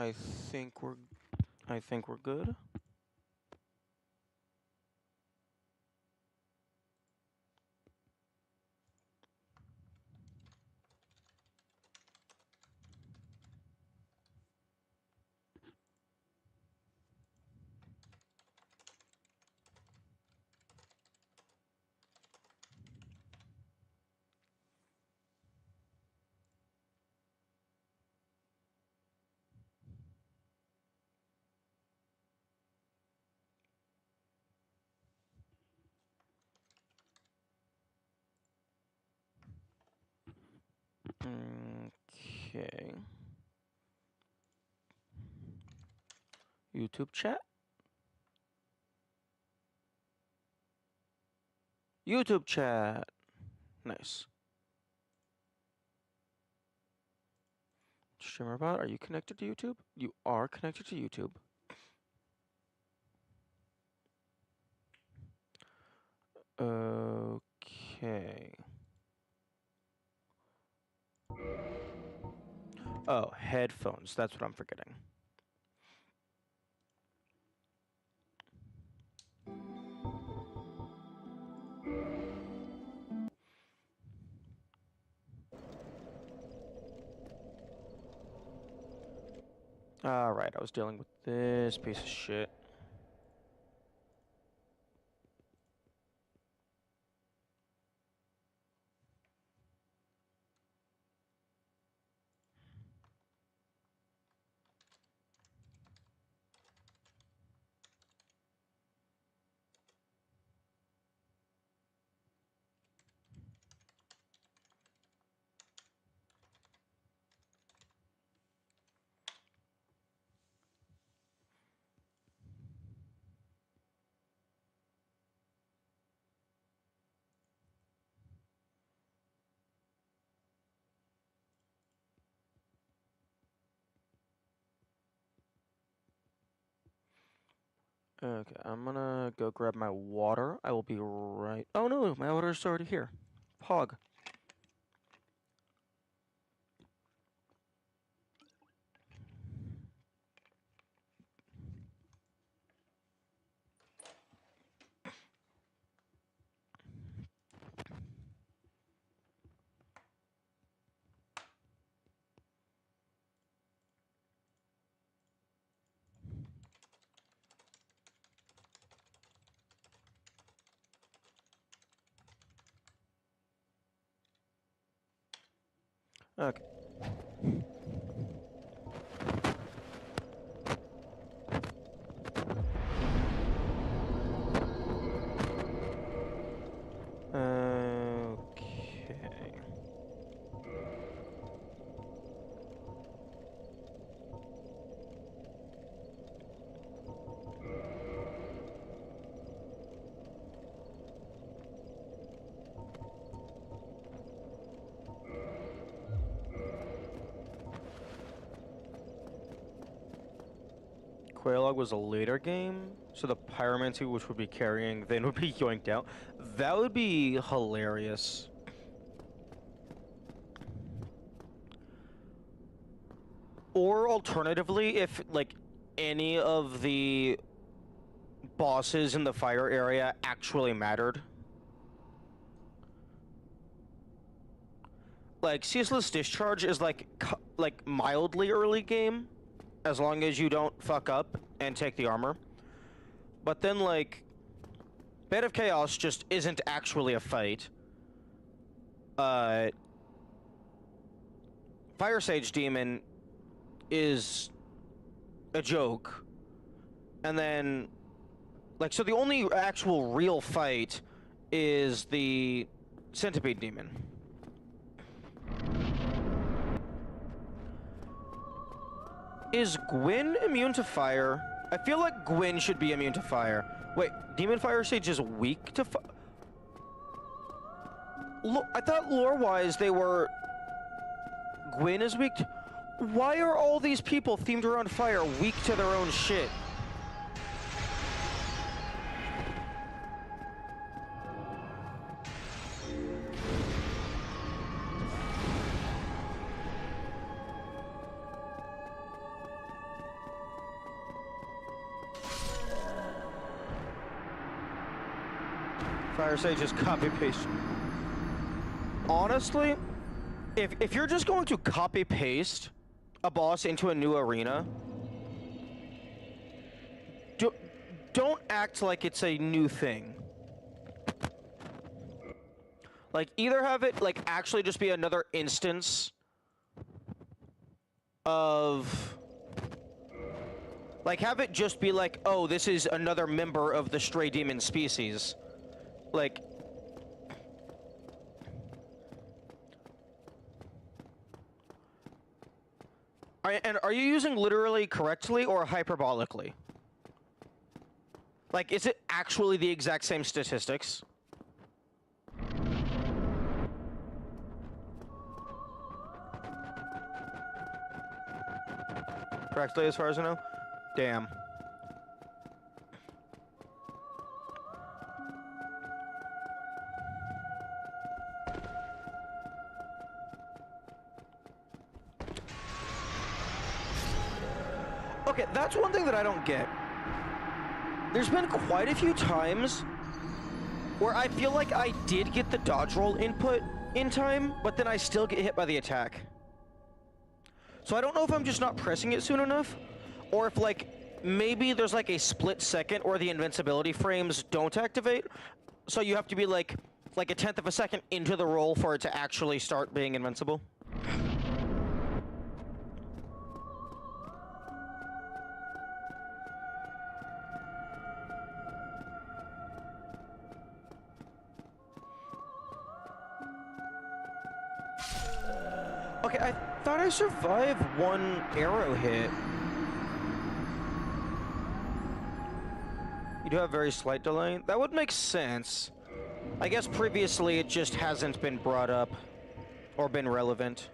I think we're good. Okay. YouTube chat. YouTube chat. Nice. StreamerBot, are you connected to YouTube? You are connected to YouTube. Okay. Oh, headphones. That's what I'm forgetting. Alright, I was dealing with this piece of shit. Okay, I'm gonna go grab my water. I will be right... Oh no, my water's already here. Pog. Okay. Okay. Quailog was a later game, so the Pyromancy, which would be carrying, then would be yoinked out. That would be hilarious. Or alternatively, if, like, any of the bosses in the fire area actually mattered. Like, Ceaseless Discharge is, like mildly early game, as long as you don't fuck up and take the armor. But then, like, Bed of Chaos just isn't actually a fight. Fire Sage Demon is a joke. And then, like, so the only actual real fight is the Centipede Demon. Is Gwyn immune to fire? I feel like Gwyn should be immune to fire. Wait, Demon Fire Sage is weak to fire? I thought lore-wise they were... Gwyn is weak to... Why are all these people themed around fire weak to their own shit? Fire Sage is copy paste. Honestly, if you're just going to copy paste a boss into a new arena, don't act like it's a new thing. Like, either have it, like, actually just be another instance of... Like, have it just be like, oh, this is another member of the stray demon species. Like... And are you using literally correctly or hyperbolically? Like, is it actually the exact same statistics? Correctly, as far as I know? Damn. Okay, that's one thing that I don't get. There's been quite a few times where I feel like I did get the dodge roll input in time, but then I still get hit by the attack. So I don't know if I'm just not pressing it soon enough, or if, like, maybe there's, like, a split second where the invincibility frames don't activate, so you have to be, like a 10th of a second into the roll for it to actually start being invincible. Okay, I thought I survived one arrow hit. You do have very slight delay? That would make sense. I guess previously it just hasn't been brought up or been relevant.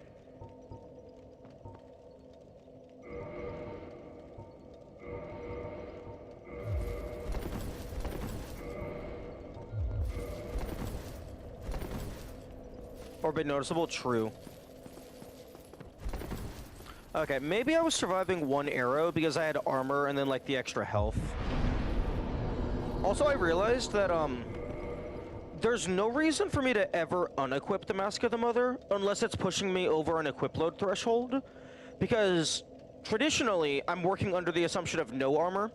Or been noticeable? True. Okay, maybe I was surviving one arrow because I had armor and then, like, the extra health. Also, I realized that, there's no reason for me to ever unequip the Mask of the Mother unless it's pushing me over an equip load threshold, because traditionally, I'm working under the assumption of no armor,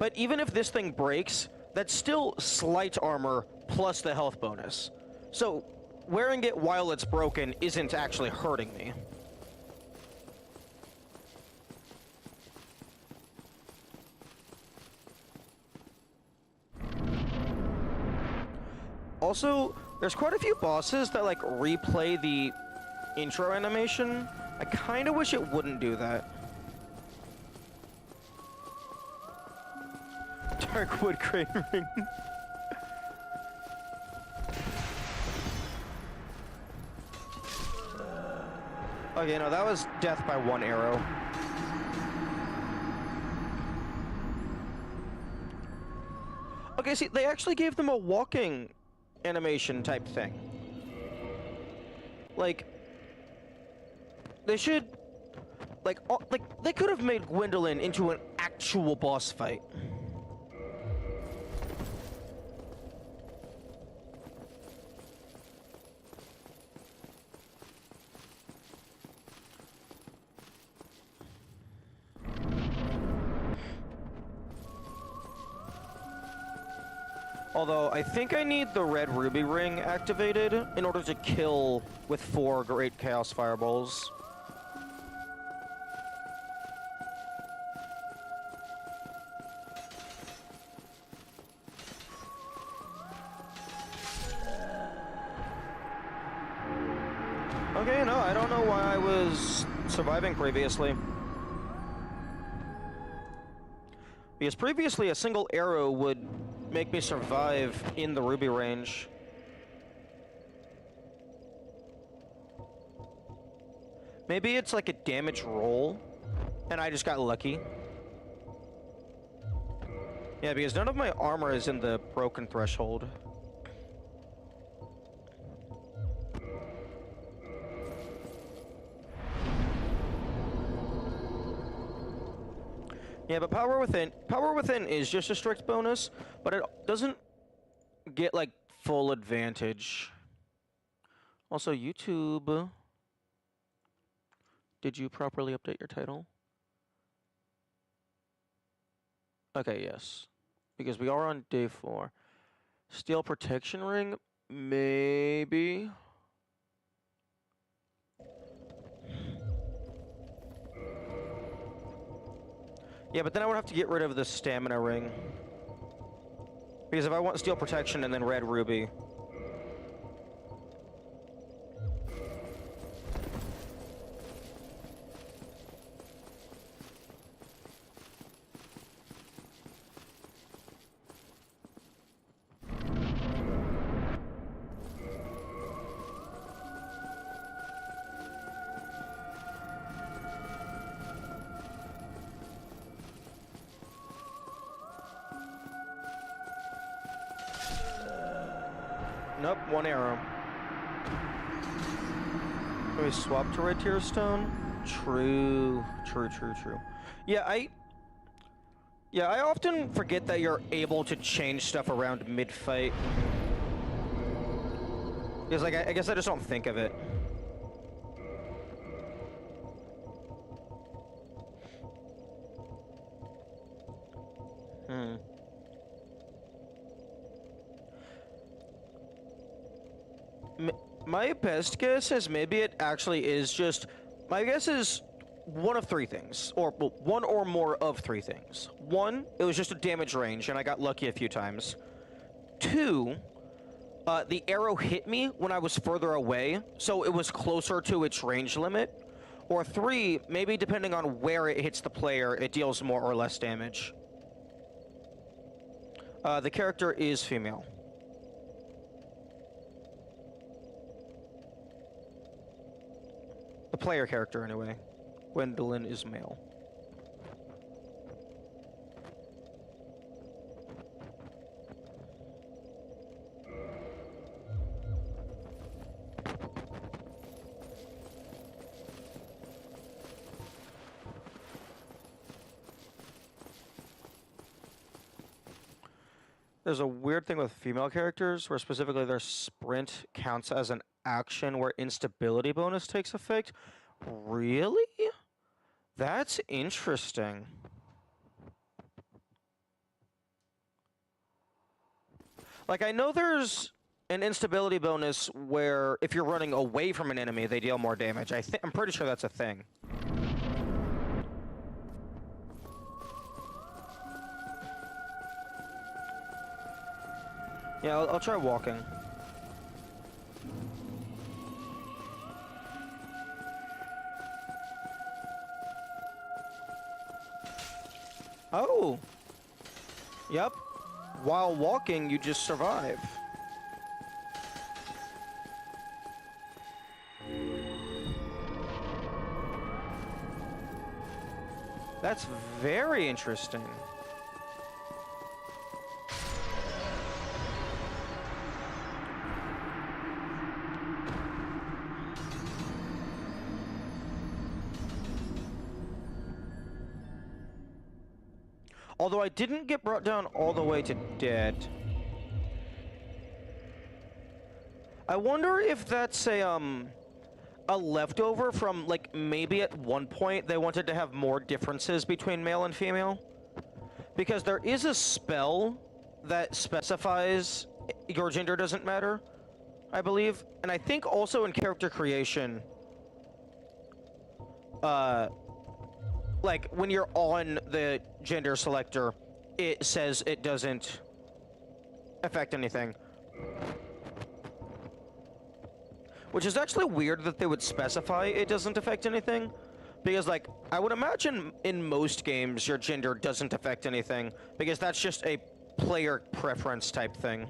but even if this thing breaks, that's still slight armor plus the health bonus. So, wearing it while it's broken isn't actually hurting me. Also, there's quite a few bosses that, like, replay the intro animation. I kind of wish it wouldn't do that. Darkwood Crane Ring. Okay, no, that was death by one arrow. Okay, see, they actually gave them a walking animation type thing. Like, they should, like they could have made Gwendolyn into an actual boss fight. Although, I think I need the red ruby ring activated in order to kill with 4 Great Chaos Fireballs. Okay, no, I don't know why I was surviving previously. Because previously a single arrow would make me survive in the ruby range. Maybe it's like a damage roll, and I just got lucky. Yeah, because none of my armor is in the broken threshold. Yeah, but Power Within is just a strict bonus, but it doesn't get, like, full advantage. Also, YouTube, did you properly update your title? Okay, yes. Because we are on day 4. Steel protection ring? Maybe. Yeah, but then I would have to get rid of the stamina ring. Because if I want steel protection and then red ruby... Nope, 1 arrow. Can we swap to red tier stone? True. Yeah, I often forget that you're able to change stuff around mid-fight. Because, like, I guess I just don't think of it. My best guess is maybe it actually is just... My guess is one of 3 things. Or, well, one or more of 3 things. 1, it was just a damage range, and I got lucky a few times. 2, the arrow hit me when I was further away, so it was closer to its range limit. Or 3, maybe depending on where it hits the player, it deals more or less damage. The character is female. The player character, anyway. Gwendolyn is male. There's a weird thing with female characters where specifically their sprint counts as an action where instability bonus takes effect. Really? That's interesting. Like, I know there's an instability bonus where if you're running away from an enemy, they deal more damage. I'm pretty sure that's a thing. Yeah, I'll try walking. Oh! Yep. While walking, you just survive. That's very interesting. Although I didn't get brought down all the way to dead. I wonder if that's a leftover from, like, maybe at one point they wanted to have more differences between male and female. Because there is a spell that specifies your gender doesn't matter, I believe. And I think also in character creation, like, when you're on the gender selector, it says it doesn't affect anything. Which is actually weird that they would specify it doesn't affect anything. Because, like, I would imagine in most games your gender doesn't affect anything. Because that's just a player preference type thing.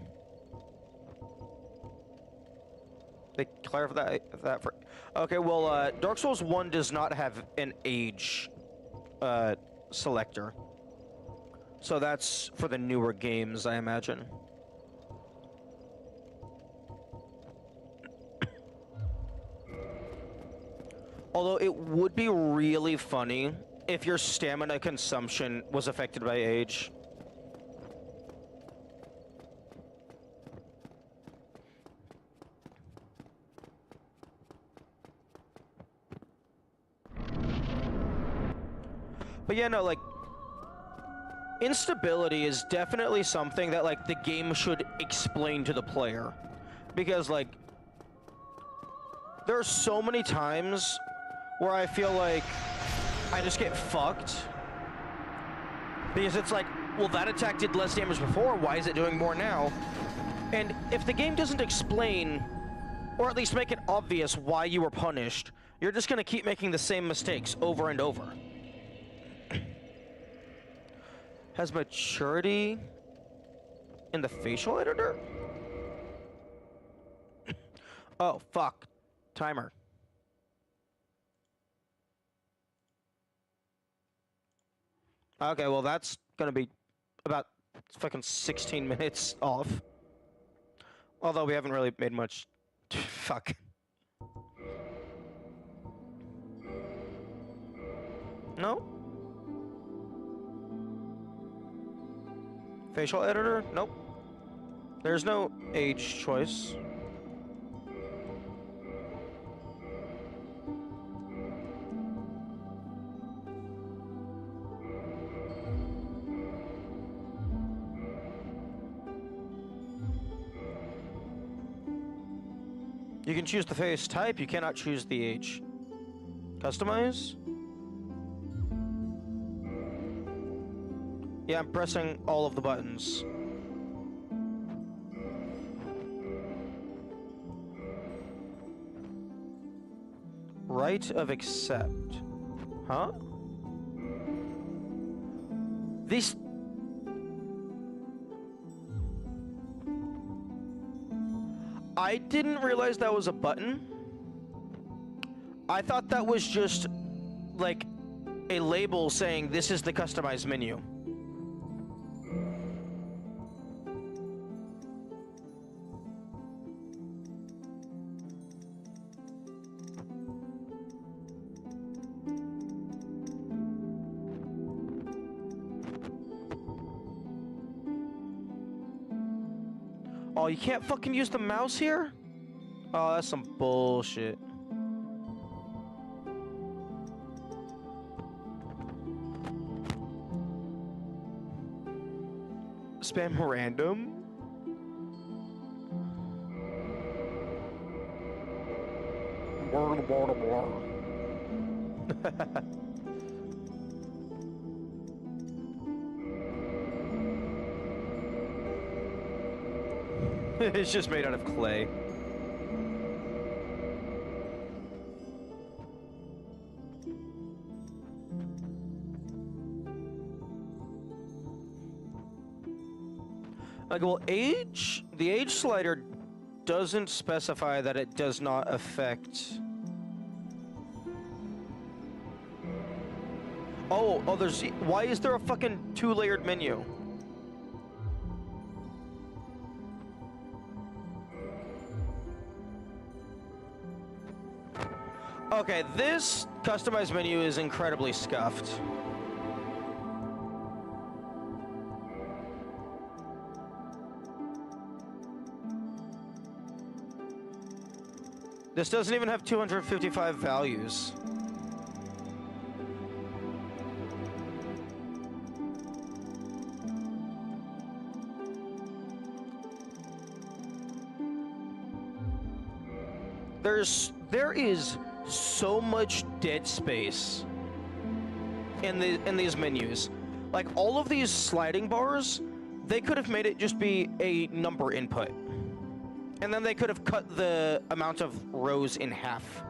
They clarify that for... Okay, well, Dark Souls 1 does not have an age selector. So that's for the newer games, I imagine. Although it would be really funny if your stamina consumption was affected by age. But yeah, no, like, instability is definitely something that, like, the game should explain to the player. Because, like, there are so many times where I feel like I just get fucked. Because it's like, well, that attack did less damage before, why is it doing more now? And if the game doesn't explain, or at least make it obvious why you were punished, you're just gonna keep making the same mistakes over and over. Has maturity in the facial editor? Oh, fuck. Timer. Okay, well, that's gonna be about fucking 16 minutes off. Although we haven't really made much. Fuck. No? Facial editor? Nope. There's no age choice. You can choose the face type, you cannot choose the age. Customize? Yeah, I'm pressing all of the buttons. Right of accept. Huh? These... I didn't realize that was a button. I thought that was just, like, a label saying this is the customized menu. Oh, you can't fucking use the mouse here? Oh, that's some bullshit. Spam random? It's just made out of clay. Like, well, age? The age slider doesn't specify that it does not affect... Oh, there's... Why is there a fucking two-layered menu? Okay, this customized menu is incredibly scuffed. This doesn't even have 255 values. There is so much dead space in these menus. Like, all of these sliding bars, they could have made it just be a number input. And then they could have cut the amount of rows in half.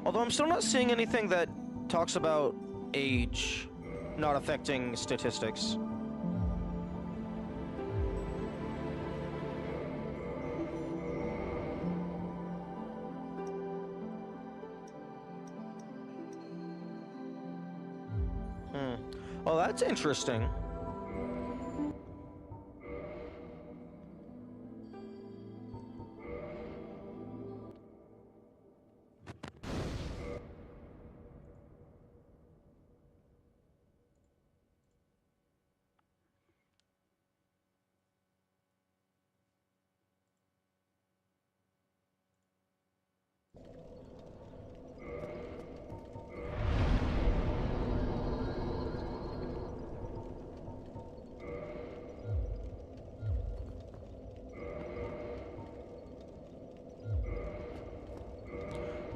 Although I'm still not seeing anything that talks about age not affecting statistics. Oh, that's interesting.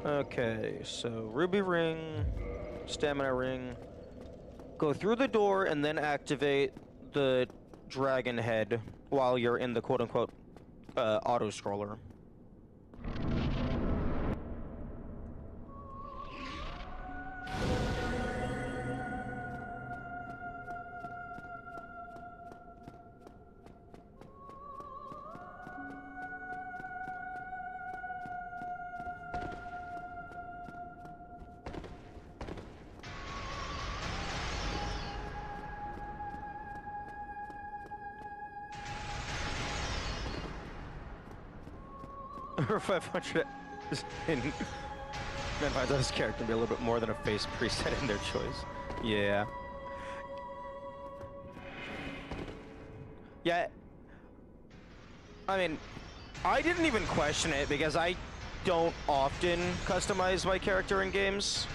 Okay, so ruby ring, stamina ring. Go through the door and then activate the dragon head while you're in the quote-unquote auto-scroller. Or 500 in Man finds out his character can be a little bit more than a face preset in their choice. Yeah. Yeah. I mean, I didn't even question it because I don't often customize my character in games.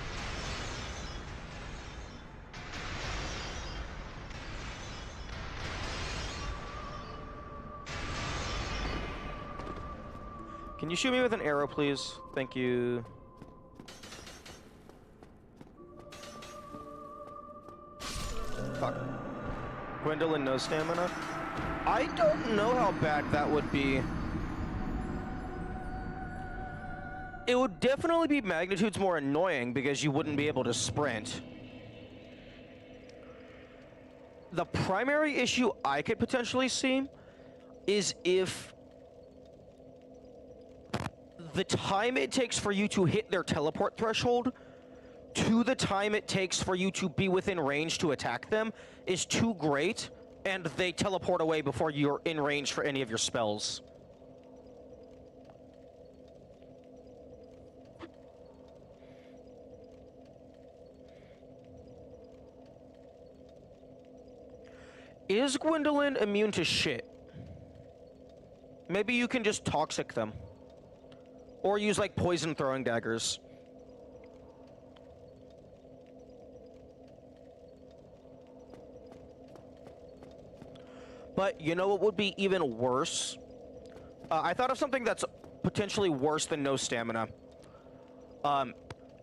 Can you shoot me with an arrow, please? Thank you. Fuck. Gwendolyn, no stamina? I don't know how bad that would be. It would definitely be magnitudes more annoying because you wouldn't be able to sprint. The primary issue I could potentially see is if the time it takes for you to hit their teleport threshold to the time it takes for you to be within range to attack them is too great, and they teleport away before you're in range for any of your spells. Is Gwendolyn immune to shit? Maybe you can just toxic them. Or use, like, poison throwing daggers. But you know what would be even worse? I thought of something that's potentially worse than no stamina.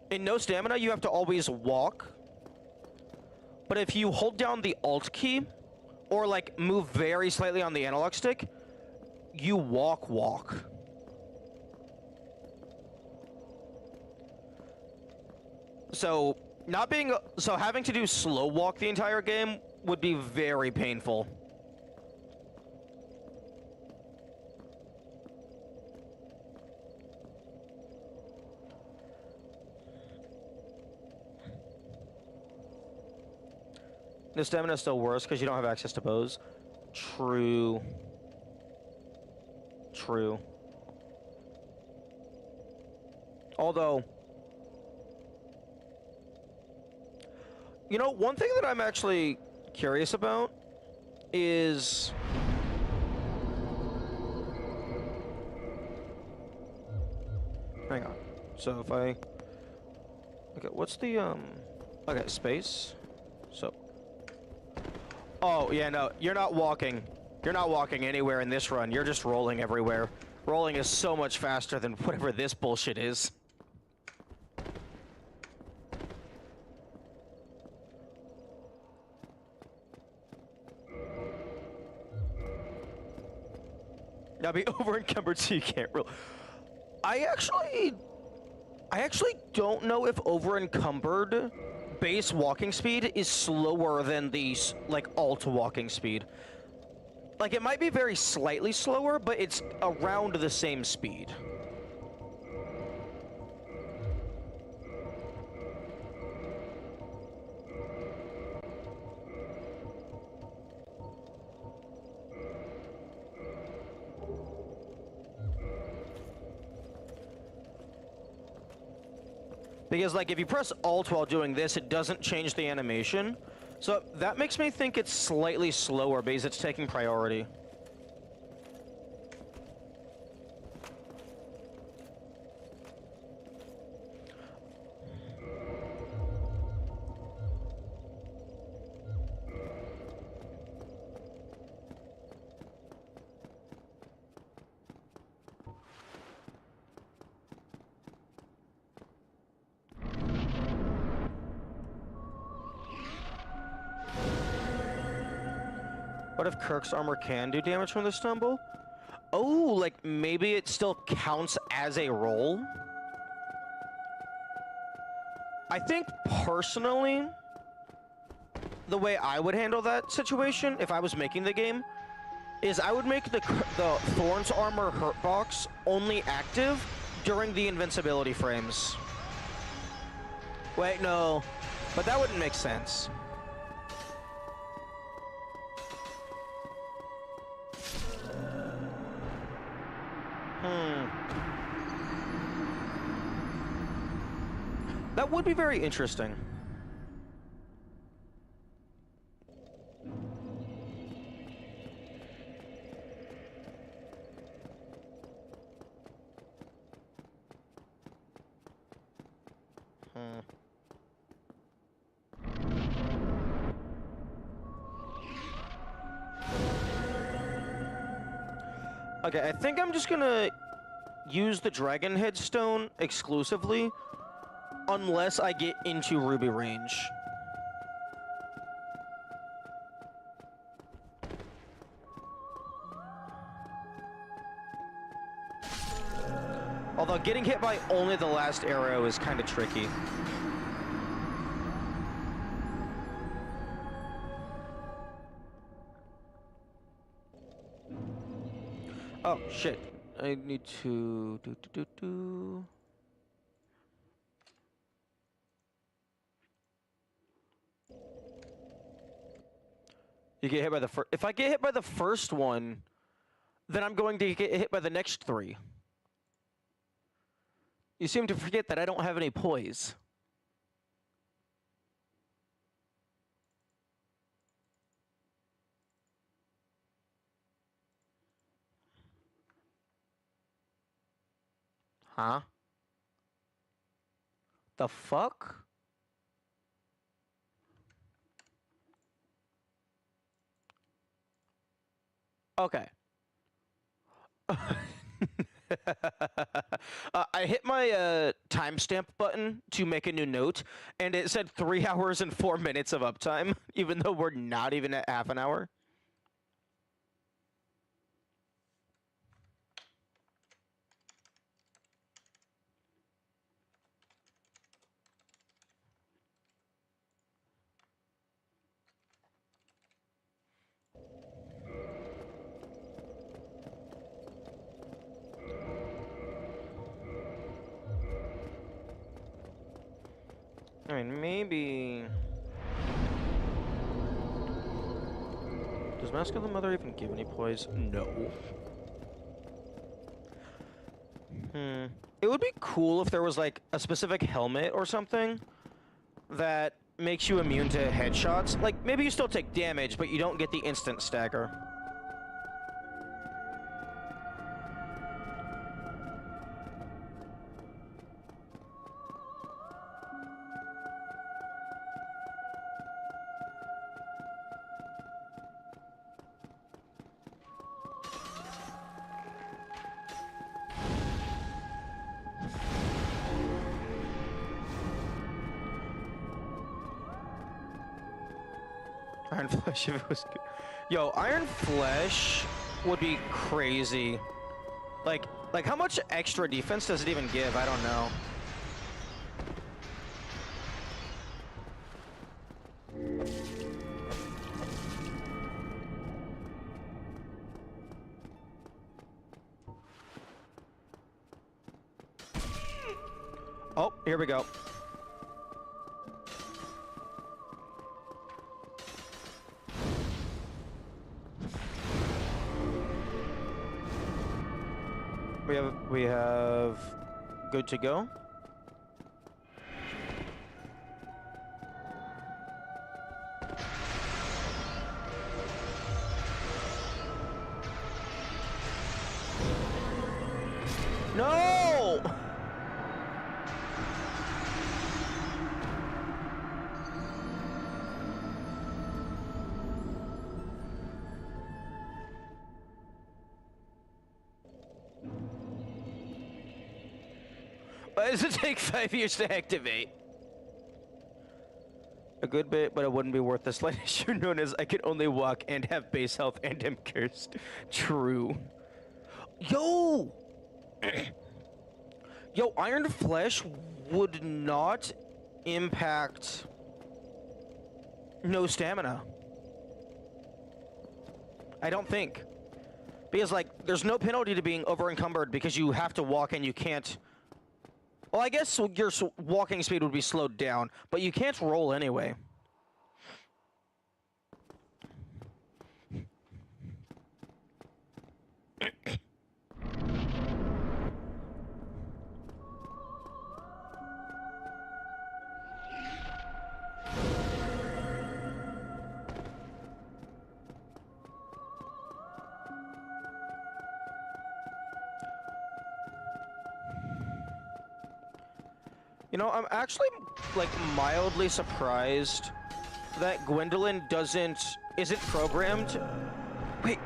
In no stamina, you have to always walk. But if you hold down the Alt key, or, like, move very slightly on the analog stick, you walk. So, having to do slow walk the entire game would be very painful. The stamina is still worse because you don't have access to bows. True. Although, you know, one thing that I'm actually curious about is hang on. So if I okay, what's the okay, space. So oh, yeah, no, you're not walking. You're not walking anywhere in this run. You're just rolling everywhere. Rolling is so much faster than whatever this bullshit is. Now be over encumbered so you can't roll. I actually don't know if over encumbered base walking speed is slower than the like alt walking speed. Like, it might be very slightly slower, but it's around the same speed. Because, like, if you press Alt while doing this, it doesn't change the animation. So that makes me think it's slightly slower because it's taking priority. What if Kirk's armor can do damage from the stumble? Oh, like maybe it still counts as a roll? I think personally, the way I would handle that situation if I was making the game is I would make the Thorn's armor hurt box only active during the invincibility frames. Wait, no, but that wouldn't make sense. That would be very interesting. Okay, I think I'm just gonna use the Dragon Headstone exclusively unless I get into Ruby range. Although getting hit by only the last arrow is kind of tricky. Oh, shit. I need to You get hit by the first. If I get hit by the first one, then I'm going to get hit by the next three. You seem to forget that I don't have any poise. Huh? The fuck? Okay. I hit my timestamp button to make a new note, and it said 3 hours and 4 minutes of uptime, even though we're not even at half an hour. I mean, maybe... Does Mask of the Mother even give any poise? No. It would be cool if there was, like, a specific helmet or something that makes you immune to headshots. Like, maybe you still take damage, but you don't get the instant stagger. Iron Flesh if it was good. Yo, Iron Flesh would be crazy. Like how much extra defense does it even give? I don't know. Oh, here we go. We have good to go. No! Why does it take 5 years to activate? A good bit, but it wouldn't be worth the slight issue known as I can only walk and have base health and am cursed. True. Yo! Yo, Iron Flesh would not impact no stamina. I don't think. Because, like, there's no penalty to being over-encumbered because you have to walk and you can't... Well, I guess your walking speed would be slowed down, but you can't roll anyway. You know, I'm actually, like, mildly surprised that Gwendolyn isn't programmed. Wait,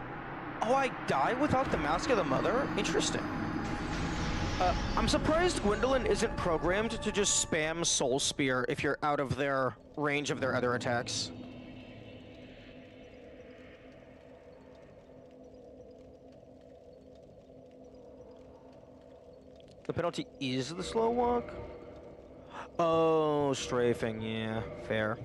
oh, I die without the Mask of the Mother? Interesting. I'm surprised Gwendolyn isn't programmed to just spam Soul Spear if you're out of their range of their other attacks. The penalty is the slow walk? Oh, strafing, yeah, fair.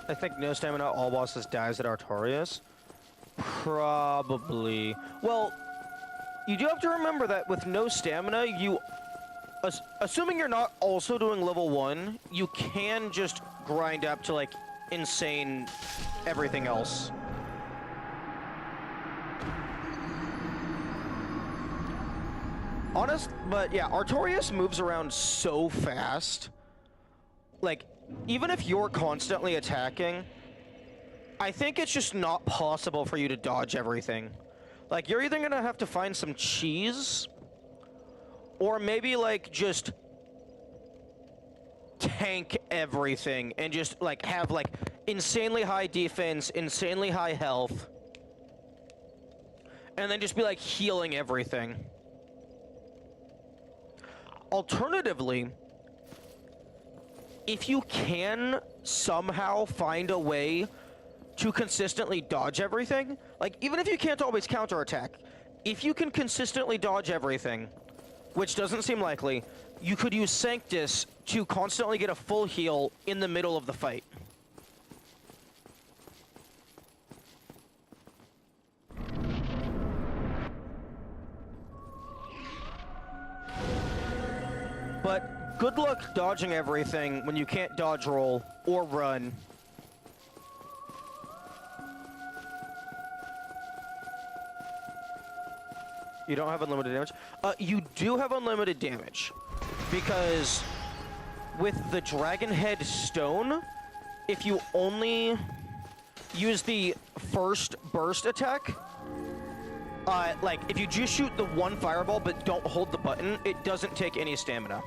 I think no stamina, all bosses dies at Artorias. Probably. Well, you do have to remember that with no stamina, you... assuming you're not also doing level 1, you can just grind up to, like, insane everything else. But yeah, Artorias moves around so fast. Like, even if you're constantly attacking, I think it's just not possible for you to dodge everything. Like, you're either gonna have to find some cheese, or maybe, like, just tank everything and just, like, have, like, insanely high defense, insanely high health, and then just be, like, healing everything. Alternatively, if you can somehow find a way to consistently dodge everything, like, even if you can't always counterattack, if you can consistently dodge everything, which doesn't seem likely, you could use Sanctus to constantly get a full heal in the middle of the fight. But good luck dodging everything when you can't dodge roll or run. You don't have unlimited damage? You do have unlimited damage. Because with the Dragon Head Stone, if you only use the first burst attack, like, if you just shoot the one fireball but don't hold the button, it doesn't take any stamina.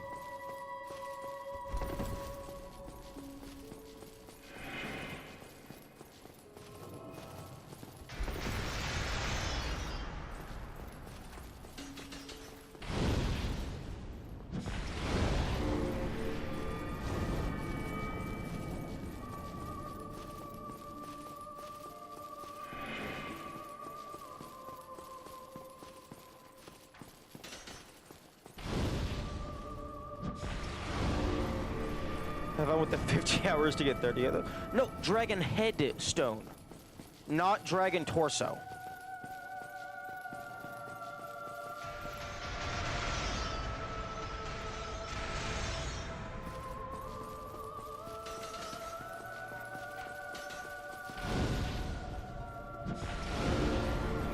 Have I with the 50 hours to get 30 of them? No, Dragon Head Stone, not Dragon Torso.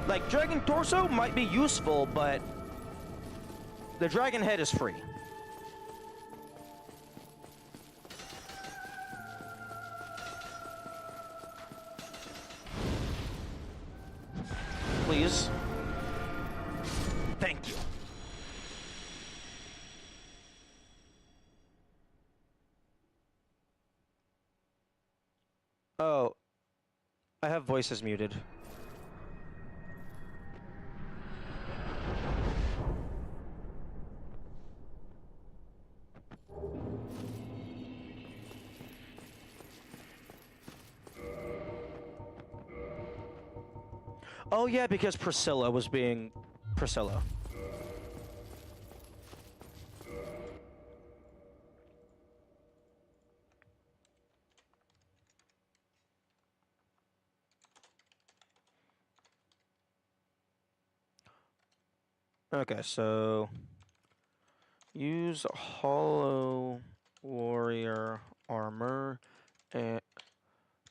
Like, Dragon Torso might be useful, but the Dragon Head is free. please. Thank you. Oh, I have voices muted. Oh yeah, because Priscilla was being Priscilla. Okay, so use hollow warrior armor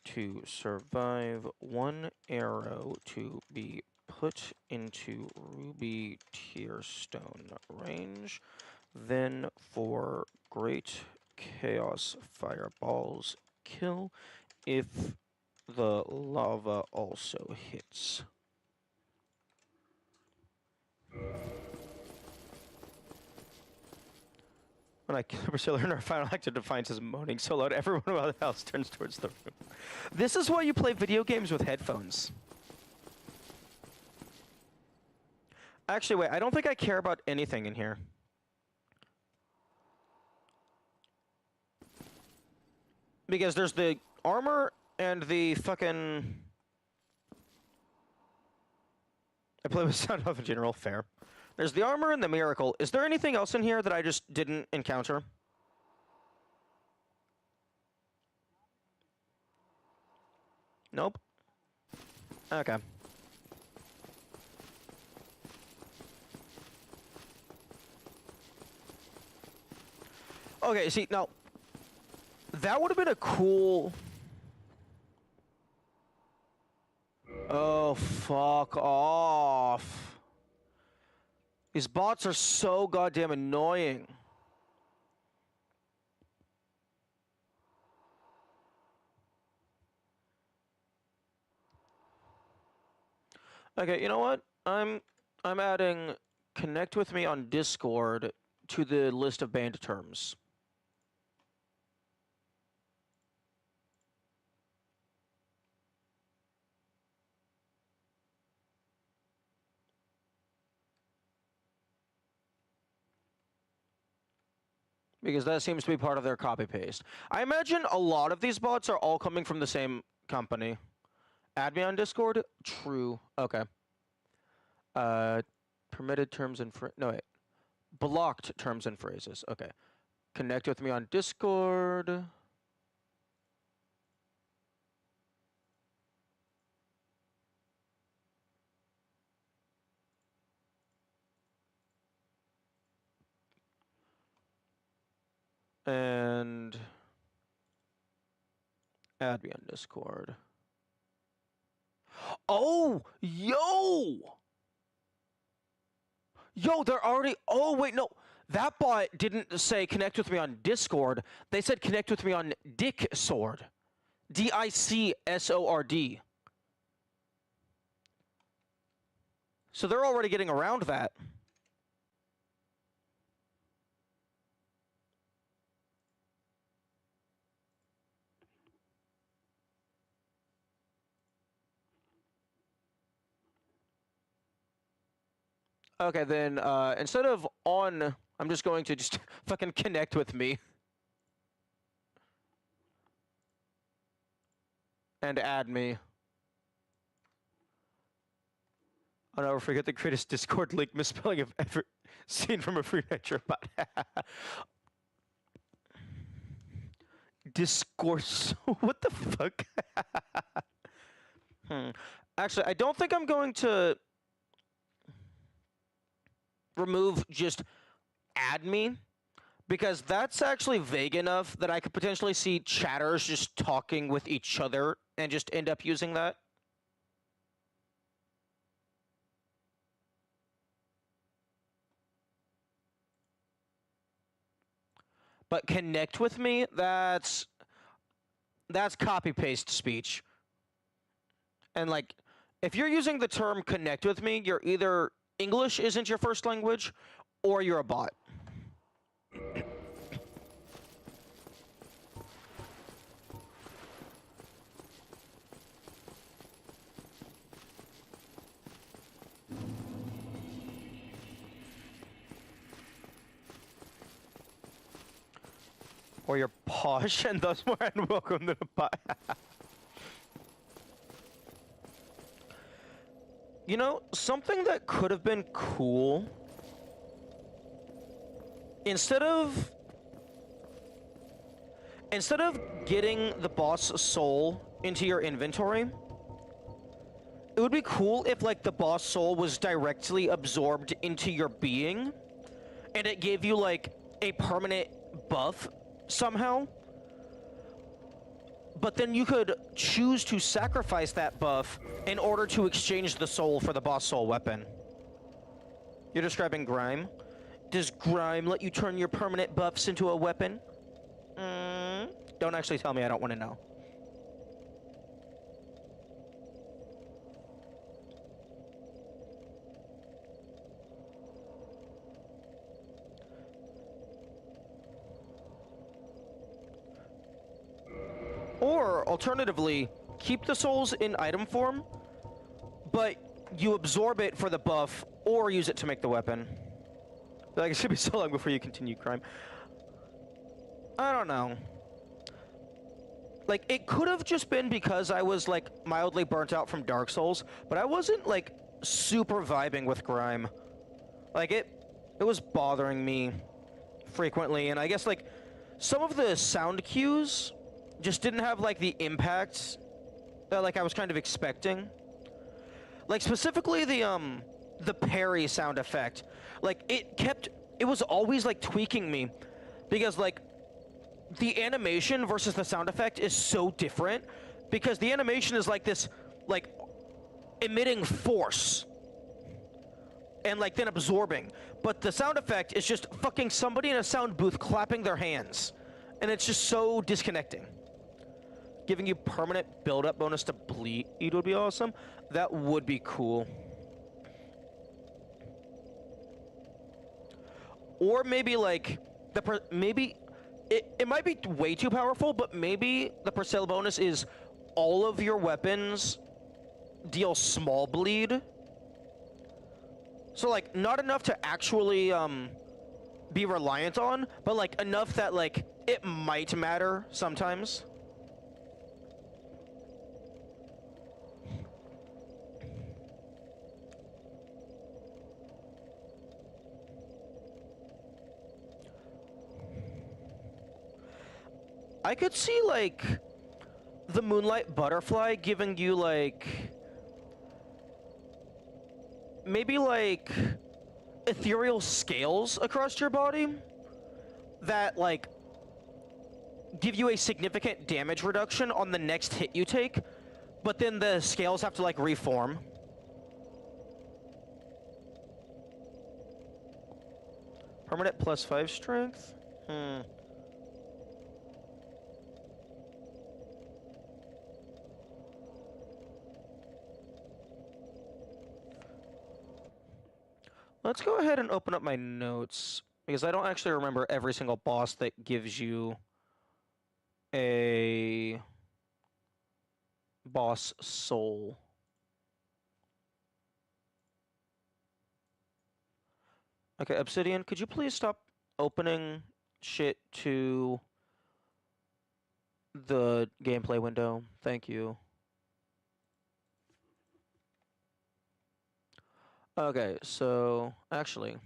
to survive 1 arrow to be put into ruby tier stone range. Then for great chaos fireballs kill if the lava also hits. When I kill Priscilla in our final act of defiance is moaning so loud, everyone else turns towards the room. This is why you play video games with headphones. Actually, wait, I don't think I care about anything in here. Because there's the armor and the fucking... I play with sound off in general, fair. There's the armor and the miracle. Is there anything else in here that I just didn't encounter? Nope. Okay. Okay, see, now, that would have been a cool... Oh, fuck off. These bots are so goddamn annoying. Okay, you know what? I'm adding connect with me on Discord to the list of banned terms. Because that seems to be part of their copy-paste. I imagine a lot of these bots are all coming from the same company. Add me on Discord? True. Okay. Permitted terms and... No, wait. Blocked terms and phrases. Okay. Connect with me on Discord. And... add me on Discord. Oh! Yo! Yo, they're already... Oh, wait, no. That bot didn't say connect with me on Discord. They said connect with me on Dicksword. D-I-C-S-O-R-D. So they're already getting around that. Okay, then instead of on, I'm just going to just fucking connect with me. And add me. I'll never forget the greatest Discord link misspelling I've ever seen from a free nature bot. Discourse. What the fuck? Actually, I don't think I'm going to remove just add me, because that's actually vague enough that I could potentially see chatters just talking with each other and just end up using that. But connect with me, that's copy paste speech. And like If you're using the term connect with me, you're either English isn't your first language, or you're a bot. Or you're posh and thus more unwelcome than a bot. You know, something that could have been cool, instead of getting the boss soul into your inventory, it would be cool if like the boss soul was directly absorbed into your being and it gave you like a permanent buff somehow. But then you could choose to sacrifice that buff in order to exchange the soul for the boss soul weapon. You're describing Grime? Does Grime let you turn your permanent buffs into a weapon? Don't actually tell me, I don't want to know. Or, alternatively, keep the souls in item form, but you absorb it for the buff, or use it to make the weapon. Like, it should be so long before you continue crime. I don't know. Like, it could have just been because I was, like, mildly burnt out from Dark Souls, but I wasn't, like, super vibing with Grime. Like, it was bothering me frequently, and I guess, like, some of the sound cues just didn't have, like, the impact that, like, I was kind of expecting. Like, specifically the parry sound effect. Like, it was always, like, tweaking me. Because, like, the animation versus the sound effect is so different. Because the animation is, like, this, like, emitting force. And, like, then absorbing. But the sound effect is just fucking somebody in a sound booth clapping their hands. And it's just so disconnecting. Giving you permanent build-up bonus to bleed would be awesome. That would be cool. Or maybe like maybe it might be way too powerful, but maybe the per sale bonus is all of your weapons deal small bleed. So like not enough to actually be reliant on, but like enough that like it might matter sometimes. I could see, like, the Moonlight Butterfly giving you, like, maybe, like, ethereal scales across your body that, like, give you a significant damage reduction on the next hit you take, but then the scales have to, like, reform. Permanent +5 strength? Let's go ahead and open up my notes, because I don't actually remember every single boss that gives you a boss soul. Okay, Obsidian, could you please stop opening shit to the gameplay window? Thank you. Okay, so actually,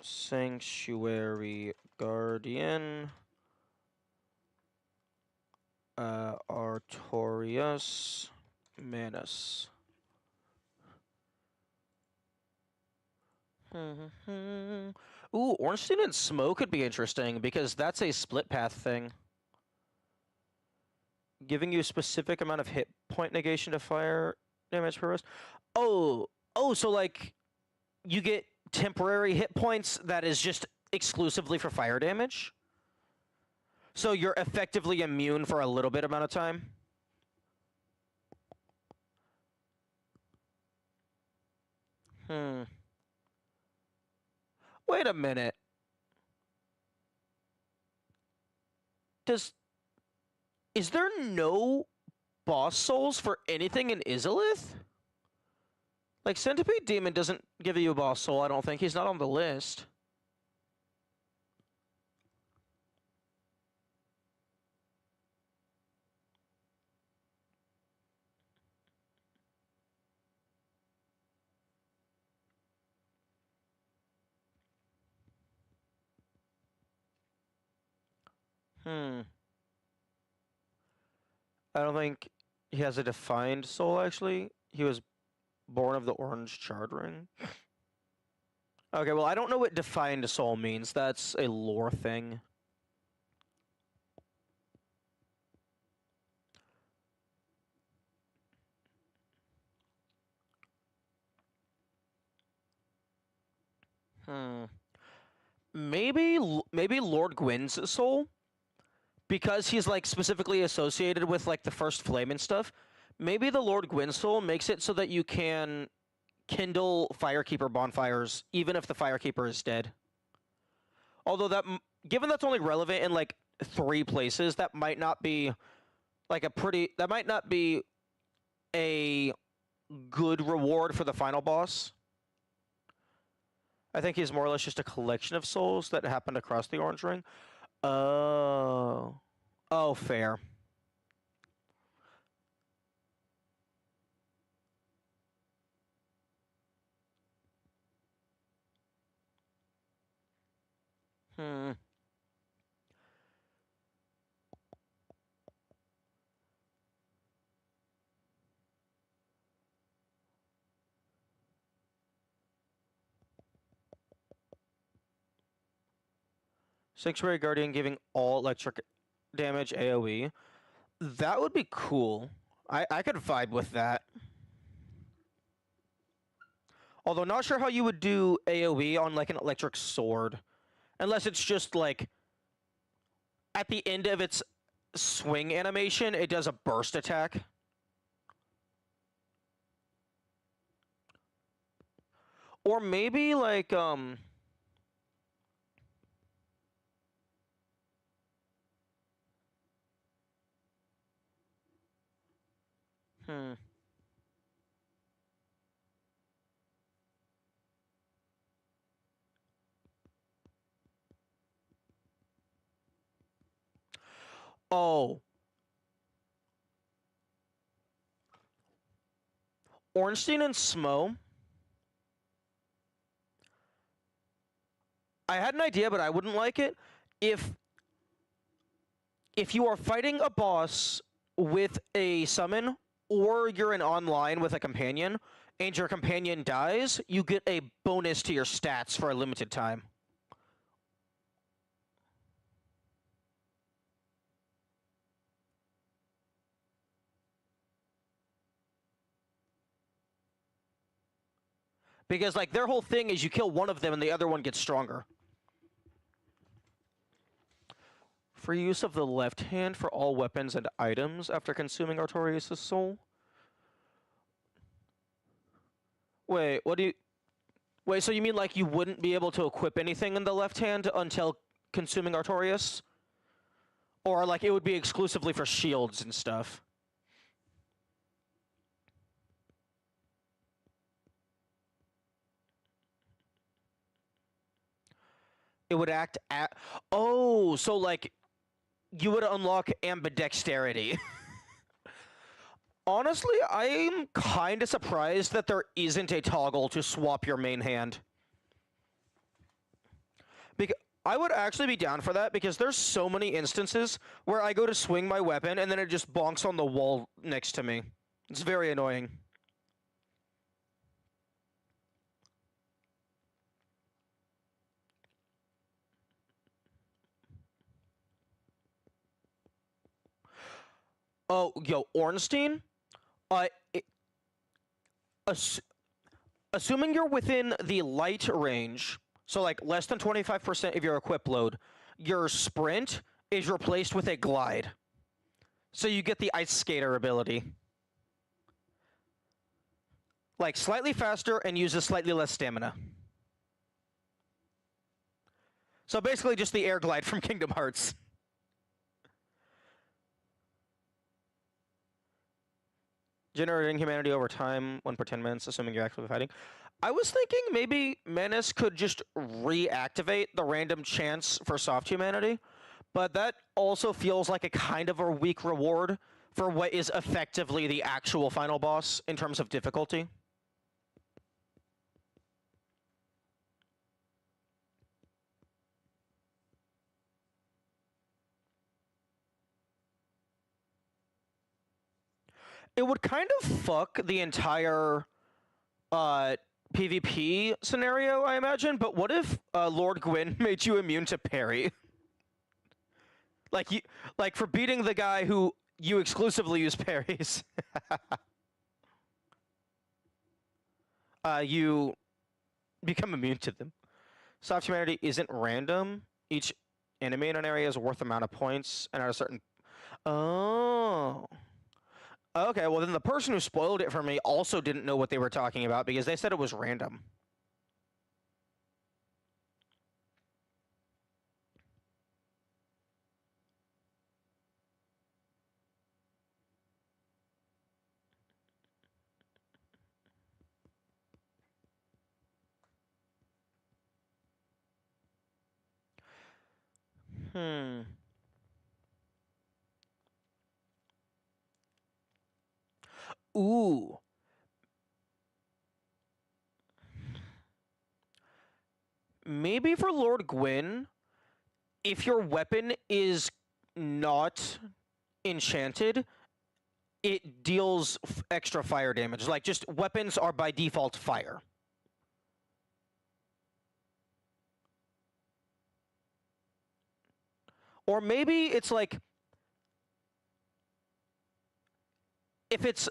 Sanctuary Guardian, Artorias Manus. Ooh, Ornstein and Smoke could be interesting, because that's a split path thing. Giving you a specific amount of hit point negation to fire damage per rest. Oh, so like, you get temporary hit points that is just exclusively for fire damage. So you're effectively immune for a little bit amount of time. Wait a minute. Is there no boss souls for anything in Izalith? Like, Centipede Demon doesn't give you a boss soul, I don't think. He's not on the list. I don't think he has a defined soul, actually. He was born of the orange charred ring. Okay, well, I don't know what defined soul means. That's a lore thing. Maybe Lord Gwyn's soul? Because he's, like, specifically associated with, like, the first flame and stuff. Maybe the Lord Gwyn soul makes it so that you can kindle Firekeeper bonfires, even if the Firekeeper is dead. Although given that's only relevant in, like, 3 places, that might not be, like, that might not be a good reward for the final boss. I think he's more or less just a collection of souls that happened across the orange ring. Oh. Oh, fair. Sanctuary Guardian giving all electric damage AoE. That would be cool. I could vibe with that. Although not sure how you would do AoE on, like, an electric sword. Unless it's just, like, at the end of its swing animation, it does a burst attack. Or maybe, like, Oh. Ornstein and Smo. I had an idea, but I wouldn't like it. If you are fighting a boss with a summon, or you're in online with a companion, and your companion dies, you get a bonus to your stats for a limited time. Because, like, their whole thing is you kill one of them and the other one gets stronger. Free use of the left hand for all weapons and items after consuming Artorias' soul. Wait, what do you... Wait, so you mean, like, you wouldn't be able to equip anything in the left hand until consuming Artorias? Or, like, it would be exclusively for shields and stuff? It would act at... Oh, so, like, you would unlock ambidexterity. Honestly, I'm kind of surprised that there isn't a toggle to swap your main hand. Because I would actually be down for that, because there's so many instances where I go to swing my weapon and then it just bonks on the wall next to me. It's very annoying. Oh, yo, Ornstein? It, assuming you're within the light range, so like less than 25% of your equip load, your sprint is replaced with a glide. So you get the ice skater ability. Like slightly faster and uses slightly less stamina. So basically just the air glide from Kingdom Hearts. Generating humanity over time, 1 per 10 minutes, assuming you're actively fighting. I was thinking maybe Menace could just reactivate the random chance for soft humanity, but that also feels like a kind of a weak reward for what is effectively the actual final boss in terms of difficulty. It would kind of fuck the entire PvP scenario, I imagine, but what if Lord Gwyn made you immune to parry? Like for beating the guy who you exclusively use parries. You become immune to them. Soft humanity isn't random. Each enemy in an area is worth amount of points, and at a certain... Oh. Okay, well then the person who spoiled it for me also didn't know what they were talking about because they said it was random. Ooh. Maybe for Lord Gwyn, if your weapon is not enchanted, it deals extra fire damage. Like, just weapons are by default fire. Or maybe it's like, if it's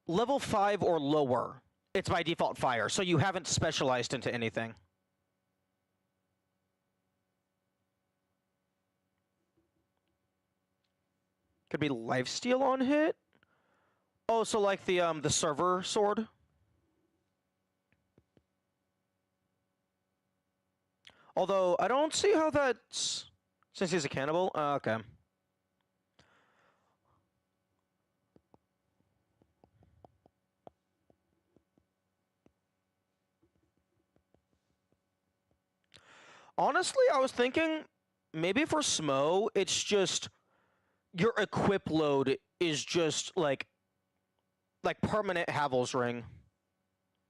level 5 or lower, it's by default fire, so you haven't specialized into anything. Could be lifesteal on hit. Oh, so like the server sword. Although I don't see how that's, since he's a cannibal. Okay. Honestly, I was thinking maybe for Smo, it's just your equip load is just like permanent Havel's ring.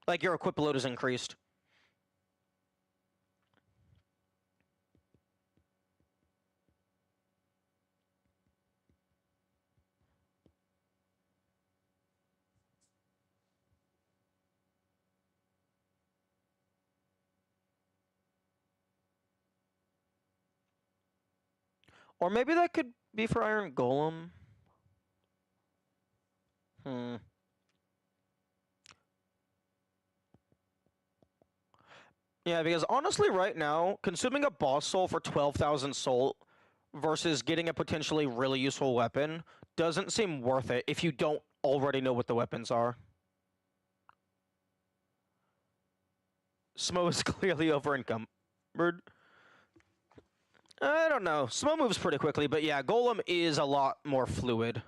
Like your equip load is increased. Or maybe that could be for Iron Golem. Yeah, because honestly, right now, consuming a boss soul for 12,000 soul versus getting a potentially really useful weapon doesn't seem worth it if you don't already know what the weapons are. Smo is clearly over-encumbered. I don't know. Smo moves pretty quickly, but yeah, Golem is a lot more fluid.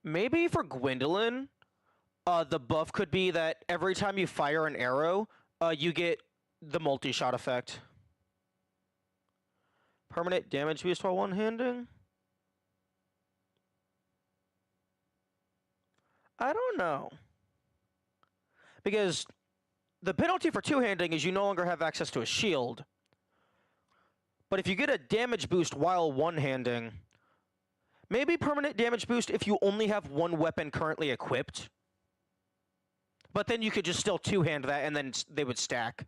Maybe for Gwendolyn, the buff could be that every time you fire an arrow, you get the multi-shot effect. Permanent damage boost while one-handing? I don't know. Because the penalty for two-handing is you no longer have access to a shield. But if you get a damage boost while one-handing, maybe permanent damage boost if you only have one weapon currently equipped. But then you could just still two-hand that, and then they would stack.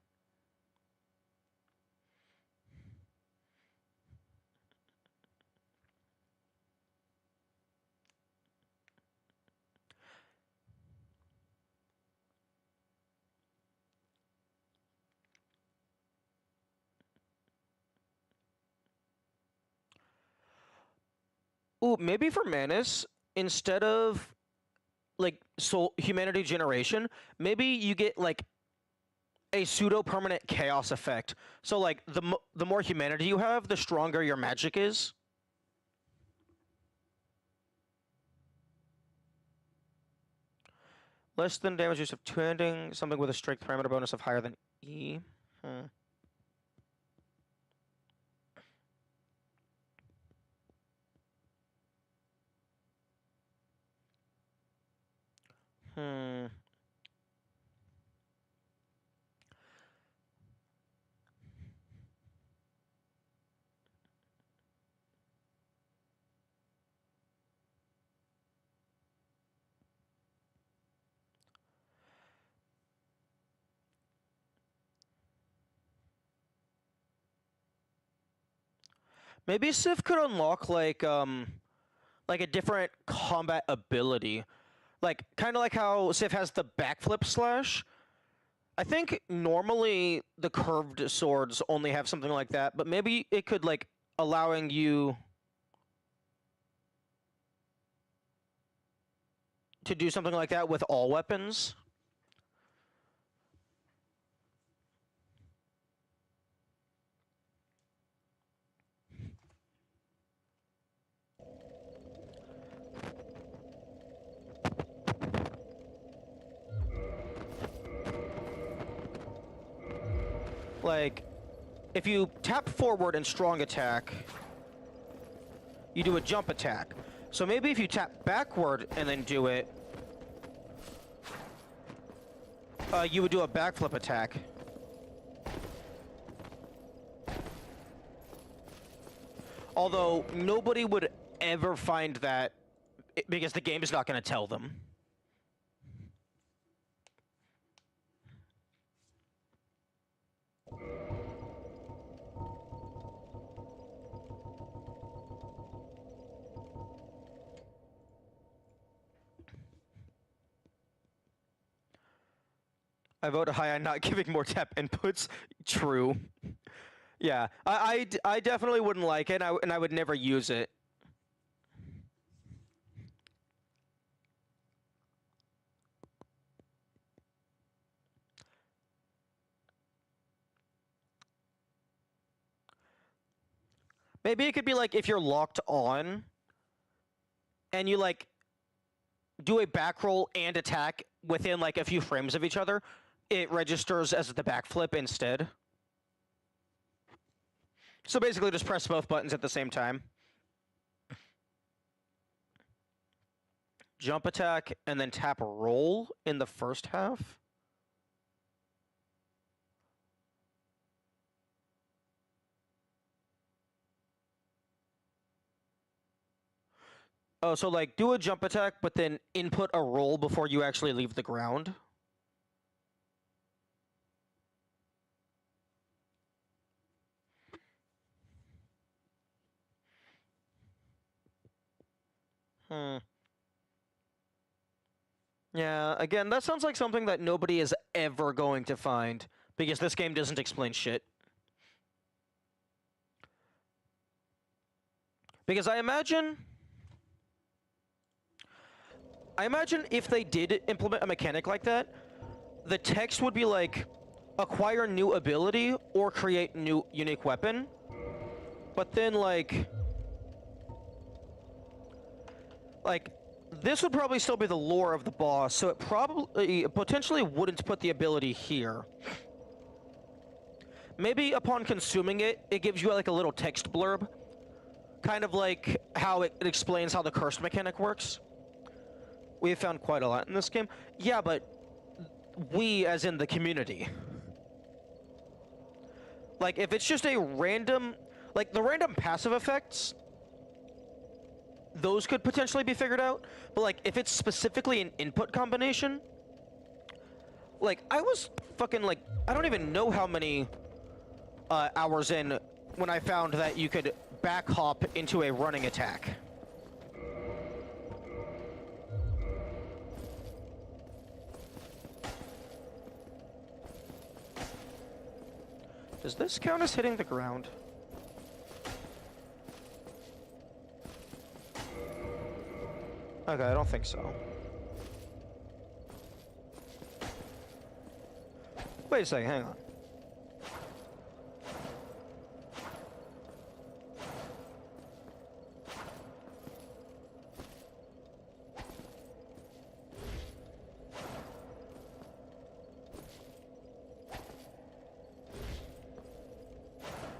Ooh, maybe for Manus, instead of like soul humanity generation, maybe you get like a pseudo-permanent chaos effect. So like the more humanity you have, the stronger your magic is. Less than damage use of two-handing, something with a strength parameter bonus of higher than E. Hmm. Hmm. Maybe Sif could unlock like a different combat ability. Like kind of like how Sif has the backflip slash. I think normally the curved swords only have something like that, but maybe it could like allowing you to do something like that with all weapons. Like, if you tap forward and strong attack, you do a jump attack. So maybe if you tap backward and then do it, you would do a backflip attack. Although, nobody would ever find that because the game is not going to tell them. I vote high on not giving more tap inputs. True. Yeah, I definitely wouldn't like it, and I would never use it. Maybe it could be like if you're locked on, and you like do a back roll and attack within like a few frames of each other, it registers as the backflip instead. So basically just press both buttons at the same time. Jump attack and then tap roll in the first half. Oh, so like do a jump attack, but then input a roll before you actually leave the ground. Yeah, again, that sounds like something that nobody is ever going to find, because this game doesn't explain shit. Because I imagine if they did implement a mechanic like that, the text would be like, acquire new ability or create new unique weapon. But then like this would probably still be the lore of the boss, so it potentially wouldn't put the ability here. Maybe upon consuming it, it gives you like a little text blurb. Kind of like how it explains how the curse mechanic works. We have found quite a lot in this game. Yeah, but we as in the community. Like, if it's just a random... Like, the random passive effects, those could potentially be figured out. But, like, if it's specifically an input combination... Like, I was fucking, like... I don't even know how many hours in when I found that you could back hop into a running attack. Does this count as hitting the ground? Okay, I don't think so. Wait a second, hang on.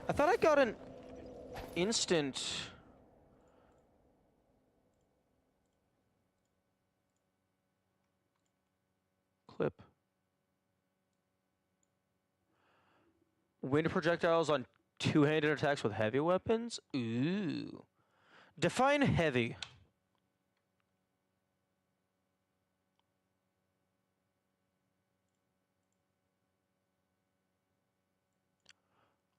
I thought I got an instant... clip. Wind projectiles on two-handed attacks with heavy weapons? Ooh. Define heavy.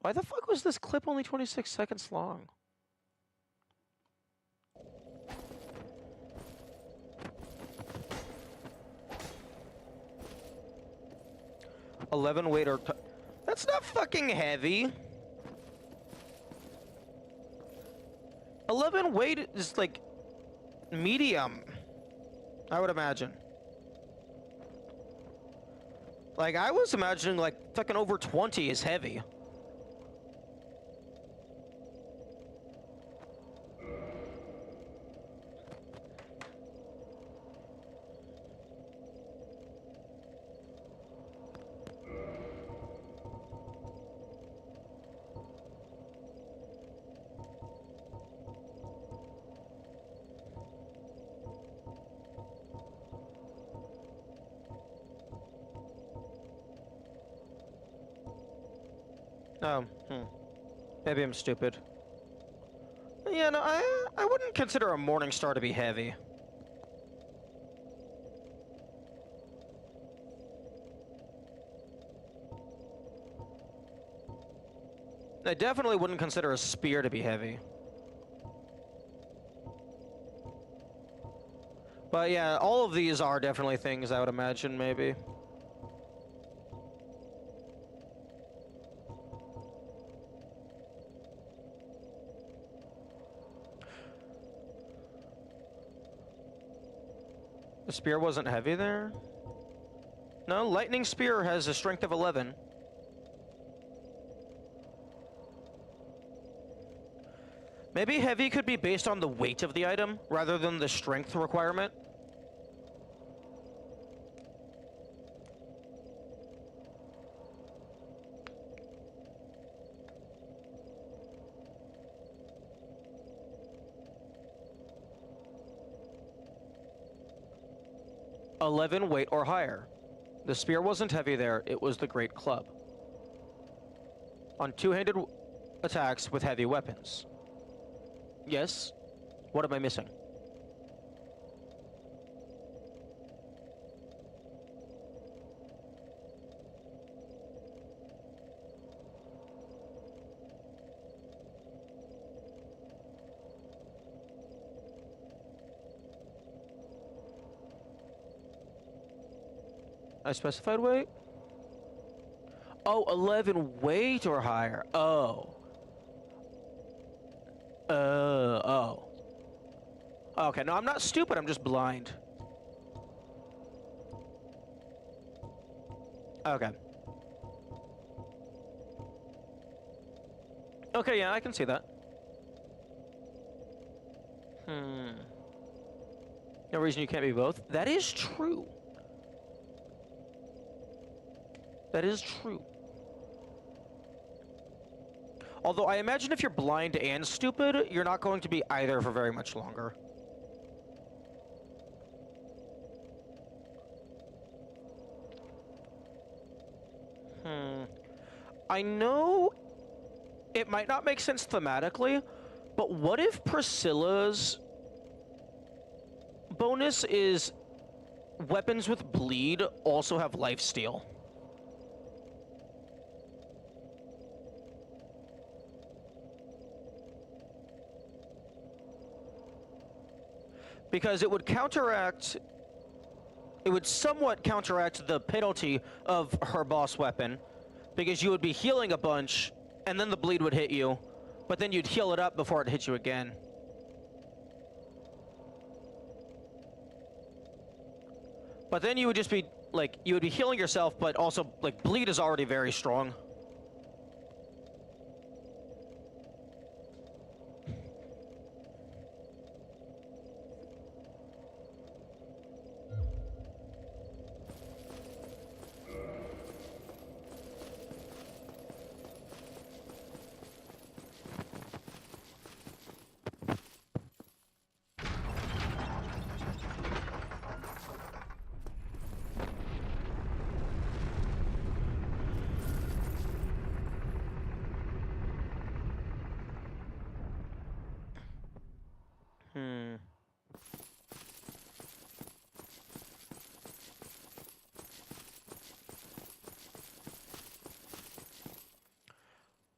Why the fuck was this clip only 26 seconds long? $11 weight or... That's not fucking heavy. 11 weight is like medium, I would imagine. Like, I was imagining like fucking over 20 is heavy. Oh, maybe I'm stupid. Yeah, no, I wouldn't consider a morning star to be heavy. I definitely wouldn't consider a spear to be heavy. But yeah, all of these are definitely things I would imagine, maybe. The spear wasn't heavy there? No, lightning spear has a strength of 11. Maybe heavy could be based on the weight of the item, rather than the strength requirement. $11 weight or higher. The spear wasn't heavy there, it was the great club. On two-handed attacks with heavy weapons. Yes? What am I missing? I specified weight? Oh, 11 weight or higher. Oh. Oh. Okay, no, I'm not stupid, I'm just blind. Okay. Okay, yeah, I can see that. No reason you can't be both. That is true. That is true. Although I imagine if you're blind and stupid, you're not going to be either for very much longer. I know it might not make sense thematically, but what if Priscilla's bonus is weapons with bleed also have lifesteal? Because it would counteract... It would somewhat counteract the penalty of her boss weapon, because you would be healing a bunch, and then the bleed would hit you, but then you'd heal it up before it hits you again. But then you would just be, like, you would be healing yourself, but also, like, bleed is already very strong.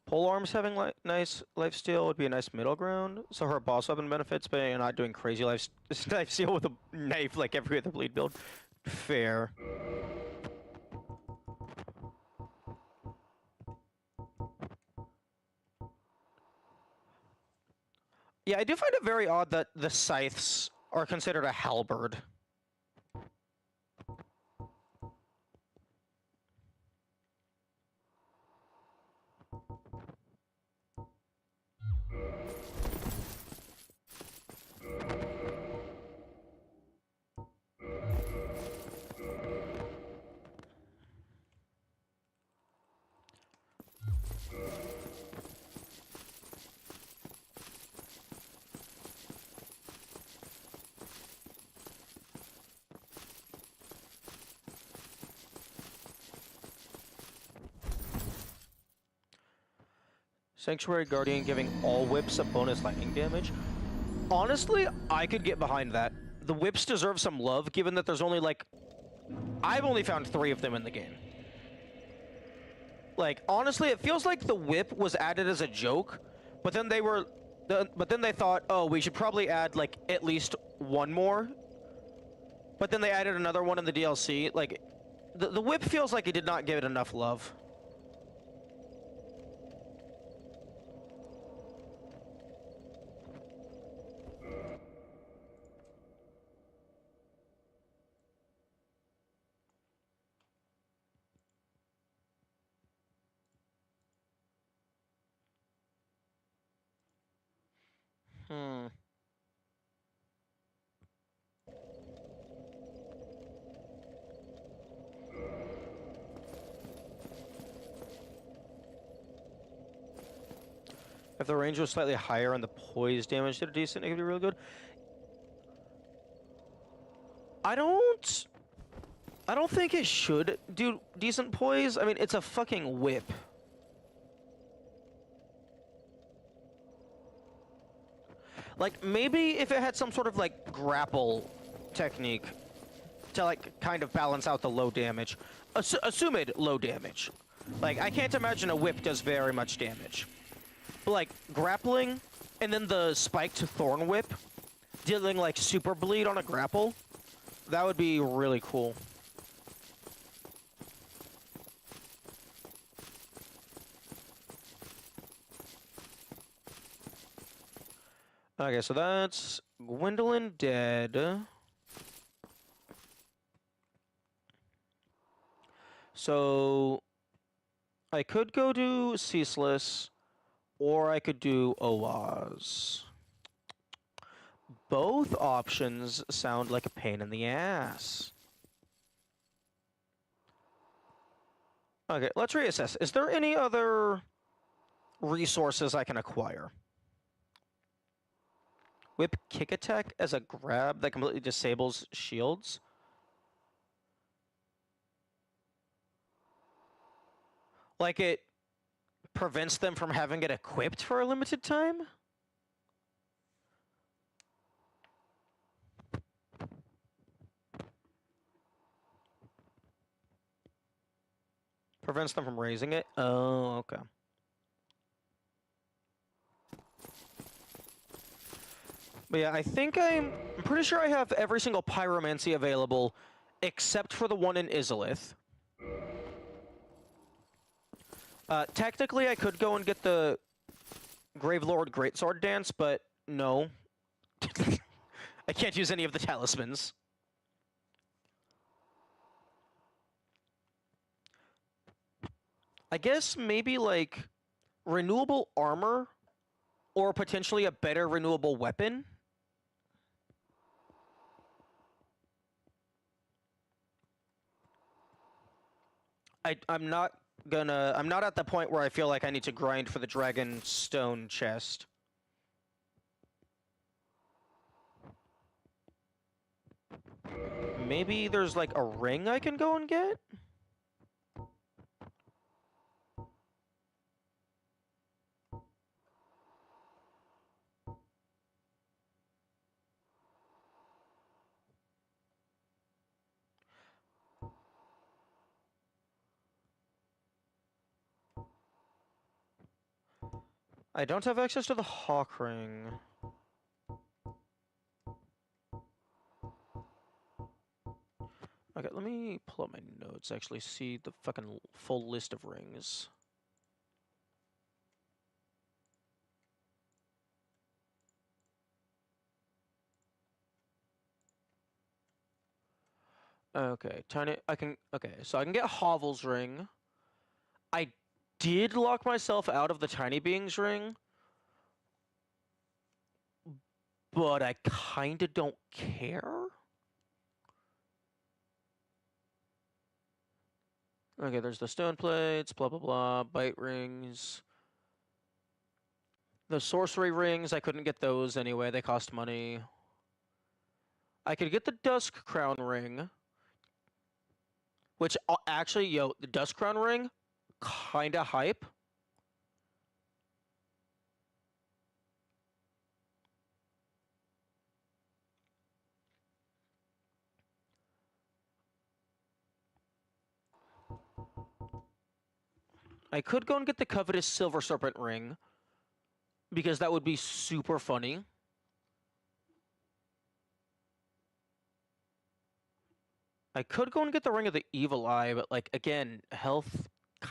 Polearms having nice lifesteal would be a nice middle ground. So her boss weapon benefits, but you're not doing crazy lifesteal with a knife like every other bleed build. Fair. Yeah, I do find it very odd that the scythes are considered a halberd. Sanctuary Guardian giving all whips a bonus lightning damage. Honestly, I could get behind that. The whips deserve some love, given that there's only, like... I've only found 3 of them in the game. Like, honestly, it feels like the whip was added as a joke, but then they were... But then they thought, oh, we should probably add, like, at least 1 more. But then they added another one in the DLC. Like, the whip feels like it did not give it enough love. If the range was slightly higher and the poise damage did a decent, it could be really good. I don't think it should do decent poise. I mean, it's a fucking whip. Like, maybe if it had some sort of, like, grapple technique to, like, kind of balance out the low damage. Assumed low damage. Like, I can't imagine a whip does very much damage. But, like, grappling, and then the spiked thorn whip, dealing, like, super bleed on a grapple, that would be really cool. Okay, so that's Gwendolyn dead. So I could go do Ceaseless, or I could do Oaz. Both options sound like a pain in the ass. Okay, let's reassess. Is there any other resources I can acquire? Whip kick attack as a grab that completely disables shields. Like it prevents them from having it equipped for a limited time? Prevents them from raising it? Oh, okay. But yeah, I think I'm pretty sure I have every single pyromancy available, except for the one in Izalith. Technically, I could go and get the Gravelord Greatsword Dance, but no. I can't use any of the talismans. I guess maybe, like, renewable armor, or potentially a better renewable weapon? I'm not at the point where I feel like I need to grind for the dragon stone chest. Maybe there's like a ring I can go and get? I don't have access to the Hawk Ring. Okay, let me pull up my notes, actually see the fucking full list of rings. Okay, okay, so I can get Hovel's ring. I did lock myself out of the Tiny Beings ring, but I kinda don't care. Okay, there's the stone plates, blah blah blah, bite rings. The sorcery rings, I couldn't get those anyway, they cost money. I could get the Dusk Crown ring, which actually, yo, the Dusk Crown ring, kinda hype. I could go and get the covetous Silver Serpent ring, because that would be super funny. I could go and get the Ring of the Evil Eye, but, like, again, health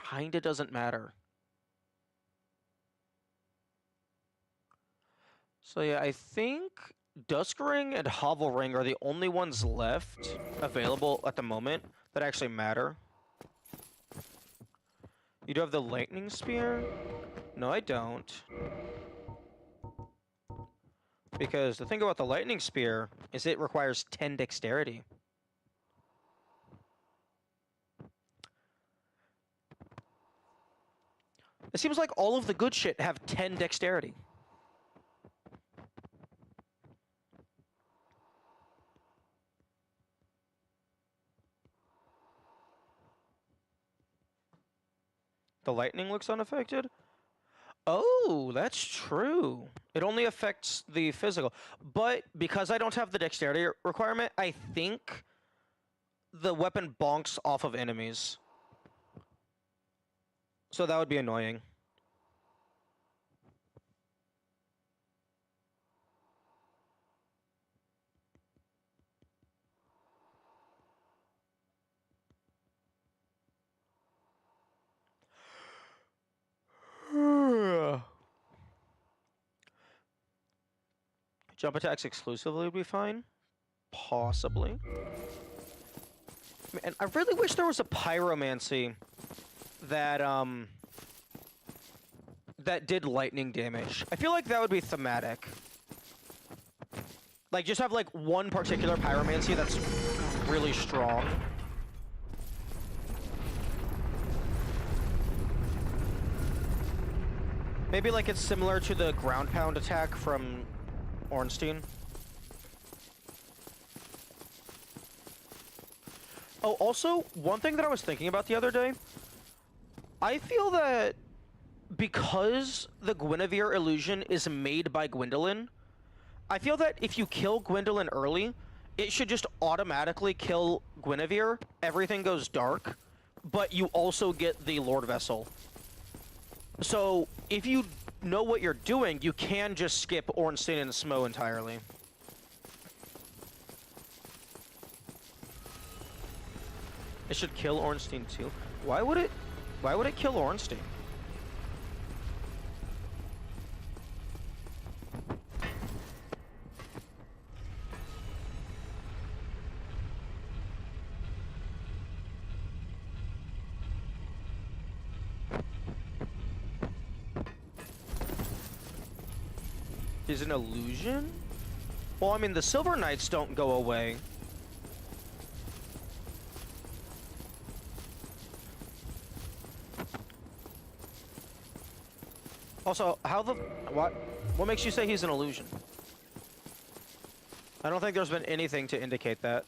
kinda doesn't matter. So yeah, I think Dusk Ring and Hovel Ring are the only ones left available at the moment that actually matter. You do have the Lightning Spear? No, I don't. Because the thing about the Lightning Spear is it requires 10 dexterity. It seems like all of the good shit have 10 dexterity. The lightning looks unaffected? Oh, that's true. It only affects the physical. But because I don't have the dexterity requirement, I think the weapon bonks off of enemies. So that would be annoying. Jump attacks exclusively would be fine. Possibly. And I really wish there was a pyromancy that that did lightning damage. I feel like that would be thematic. Like, just have like one particular pyromancy that's really strong. Maybe like it's similar to the ground pound attack from Ornstein. Oh, also, one thing that I was thinking about the other day, I feel that because the Guinevere illusion is made by Gwendolyn, I feel that if you kill Gwendolyn early, it should just automatically kill Guinevere. Everything goes dark, but you also get the Lord Vessel. So if you know what you're doing, you can just skip Ornstein and Smo entirely. It should kill Ornstein too. Why would it kill Ornstein? Is an illusion? Well, I mean, the Silver Knights don't go away. Also, what makes you say he's an illusion? I don't think there's been anything to indicate that.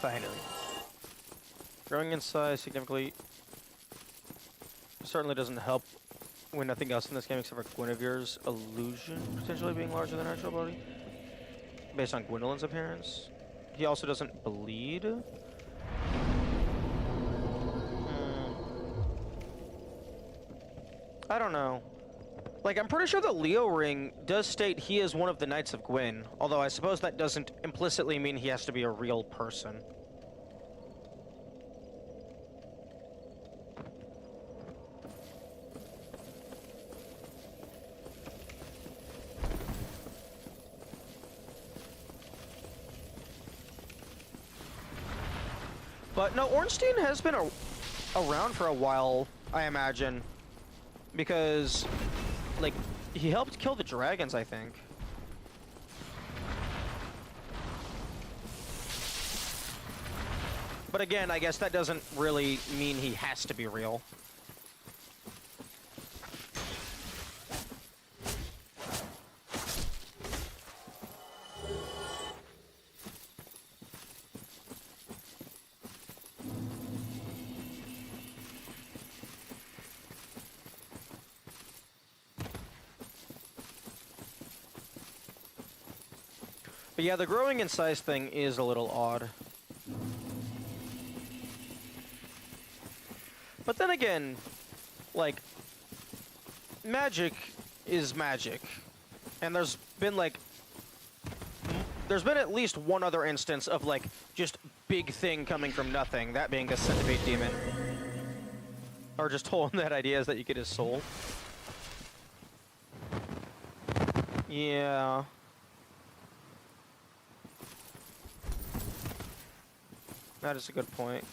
Finally. Growing in size significantly certainly doesn't help when nothing else in this game except for Guinevere's illusion potentially being larger than her actual body. Based on Gwendolyn's appearance. He also doesn't bleed. I don't know. Like, I'm pretty sure the Leo ring does state he is one of the Knights of Gwyn, although I suppose that doesn't implicitly mean he has to be a real person. But no, Ornstein has been around for a while, I imagine, because, like, he helped kill the dragons, I think. But again, I guess that doesn't really mean he has to be real. But yeah, the growing in size thing is a little odd. But then again, like, magic is magic. And there's been, like, there's been at least one other instance of, like, just big thing coming from nothing, that being the centipede demon. Or just holding that idea is that you get his soul. Yeah. That is a good point.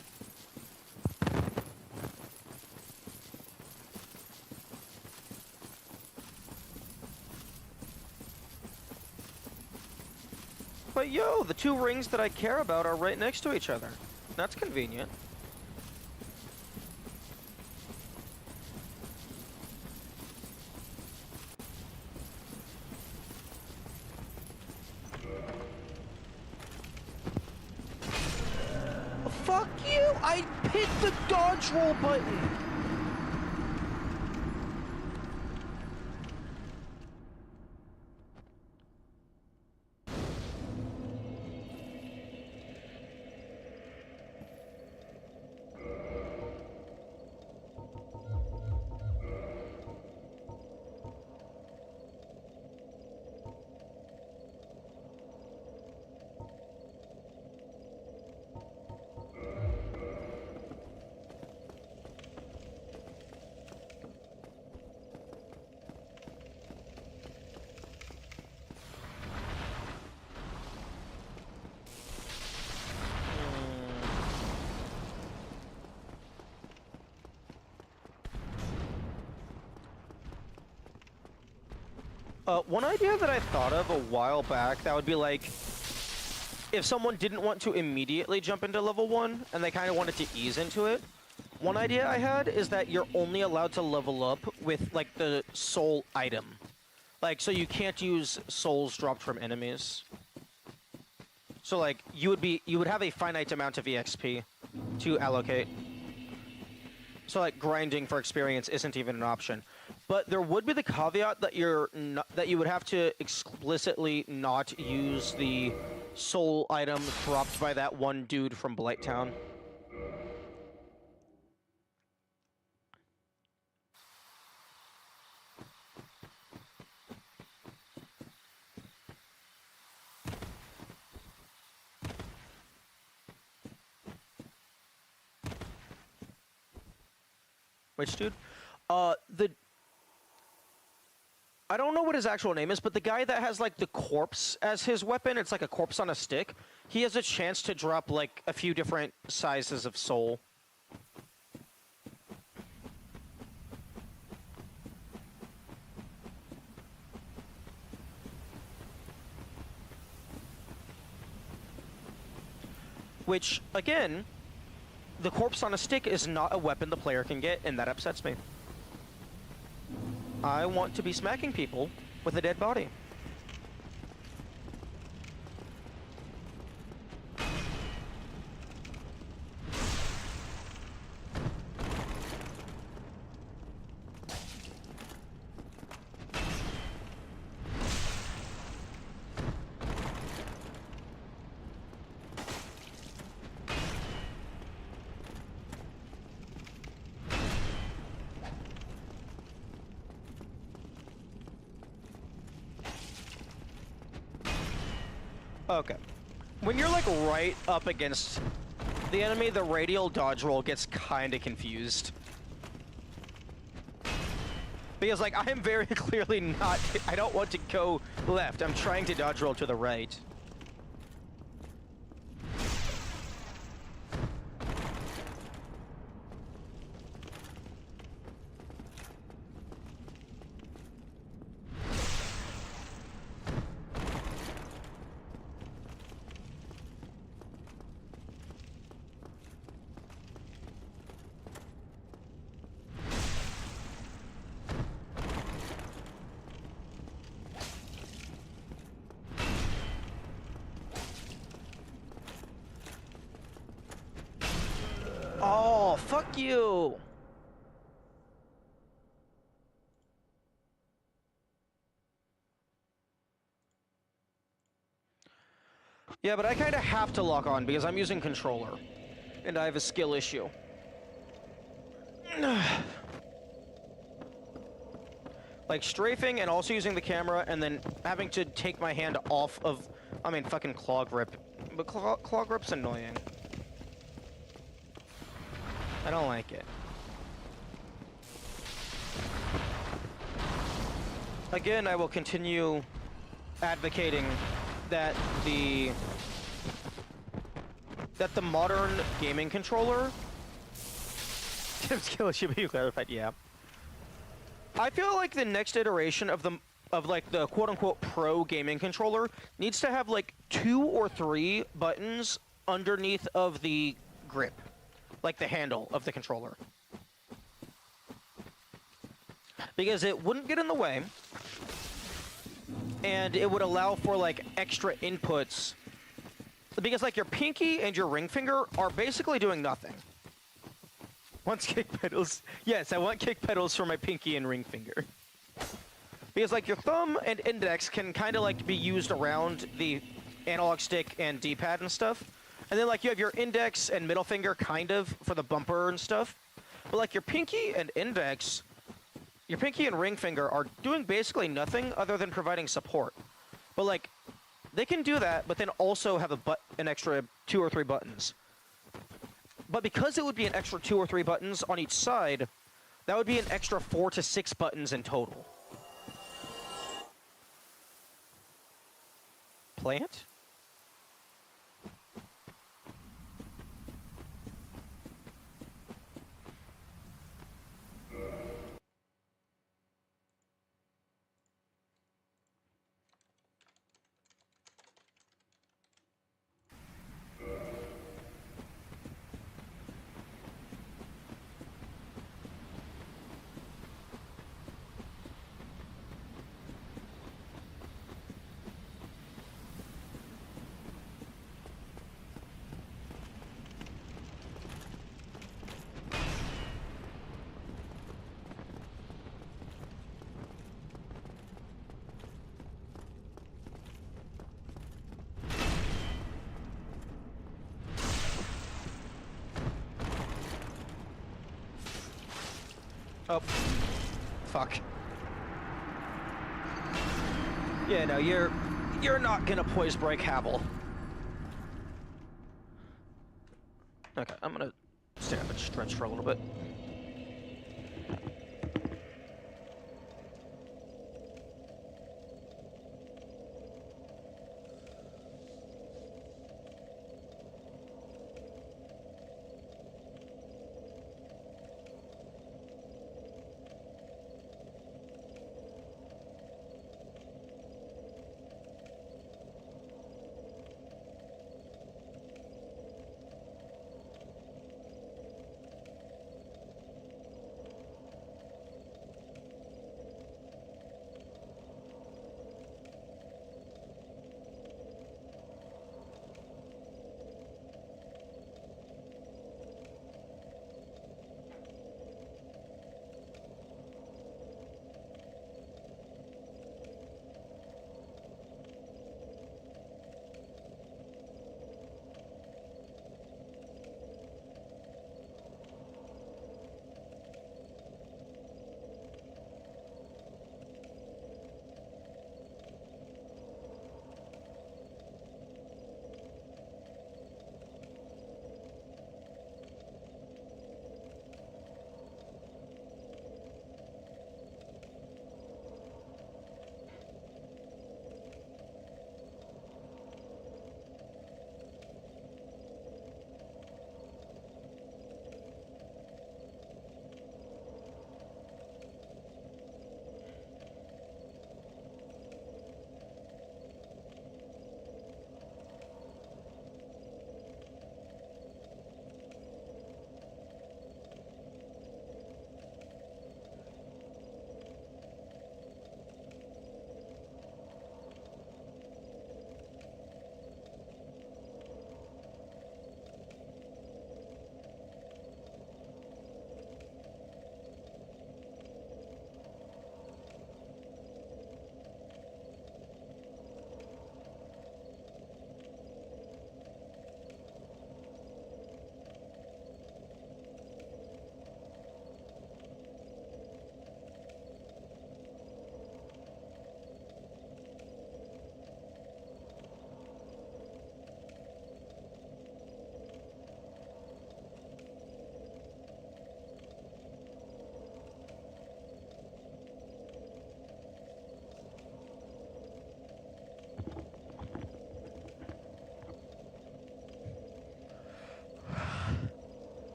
But yo, the two rings that I care about are right next to each other. That's convenient. Fuck you! I hit the dodge roll button! One idea that I thought of a while back that would be like, if someone didn't want to immediately jump into level 1 and they kind of wanted to ease into it, one idea I had is that you're only allowed to level up with, like, the soul item. Like, so you can't use souls dropped from enemies. So, like, you would have a finite amount of EXP to allocate. So, like, grinding for experience isn't even an option. But there would be the caveat that that you would have to explicitly not use the soul item dropped by that one dude from Blighttown. Which dude? I don't know what his actual name is, but the guy that has, like, the corpse as his weapon, it's like a corpse on a stick, he has a chance to drop, like, a few different sizes of soul. Which, again, the corpse on a stick is not a weapon the player can get, and that upsets me. I want to be smacking people with a dead body. Okay. When you're, like, right up against the enemy, the radial dodge roll gets kinda confused. Because, like, I am very clearly not... I don't want to go left. I'm trying to dodge roll to the right. Oh, fuck you! Yeah, but I kinda have to lock on because I'm using controller. And I have a skill issue. Like, strafing and also using the camera and then having to take my hand off of I mean, fucking claw grip. But claw grip's annoying. I don't like it. Again, I will continue advocating that the modern gaming controller... Tim's kill should be clarified, yeah. I feel like the next iteration of the quote-unquote pro gaming controller needs to have like 2 or 3 buttons underneath of the grip, like the handle of the controller, because it wouldn't get in the way and it would allow for like extra inputs, because like your pinky and your ring finger are basically doing nothing. Wants kick pedals. Yes, I want kick pedals for my pinky and ring finger. Because like your thumb and index can kind of like be used around the analog stick and D-pad and stuff. And then like you have your index and middle finger kind of for the bumper and stuff. But like your pinky and ring finger are doing basically nothing other than providing support. But like they can do that, but then also have an extra 2 or 3 buttons. But because it would be an extra 2 or 3 buttons on each side, that would be an extra 4 to 6 buttons in total. Plant? Oh. Fuck. Yeah, no, you're not gonna poise break Havel. Okay, I'm gonna stand up and stretch for a little bit.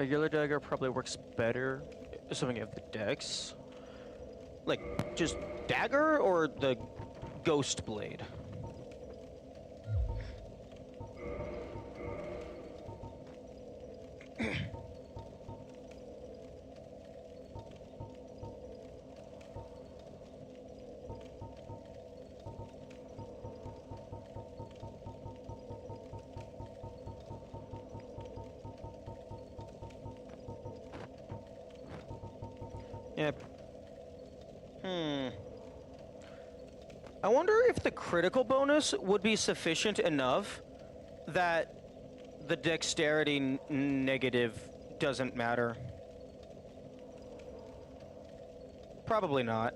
Regular dagger probably works better, assuming you have the dex. Like, just dagger or the ghost blade? Yep. I wonder if the critical bonus would be sufficient enough that the dexterity negative doesn't matter. Probably not.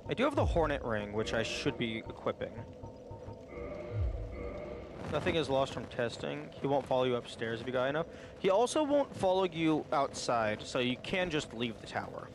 I do have the Hornet Ring, which I should be equipping. Nothing is lost from testing. He won't follow you upstairs if you got enough. He also won't follow you outside, so you can just leave the tower.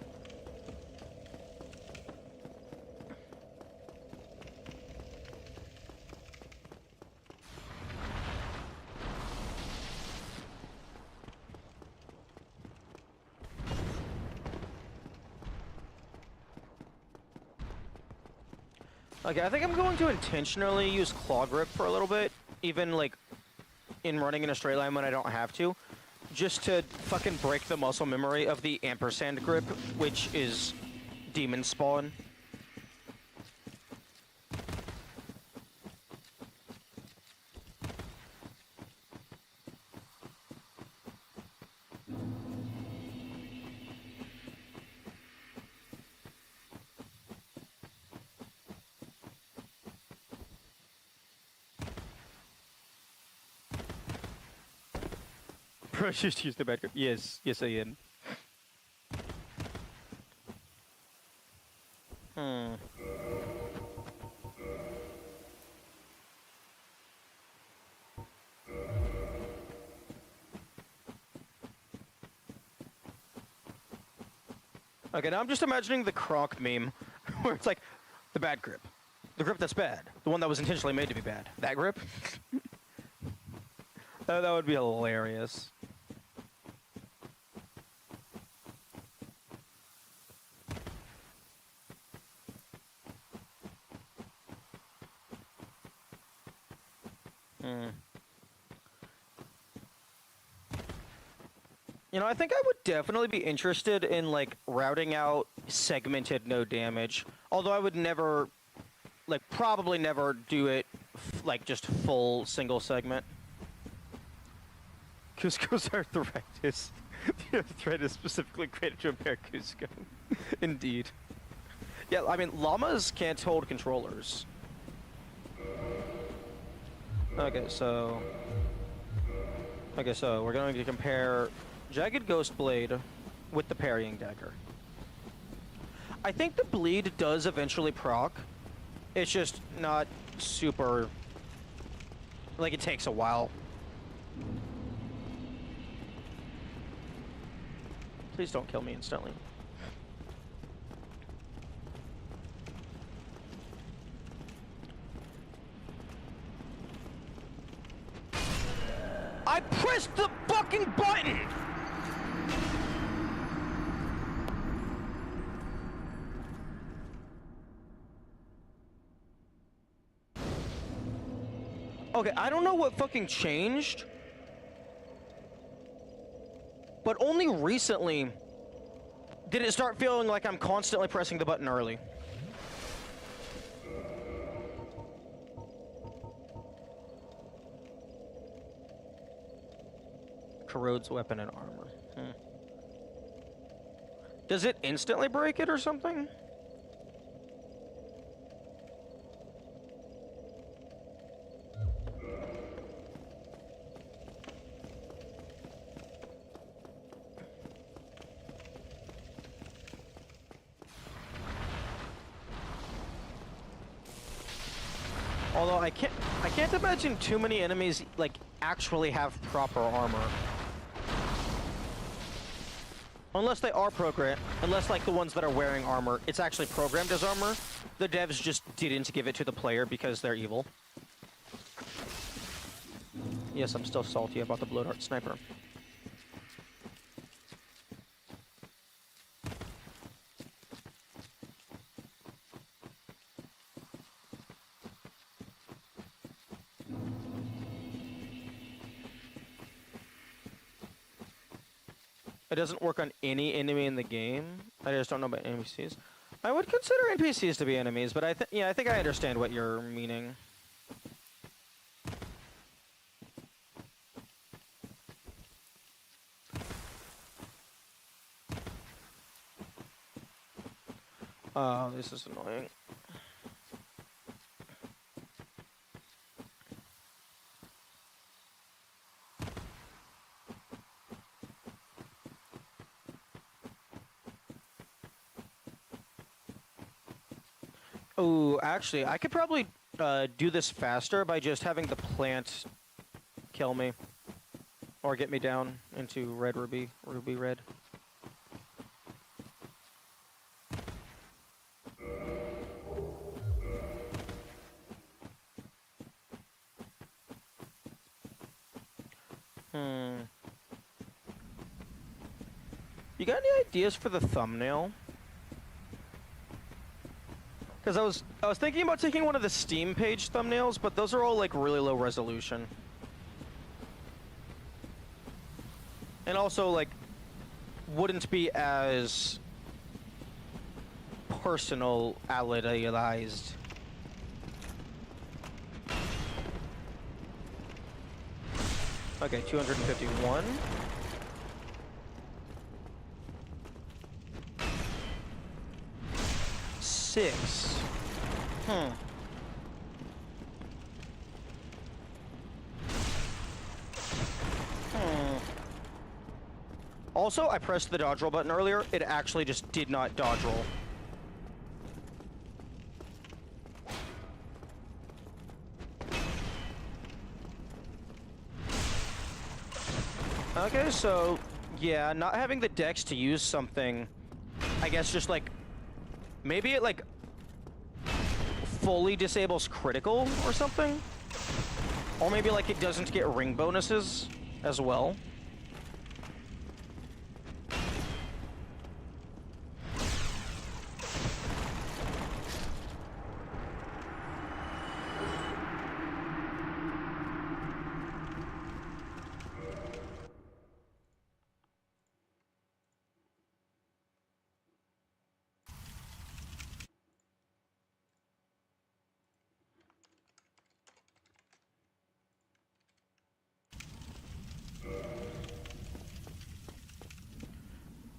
Okay, I think I'm going to intentionally use Claw Grip for a little bit, even like in running in a straight line when I don't have to, just to fucking break the muscle memory of the ampersand grip, which is demon spawn. Just use the bad grip. Yes, yes I am. Okay, now I'm just imagining the Kronk meme, where it's like, the bad grip. The grip that's bad. The one that was intentionally made to be bad. That grip? That would be hilarious. You know, I think I would definitely be interested in, like, routing out segmented no damage. Although I would never, like, probably never do it, like, just full single segment. Cusco's arthritis. The arthritis specifically created to impair Cusco. Indeed. Yeah, I mean, llamas can't hold controllers. Okay, so we're going to compare Jagged Ghost Blade with the Parrying Dagger. I think the bleed does eventually proc. It's just not super... like, it takes a while. Please don't kill me instantly. I pressed the fucking button! Okay, I don't know what fucking changed, but only recently did it start feeling like I'm constantly pressing the button early. Corrodes weapon and armor. Does it instantly break it or something? Although I can't imagine too many enemies like actually have proper armor. Unless they are programmed, unless like the ones that are wearing armor, it's actually programmed as armor. The devs just didn't give it to the player because they're evil. Yes, I'm still salty about the blow dart sniper. It doesn't work on any enemy in the game. I just don't know about NPCs. I would consider NPCs to be enemies, but I think I understand what you're meaning. Oh, this is annoying. Oh, actually, I could probably do this faster by just having the plant kill me. Or get me down into red ruby red. You got any ideas for the thumbnail? Because I was thinking about taking one of the Steam page thumbnails, but those are all like really low resolution. And also like wouldn't be as personalized. Okay, 251. Six. Also, I pressed the dodge roll button earlier. It actually just did not dodge roll. Okay, so yeah, not having the dex to use something, I guess just like maybe it like fully disables critical or something, or maybe like it doesn't get ring bonuses as well.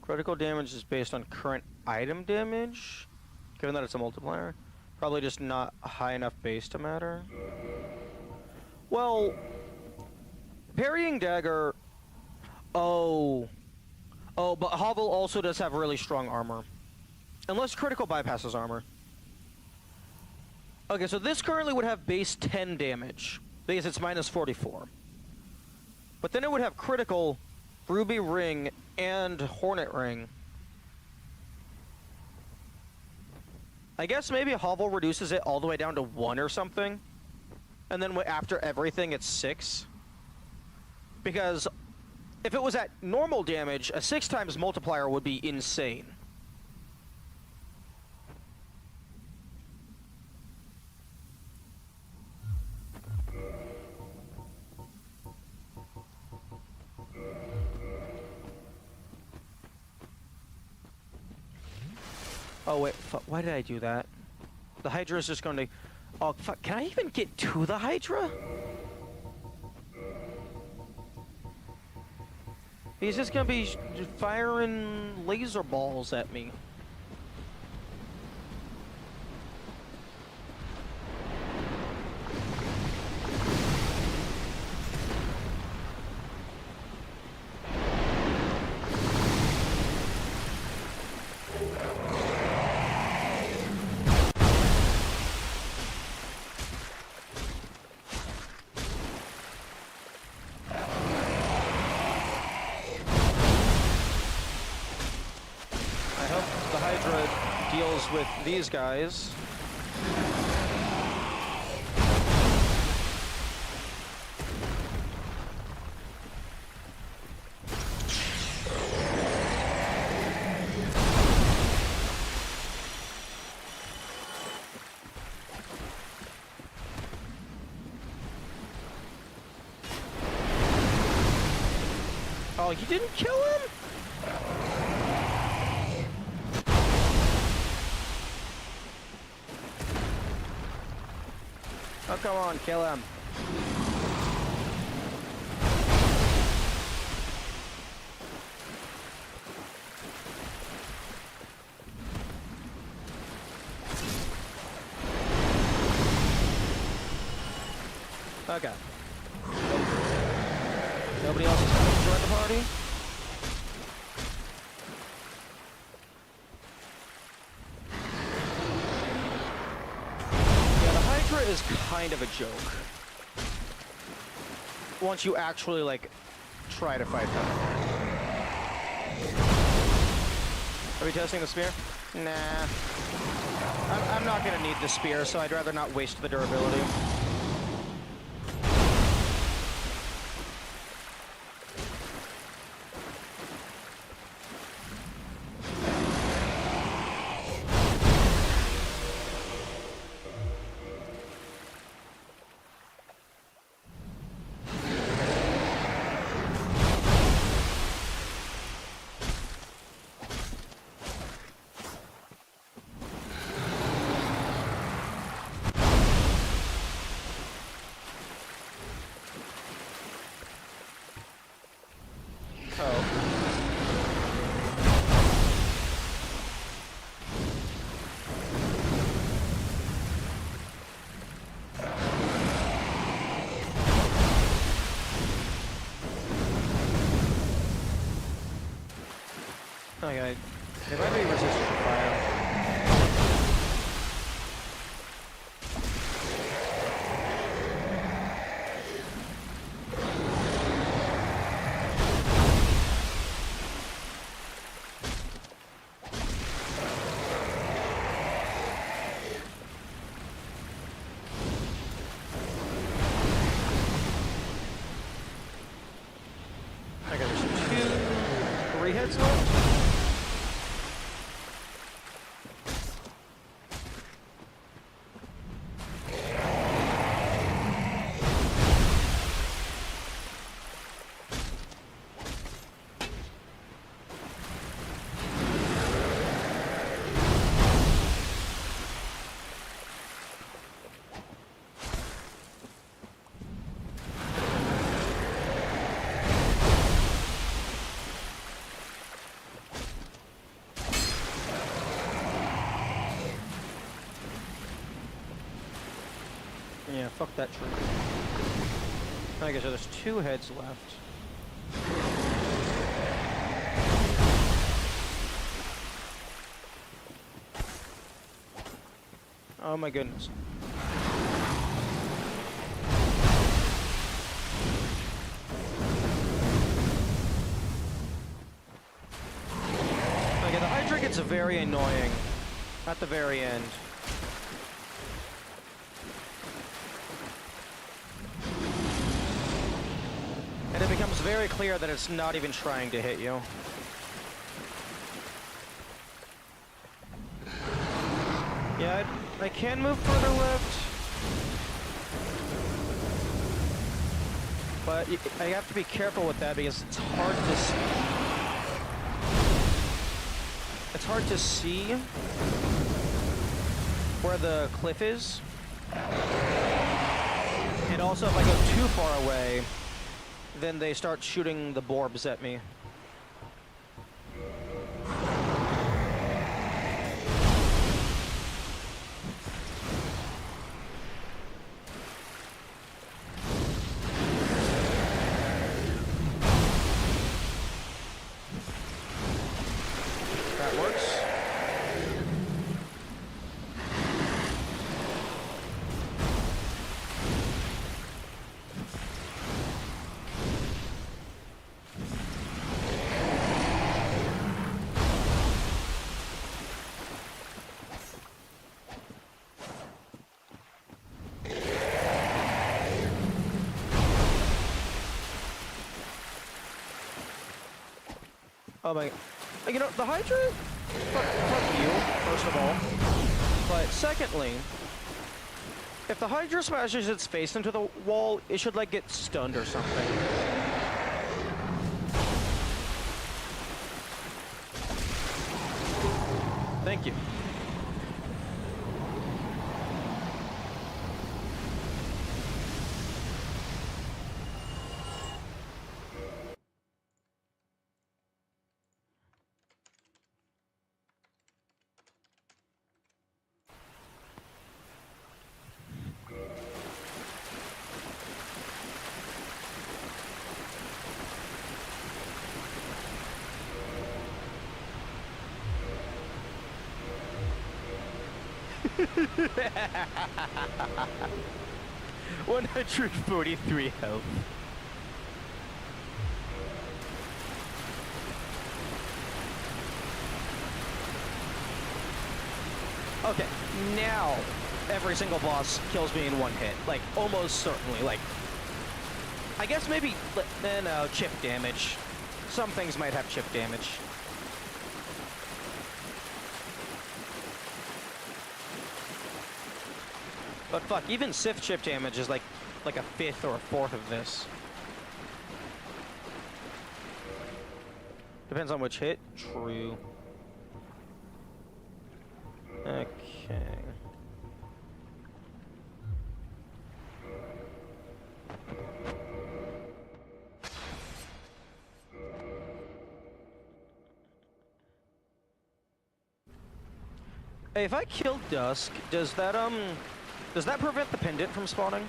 Critical damage is based on current item damage, given that it's a multiplier. Probably just not high enough base to matter. Well, parrying dagger. Oh, but Hovel also does have really strong armor, unless critical bypasses armor. Okay, so this currently would have base 10 damage because it's minus 44, but then it would have critical, ruby ring, and hornet ring. I guess maybe Hovel reduces it all the way down to 1 or something, and then after everything it's 6. Because if it was at normal damage, a 6 times multiplier would be insane. Oh wait, why did I do that? The Hydra is just going to... Oh, fuck, can I even get to the Hydra? He's just going to be firing laser balls at me. deals with these guys. Oh, you didn't kill him? Oh, come on, kill him. Okay. Nobody else is going to join the party? Yeah, the Hydra is kind of a joke. Once you actually, like, try to fight them. Are we testing the spear? Nah. I'm not going to need the spear, so I'd rather not waste the durability. Okay, they might be resistant to fire. Okay, there's 3 heads left. Yeah, fuck that tree. Okay, so there's 2 heads left. Oh my goodness. Okay, the Hydra gets very annoying at the very end. And it becomes very clear that it's not even trying to hit you. Yeah, I can move further left. But I have to be careful with that because it's hard to see. It's hard to see where the cliff is. And also if I go too far away, then they start shooting the borbs at me. That works. Oh my... You know, the Hydra... Fuck you, first of all. But secondly... If the Hydra smashes its face into the wall, it should, like, get stunned or something. Thank you. $143 health. Okay, now every single boss kills me in one hit. Like, almost certainly. Like, I guess maybe, no, chip damage. Some things might have chip damage. But fuck, even Sith chip damage is like a fifth or a fourth of this. Depends on which hit. True. Okay. Hey, if I kill Dusk, does that prevent the pendant from spawning?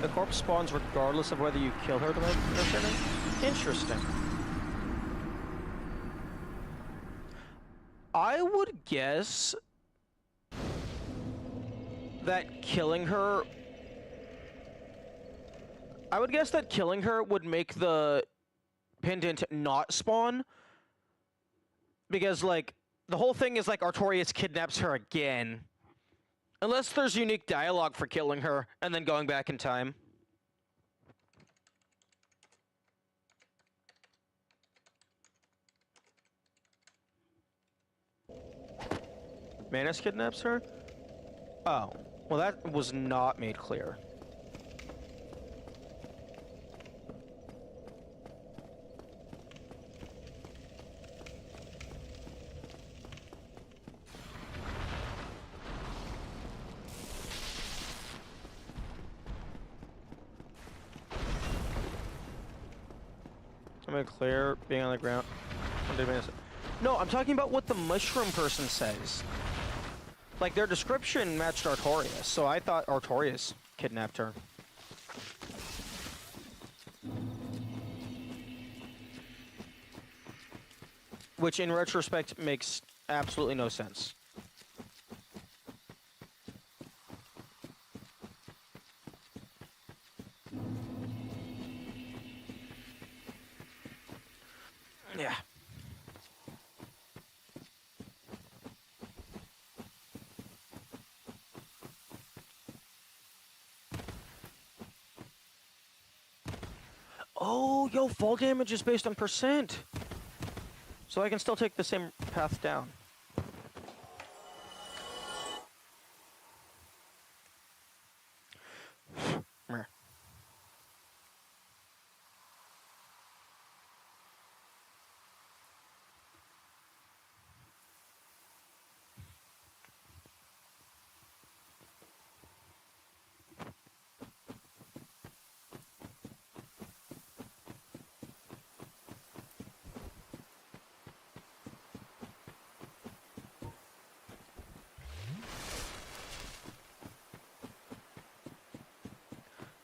The corpse spawns regardless of whether you kill her to make her. Interesting. I would guess that killing her... I would guess that killing her would make the pendant not spawn. Because, like, the whole thing is, like, Artorias kidnaps her again. Unless there's unique dialogue for killing her, and then going back in time. Manus kidnaps her? Oh. Well, that was not made clear. I made clear being on the ground. No, I'm talking about what the mushroom person says. Like, their description matched Artorias, so I thought Artorias kidnapped her. Which, in retrospect, makes absolutely no sense. Yeah. Oh, yo, fall damage is based on percent. So I can still take the same path down.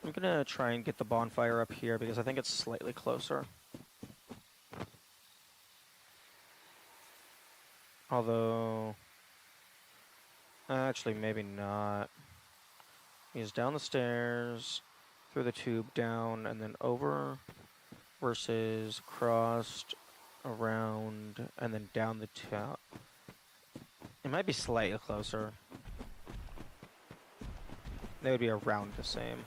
I'm gonna try and get the bonfire up here because I think it's slightly closer. Although... Actually, maybe not. He's down the stairs, through the tube, down, and then over, versus crossed, around, and then down the top. It might be slightly closer. They would be around the same.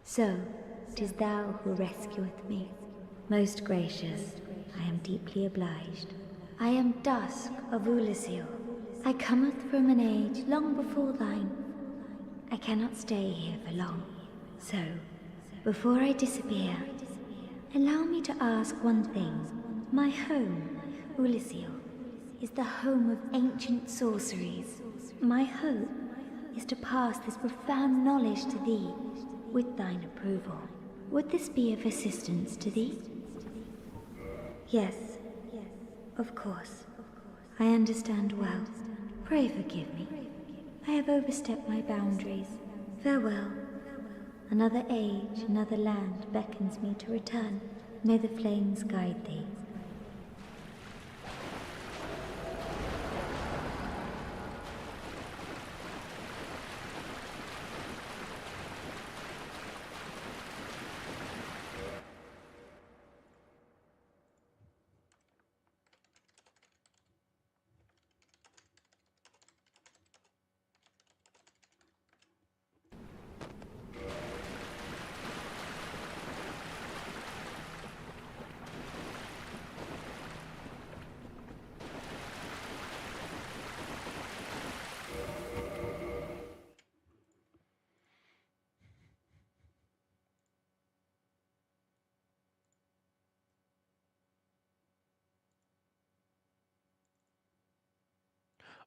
So, 'tis thou who rescueth me. Most gracious, I am deeply obliged. I am Dusk of Ulyssil. I cometh from an age long before thine. I cannot stay here for long. So, before I disappear, allow me to ask one thing. My home, Ulyssil, is the home of ancient sorceries. My hope is to pass this profound knowledge to thee, with thine approval. Would this be of assistance to thee? Yes, of course. I understand well. Pray forgive me. I have overstepped my boundaries. Farewell. Another age, another land beckons me to return. May the flames guide thee.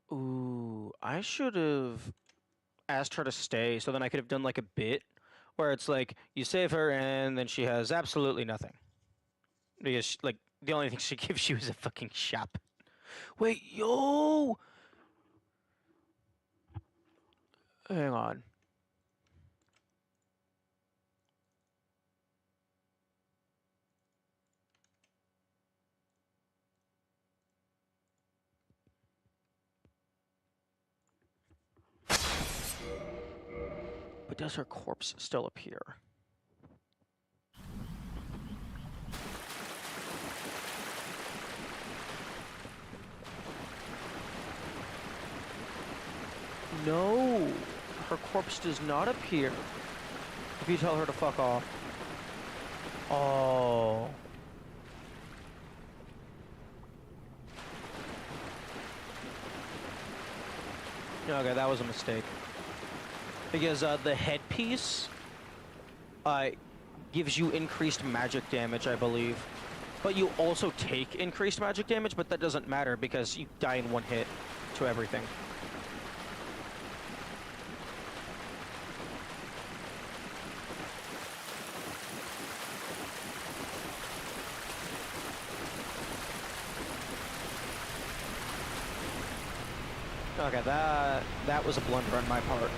Ooh, I should have asked her to stay so then I could have done like a bit where it's like you save her and then she has absolutely nothing. Because like the only thing she gives you is a fucking shop. Wait, yo! Hang on. But does her corpse still appear? No, her corpse does not appear. If you tell her to fuck off. Oh. Okay, that was a mistake. Because the headpiece gives you increased magic damage, I believe. But you also take increased magic damage, but that doesn't matter because you die in one hit to everything. Okay, that was a blunder on my part.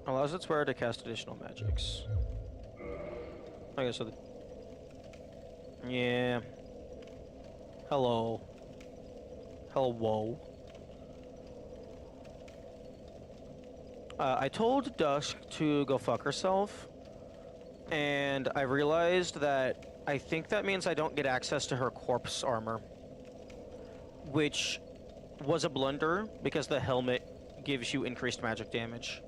Allows its wearer to cast additional magics. Okay, so yeah. Hello. Hello. I told Dusk to go fuck herself, and I realized that I think that means I don't get access to her corpse armor, which was a blunder because the helmet gives you increased magic damage.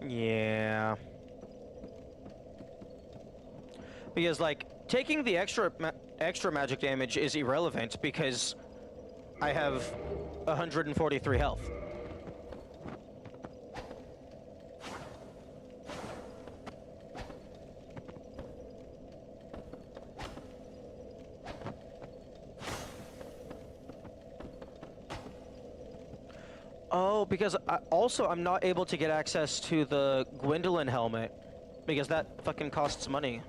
Yeah. Because, like, taking the extra magic damage is irrelevant because I have 143 health. Oh, because I'm not able to get access to the Gwendolyn helmet because that fucking costs money.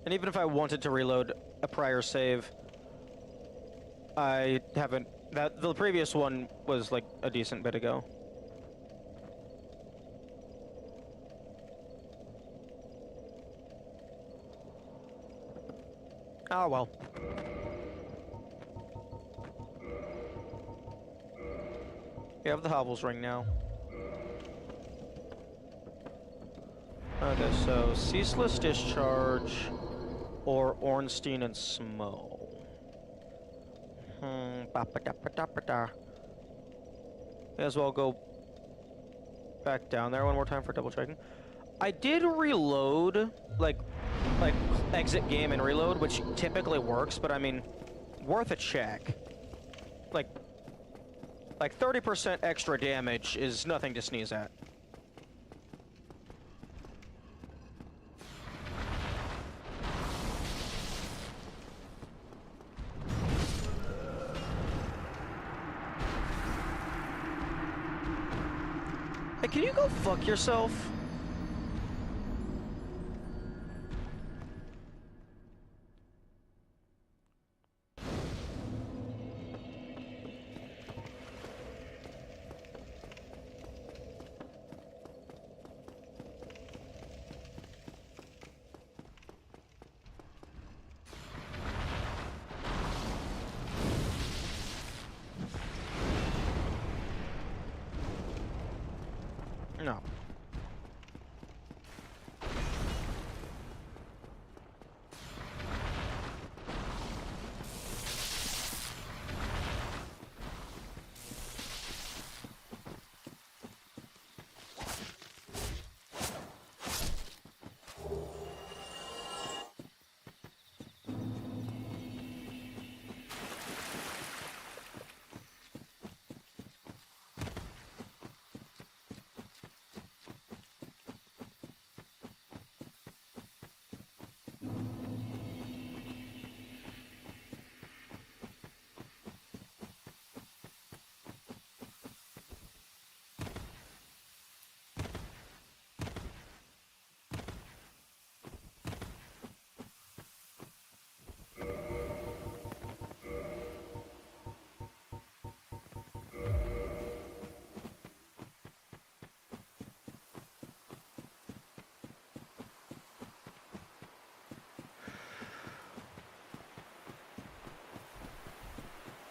And even if I wanted to reload a prior save, I haven't. The previous one was like a decent bit ago. Ah, well. You have the Hovels ring now. Okay, so Ceaseless Discharge or Ornstein and Smo. May as well go back down there one more time for double checking. I did reload, like exit game and reload, which typically works, but I mean, worth a check. Like 30% extra damage is nothing to sneeze at. Hey, can you go fuck yourself? No.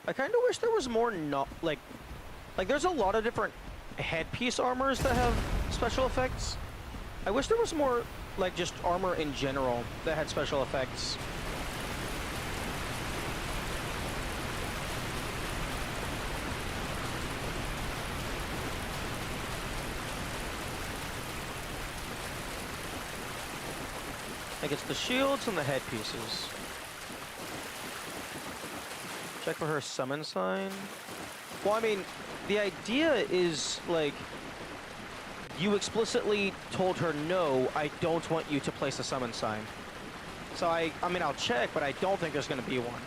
I kind of wish there was more like there's a lot of different headpiece armors that have special effects. I wish there was more, like, just armor in general that had special effects. Like, it's the shields and the headpieces. Check for her summon sign. Well, I mean, the idea is, like, you explicitly told her, no, I don't want you to place a summon sign. So I mean, I'll check, but I don't think there's going to be one.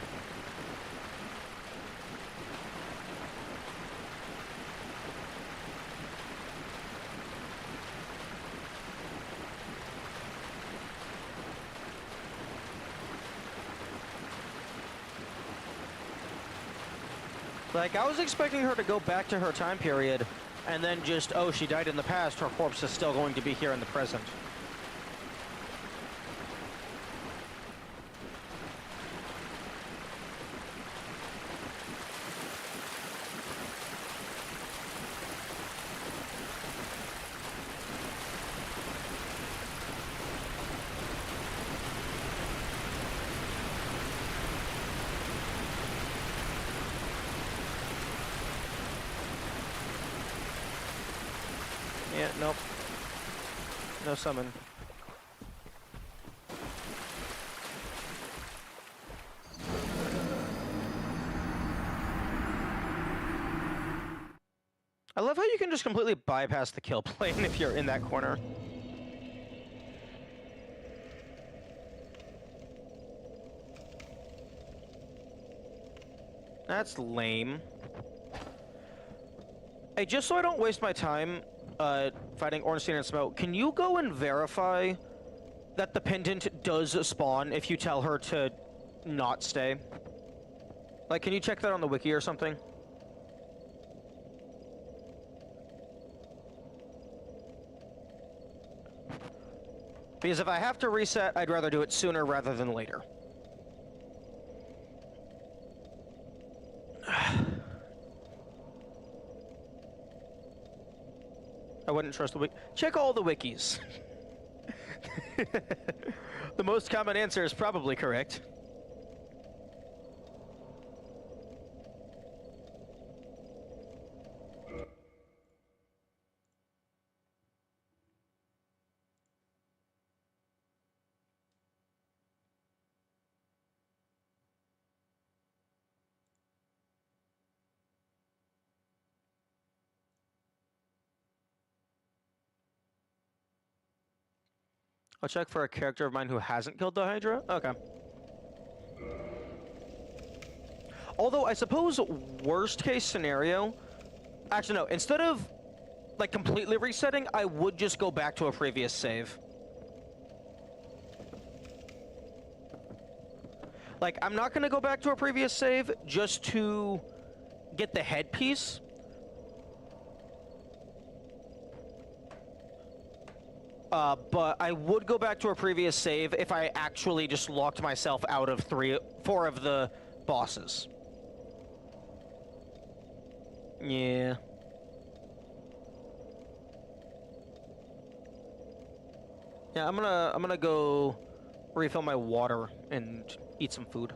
Like, I was expecting her to go back to her time period, and then just, oh, she died in the past, her corpse is still going to be here in the present. Yeah, nope. No summon. I love how you can just completely bypass the kill plane if you're in that corner. That's lame. Hey, just so I don't waste my time fighting Ornstein and Smoke, can you go and verify that the pendant does spawn if you tell her to not stay? Like, can you check that on the wiki or something? Because if I have to reset, I'd rather do it sooner rather than later. I wouldn't trust the wiki. Check all the wikis. The most common answer is probably correct. I'll check for a character of mine who hasn't killed the Hydra. Okay. Although, I suppose, worst case scenario... Actually, no. Instead of, like, completely resetting, I would just go back to a previous save. Like, I'm not going to go back to a previous save just to get the headpiece. But I would go back to a previous save if I actually just locked myself out of 4 of the bosses. Yeah. Yeah, I'm gonna go refill my water and eat some food.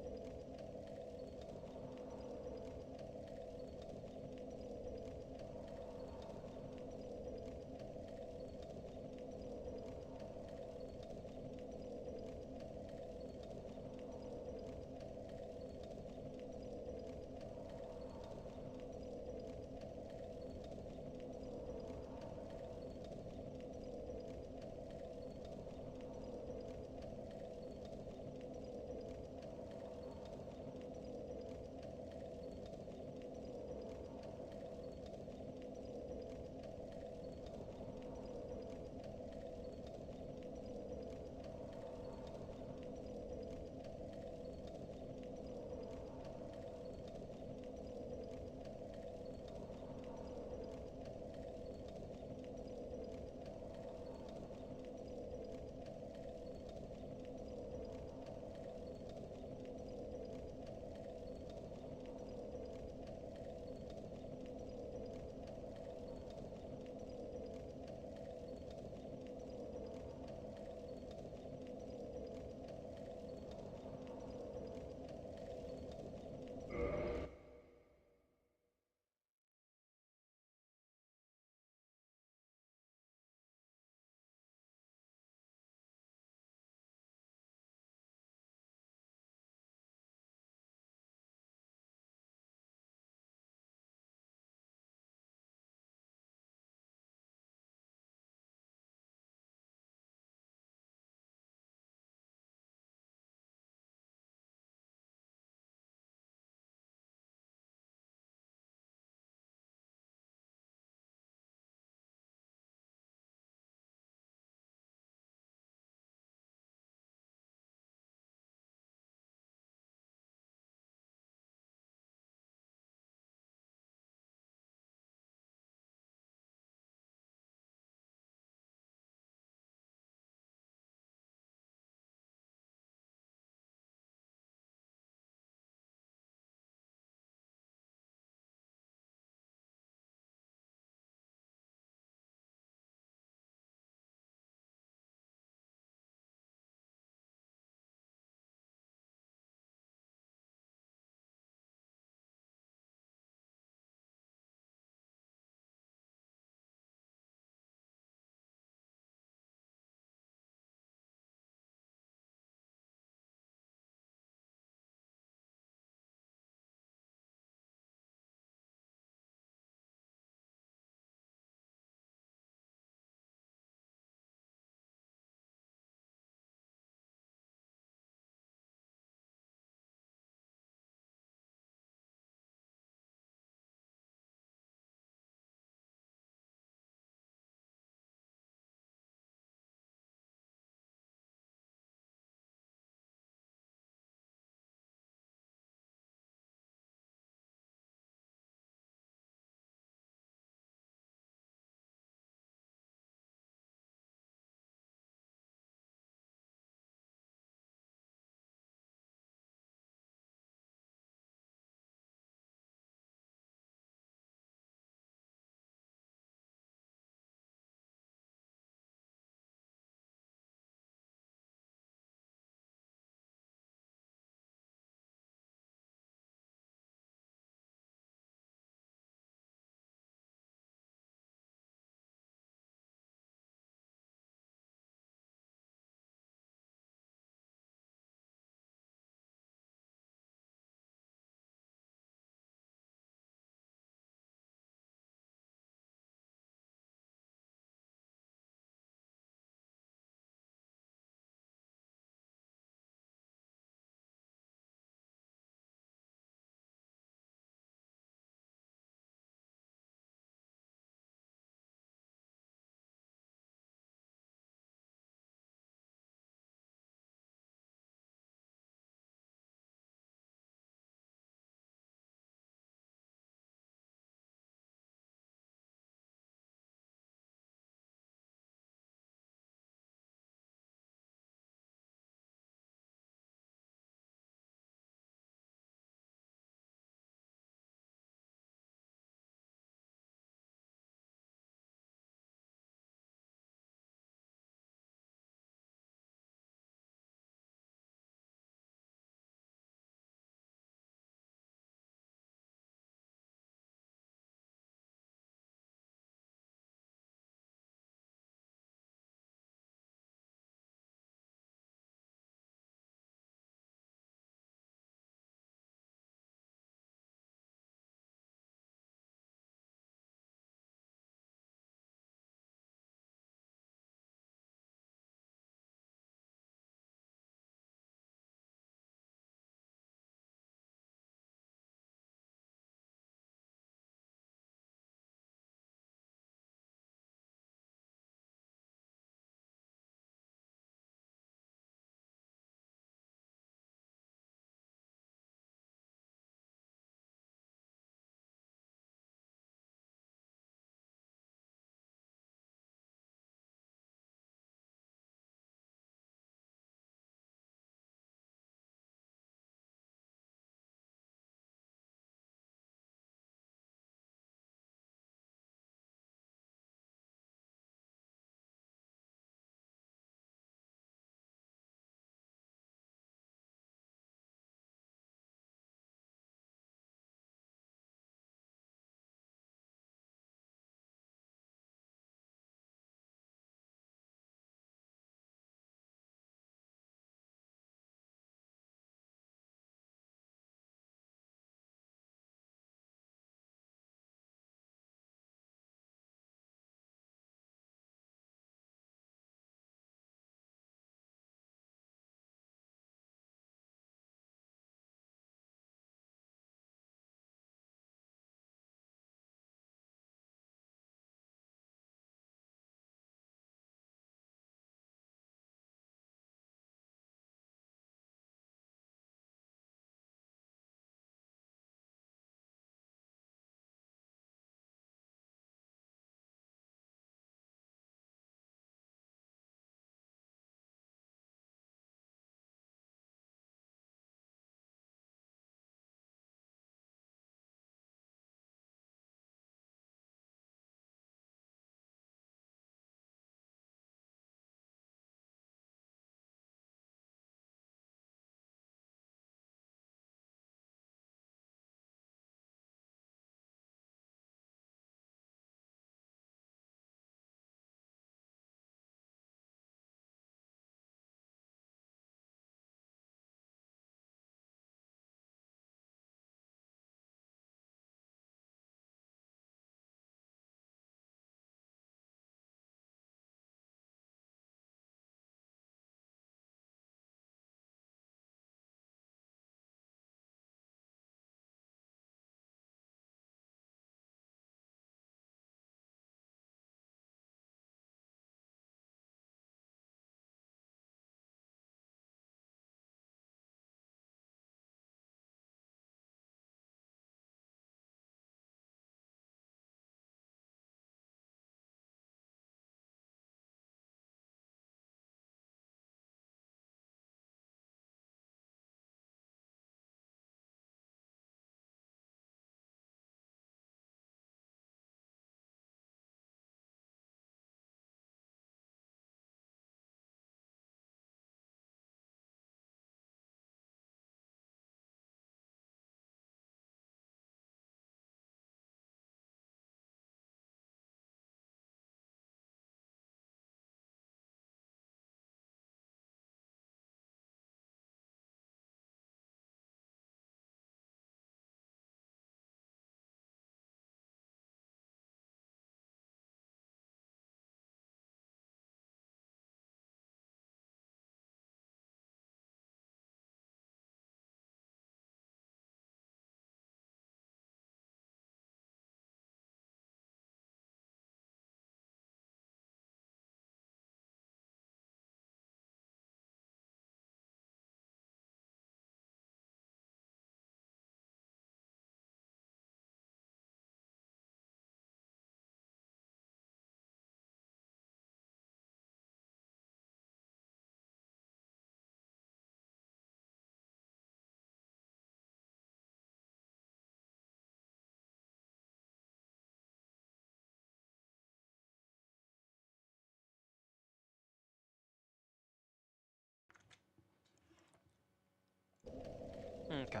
Okay.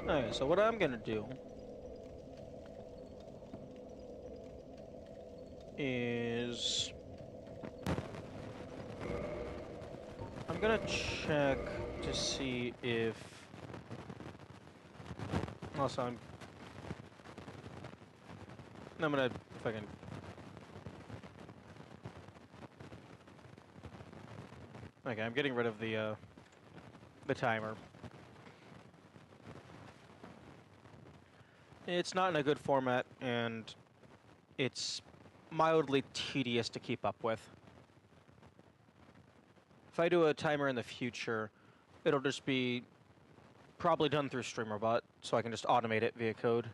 Alright, so what I'm gonna do is I'm gonna check to see if also I'm gonna fucking okay, I'm getting rid of the timer. It's not in a good format, and it's mildly tedious to keep up with. If I do a timer in the future, it'll just be probably done through StreamerBot, so I can just automate it via code.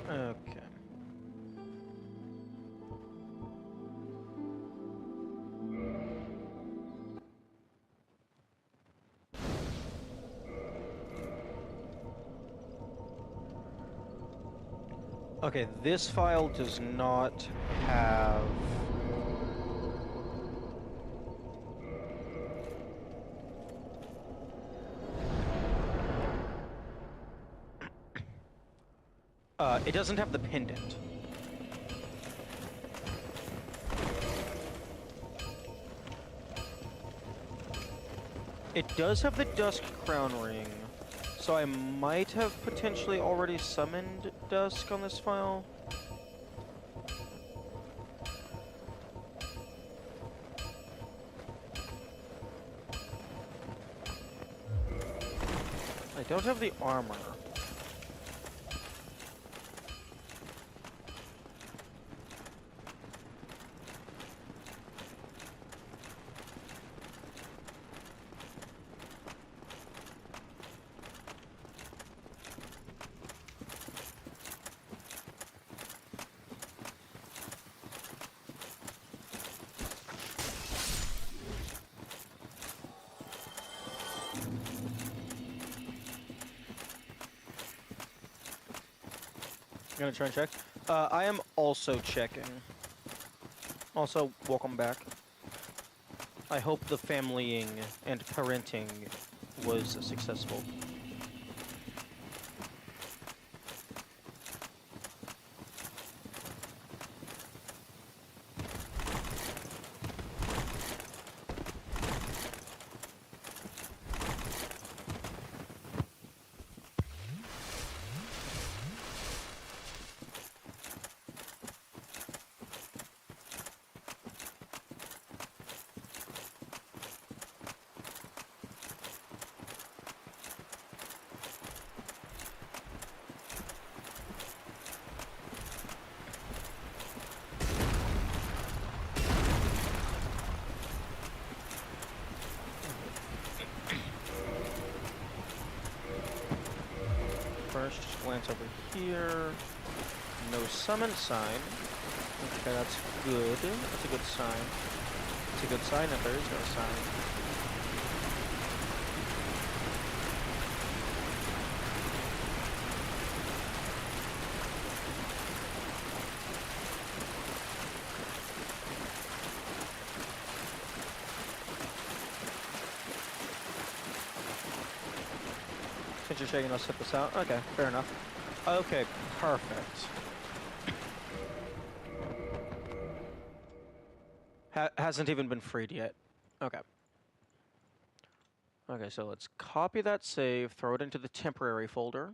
Okay. Okay, this file does not have... it doesn't have the pendant. It does have the Dusk Crown Ring, so I might have potentially already summoned Dusk on this file. I don't have the armor. I'm gonna try and check. I am also checking. Also, welcome back. I hope the familying and parenting was successful. First, just glance over here. No summon sign. Okay, that's good. That's a good sign. It's a good sign that there is no sign. Since you're checking, I'll set this out. Okay, fair enough. Okay, perfect. Hasn't even been freed yet. Okay. Okay, so let's copy that save, throw it into the temporary folder.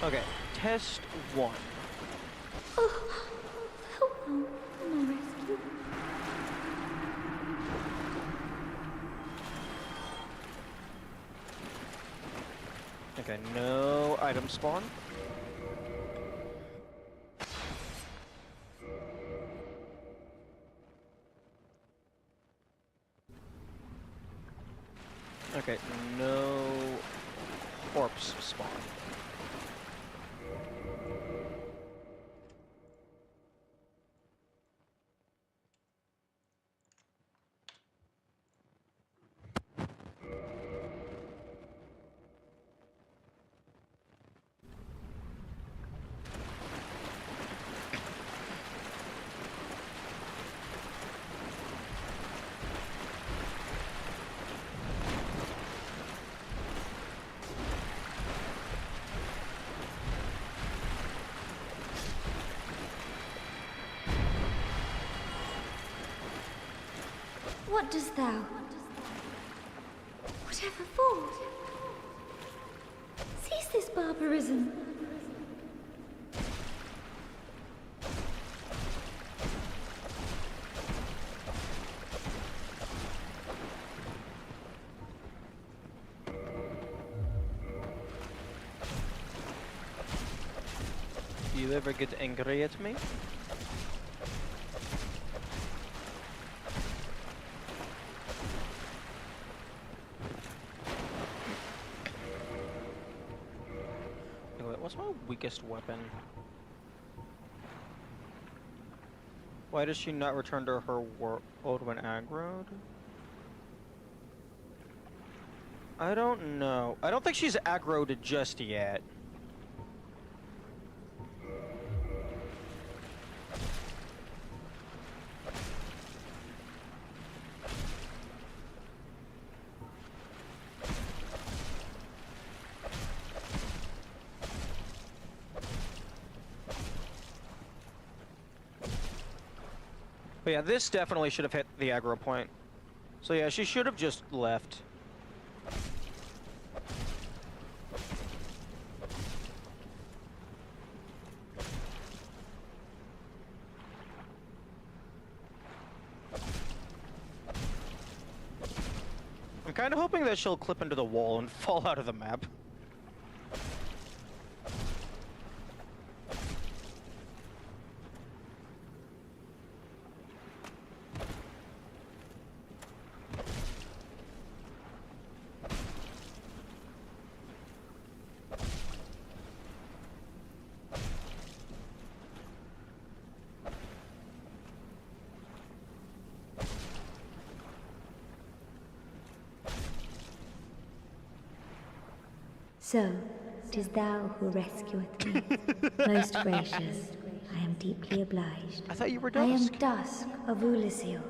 Okay, test 1. Oh, hello, my rescue. Okay, no item spawn. Okay, no corpse spawn. What dost thou? Whatever for? Cease this barbarism. Do you ever get angry at me? Wait, what's my weakest weapon? Why does she not return to her world when aggroed? I don't know. I don't think she's aggroed just yet. But yeah, this definitely should have hit the aggro point. So yeah, she should have just left. I'm kind of hoping that she'll clip into the wall and fall out of the map. So, 'tis thou who rescueth me. Most gracious, I am deeply obliged. I thought you were I am Dusk. Dusk of Ulyssil.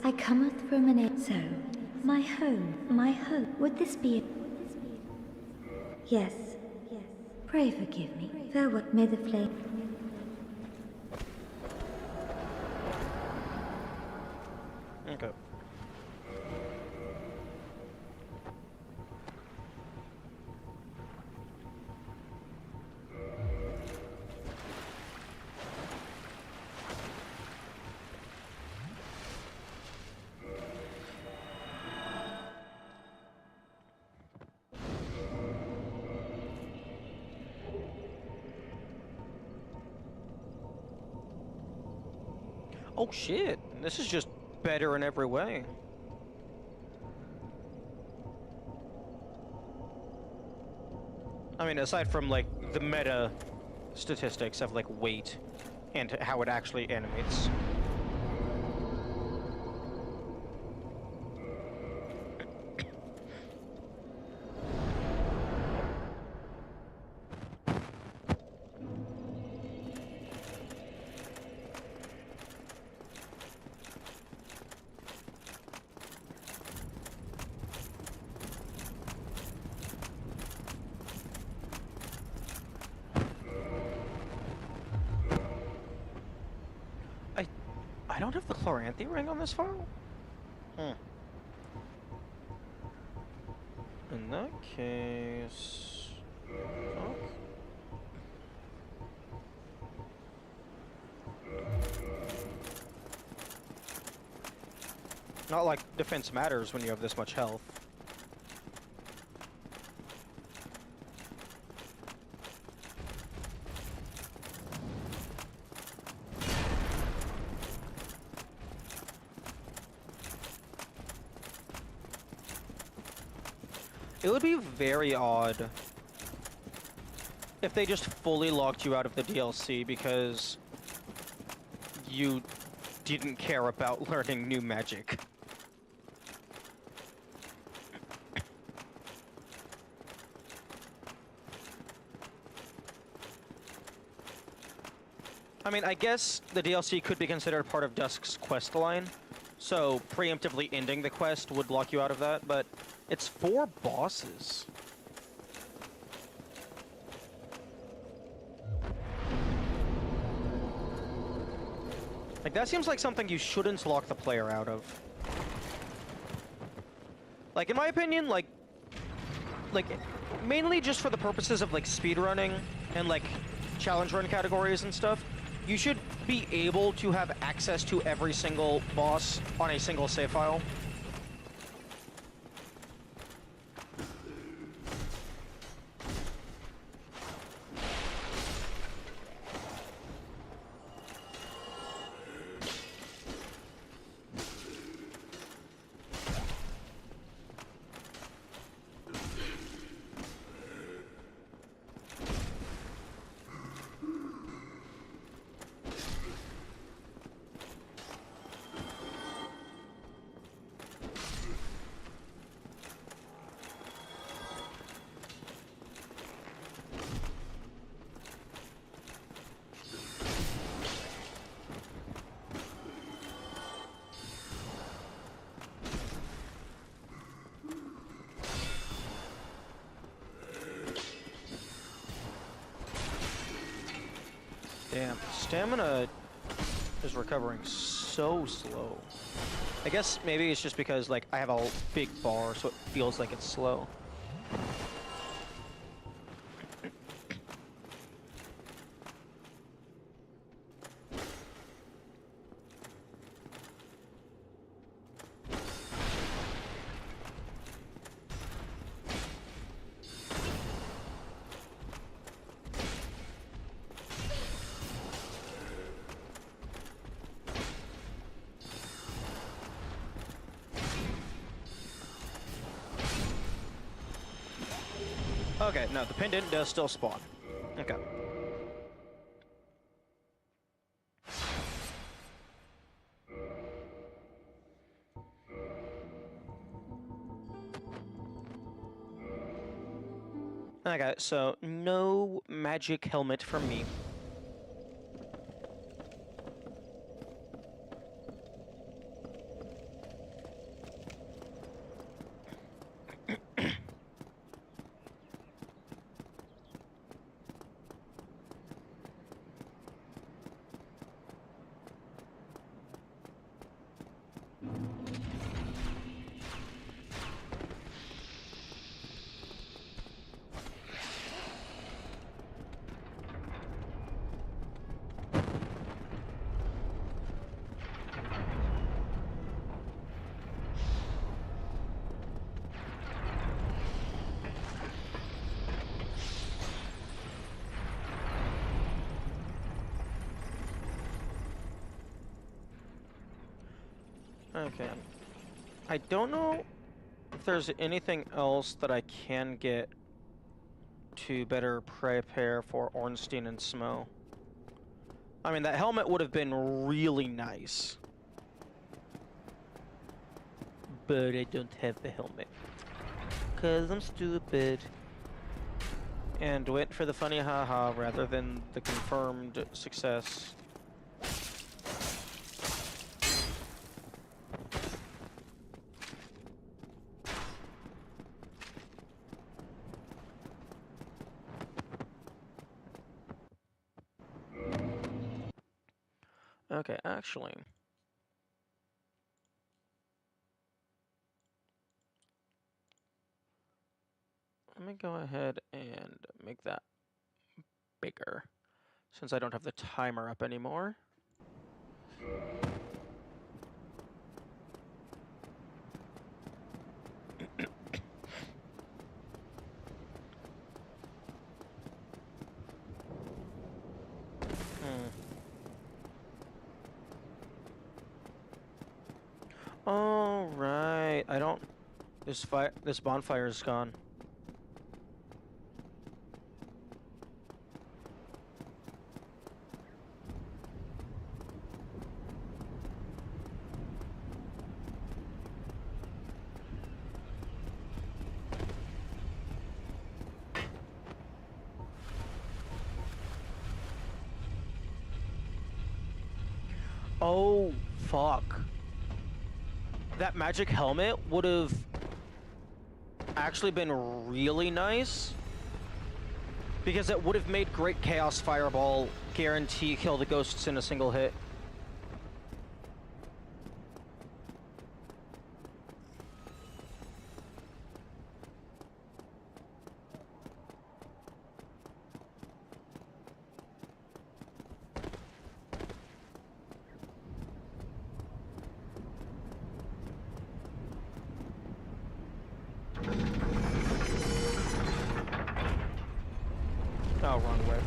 I cometh from an so, my home, would this be Yes, pray forgive me. Farewell, may the flame... Okay. Oh shit, this is just better in every way. I mean, aside from like the meta statistics of like weight and how it actually animates. I don't have the Chloranthy ring on this file? In that case... Fuck. Not like defense matters when you have this much health. It would be very odd if they just fully locked you out of the DLC because you didn't care about learning new magic. I mean, I guess the DLC could be considered part of Dusk's quest line, so preemptively ending the quest would lock you out of that, but it's 4 bosses. Like, that seems like something you shouldn't lock the player out of. Like, in my opinion, like, mainly just for the purposes of, like, speedrunning and, like, challenge run categories and stuff, you should be able to have access to every single boss on a single save file. Damn, stamina is recovering so slow. I guess maybe it's just because, like, I have a big bar, so it feels like it's slow. Okay, no, the pendant does still spawn. Okay. Okay, so no magic helmet from me. Okay. I don't know if there's anything else that I can get to better prepare for Ornstein and Smo. I mean, that helmet would have been really nice. But I don't have the helmet. 'Cause I'm stupid. And went for the funny haha rather than the confirmed success. Okay, actually. Let me go ahead and make that bigger, since I don't have the timer up anymore. Oh, right. I don't... This bonfire is gone. Oh, fuck. That magic helmet would have actually been really nice, because it would have made Great Chaos Fireball guarantee kill the ghosts in a single hit. Oh, wrong way.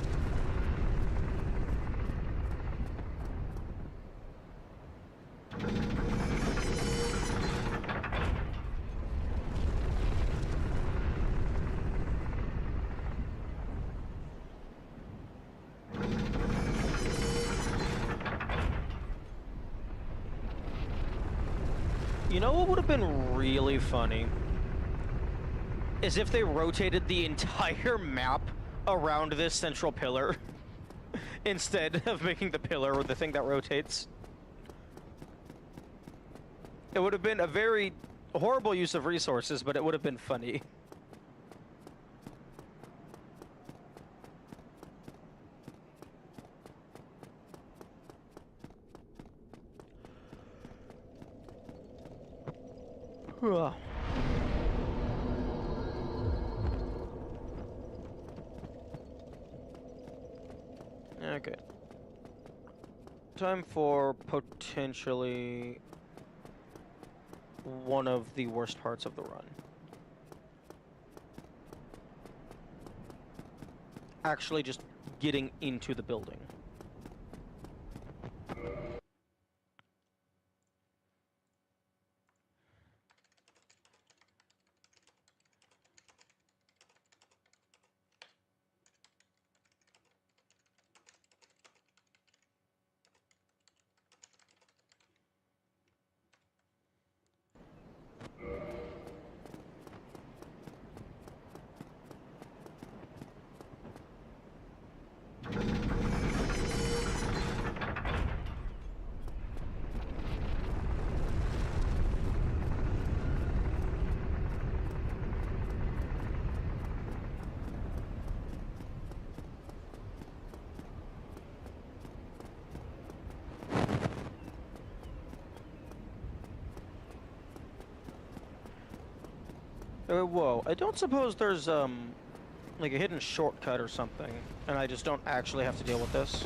You know what would have been really funny? Is if they rotated the entire map around this central pillar instead of making the pillar the thing that rotates. It would have been a very horrible use of resources, but it would have been funny. Okay. Time for potentially one of the worst parts of the run. Actually just getting into the building. Whoa, I don't suppose there's, like a hidden shortcut or something, and I just don't actually have to deal with this.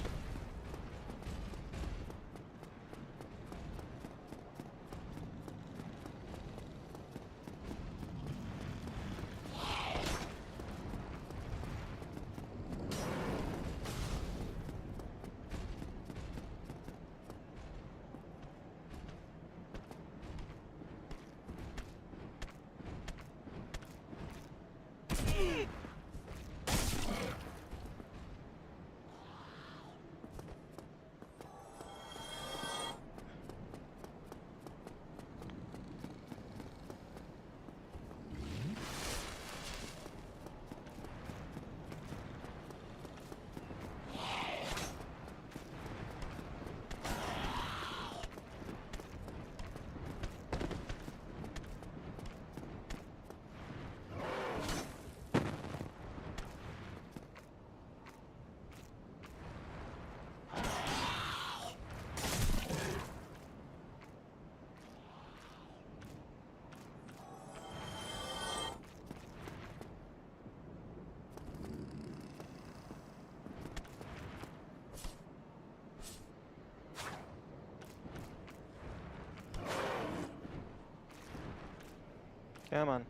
Come on.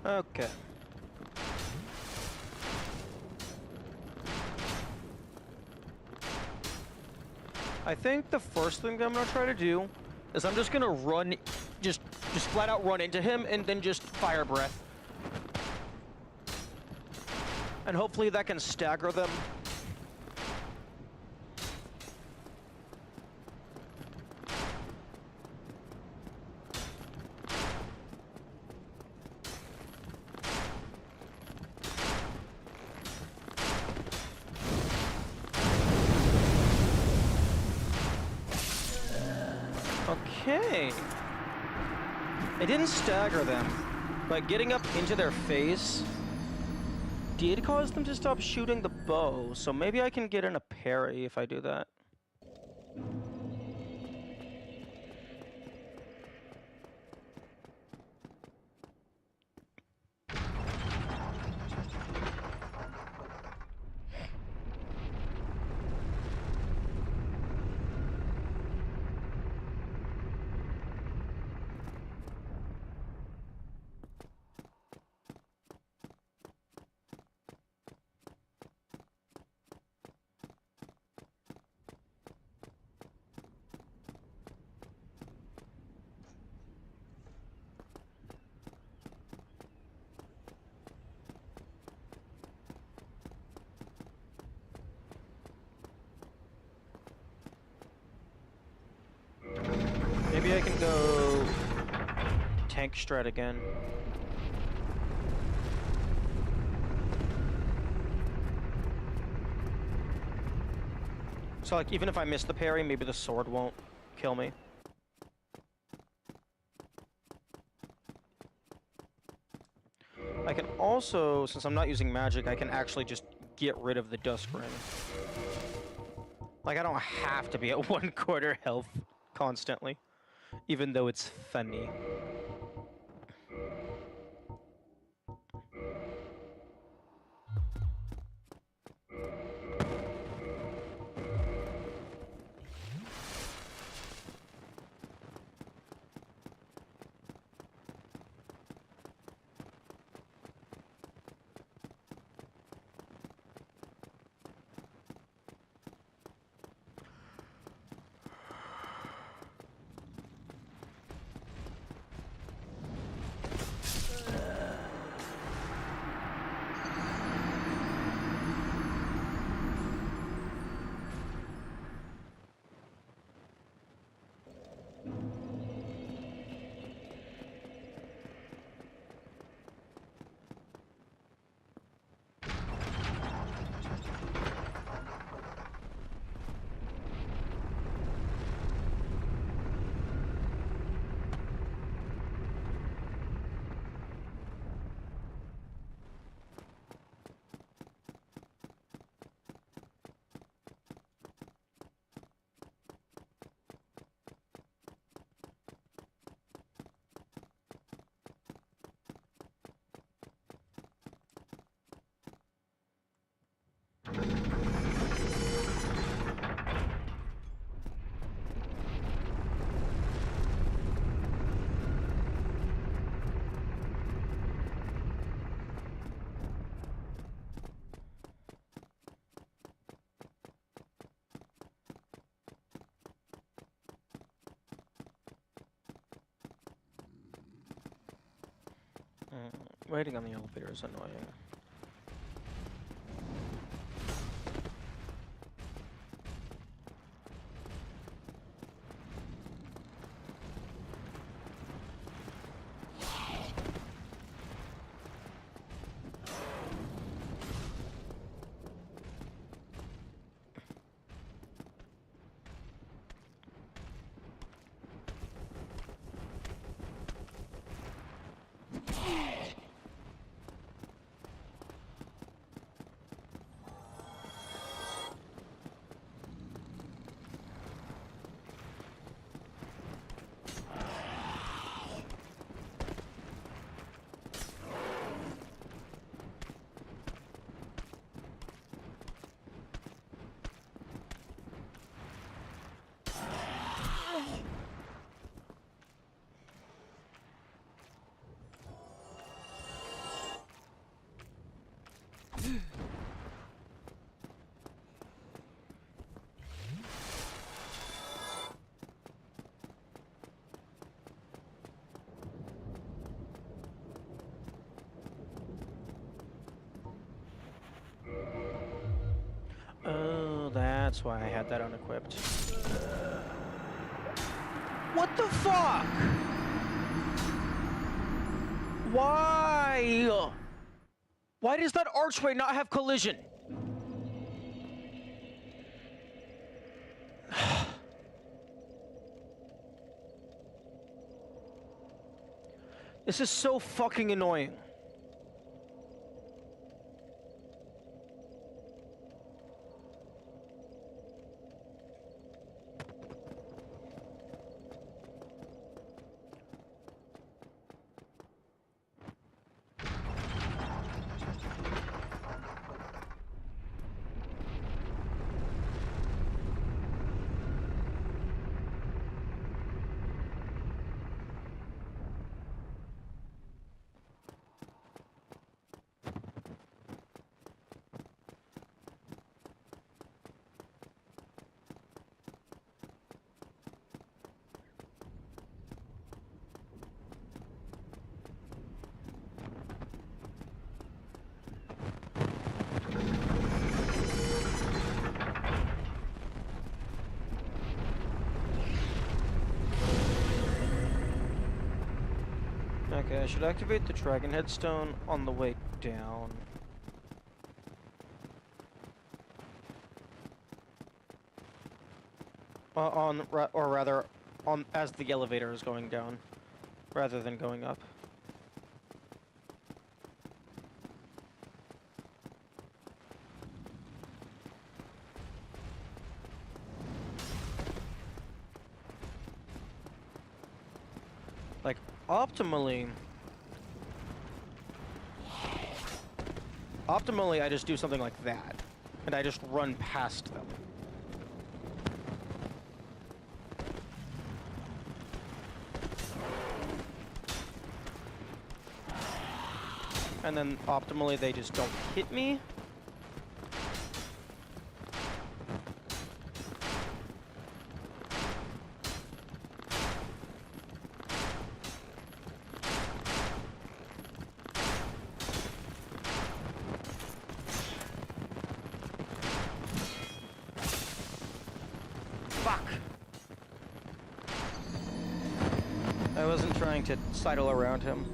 Okay. I think the first thing that I'm gonna try to do is I'm just gonna run, just flat out run into him and then just fire breath. And hopefully that can stagger them. Okay. It didn't stagger them, but getting up into their face did cause them to stop shooting the bow, so maybe I can get in a parry if I do that. Maybe I can go tank strat again. So like even if I miss the parry, maybe the sword won't kill me. I can also, since I'm not using magic, I can actually just get rid of the Dusk Ring. Like I don't have to be at 1/4 health constantly, even though it's funny. Waiting on the elevator is annoying. That's why I had that unequipped. What the fuck? Why? Why does that archway not have collision? This is so fucking annoying. Okay, I should activate the dragon headstone on the way down. Or rather, as the elevator is going down, rather than going up. Like, optimally, I just do something like that, and I just run past them. And then optimally, they just don't hit me. Fuck! I wasn't trying to sidle around him.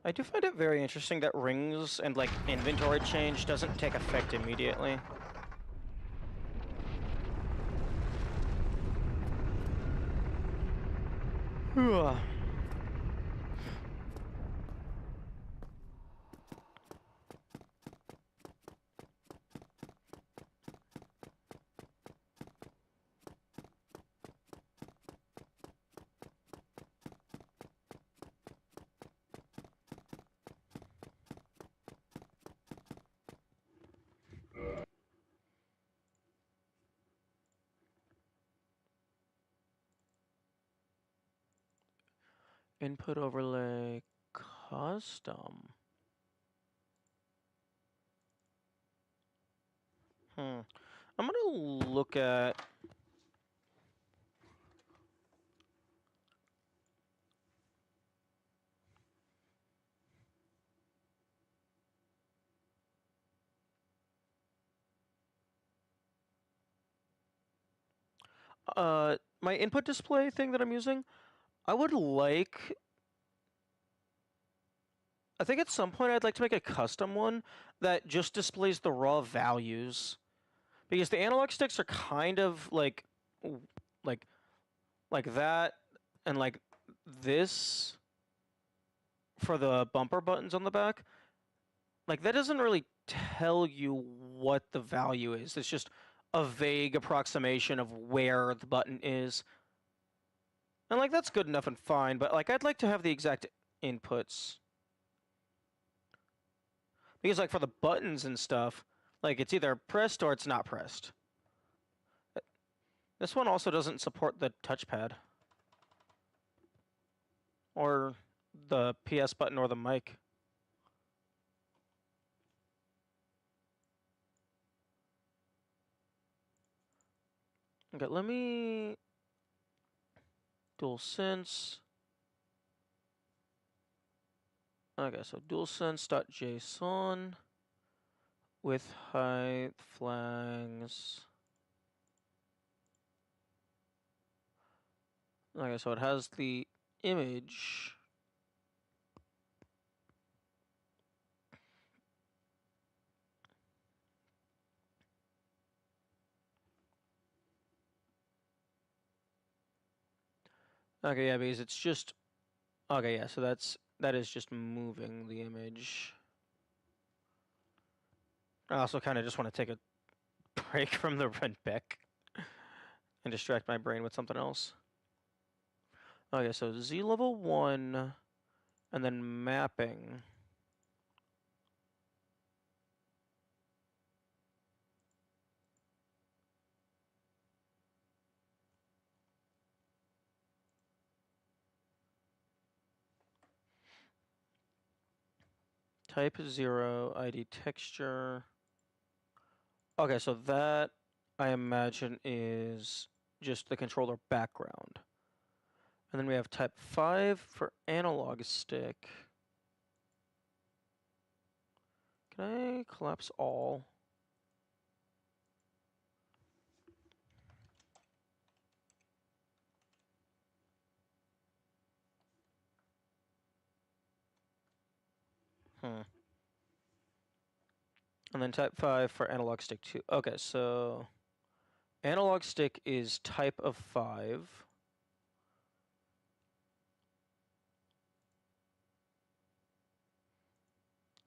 I do find it very interesting that rings and, like, inventory change doesn't take effect immediately. Input overlay custom. I'm gonna look at my input display thing that I'm using. I think at some point I'd like to make a custom one that just displays the raw values. Because the analog sticks are kind of like that and like this for the bumper buttons on the back, like that doesn't really tell you what the value is. It's just a vague approximation of where the button is. And like that's good enough and fine, but like I'd like to have the exact inputs. Because like for the buttons and stuff, like it's either pressed or it's not pressed. This one also doesn't support the touchpad. Or the PS button or the mic. Okay, let me DualSense. Okay, so DualSense.json with height flags. Okay, so it has the image. Okay, yeah, because it's just okay, yeah, so that is just moving the image. I also kind of just want to take a break from the red pick and distract my brain with something else. Okay, so Z level 1 and then mapping. Type 0, ID texture. Okay, so that I imagine is just the controller background. And then we have type 5 for analog stick. Can I collapse all? And then type 5 for analog stick 2. Okay, so analog stick is type of 5.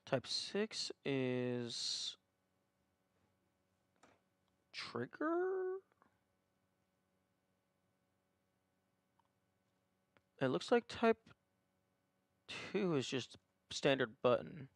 Type 6 is trigger? It looks like type 2 is just standard button.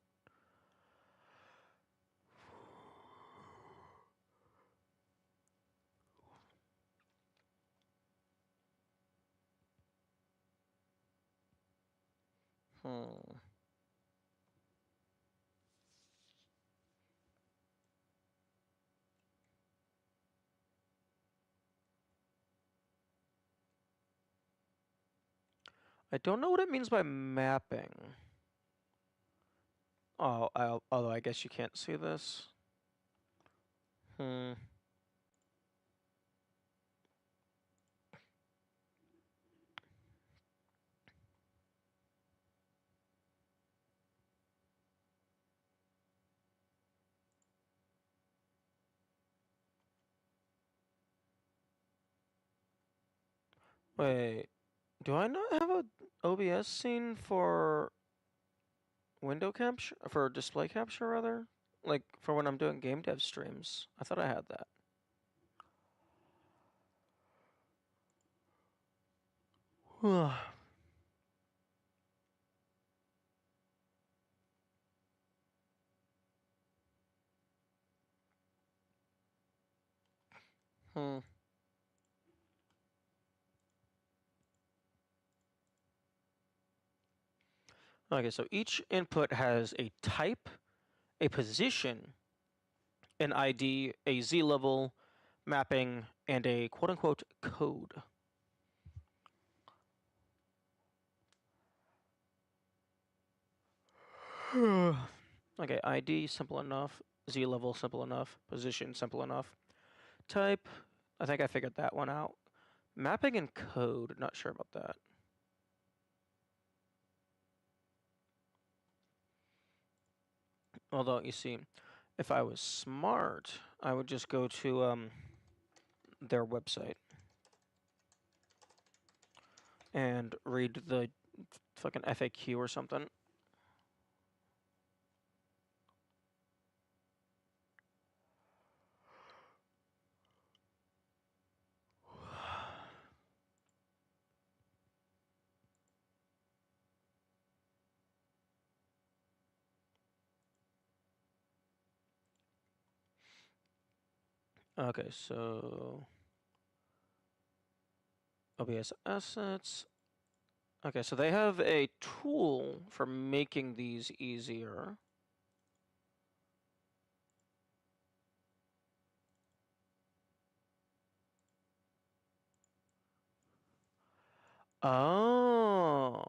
I don't know what it means by mapping. Oh, although I guess you can't see this. Wait, do I not have a OBS scene for window capture, for display capture rather? Like for when I'm doing game dev streams. I thought I had that. Okay, so each input has a type, a position, an ID, a Z level, mapping, and a quote-unquote code. Okay, ID, simple enough. Z level, simple enough. Position, simple enough. Type, I think I figured that one out. Mapping and code, not sure about that. Although, you see, if I was smart, I would just go to their website and read the fucking FAQ or something. Okay, so OBS assets. Okay, so they have a tool for making these easier. Oh.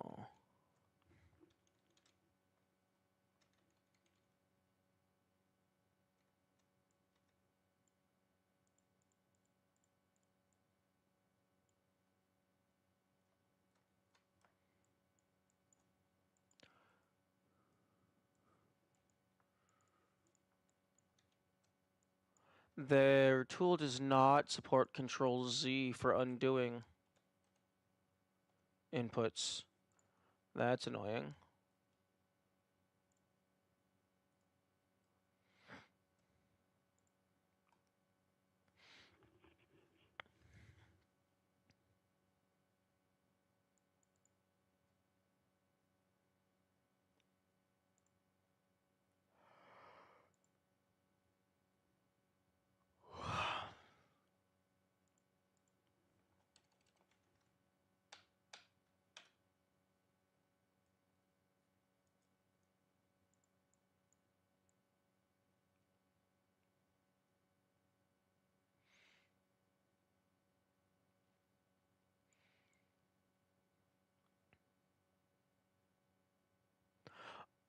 Their tool does not support Control Z for undoing inputs. That's annoying.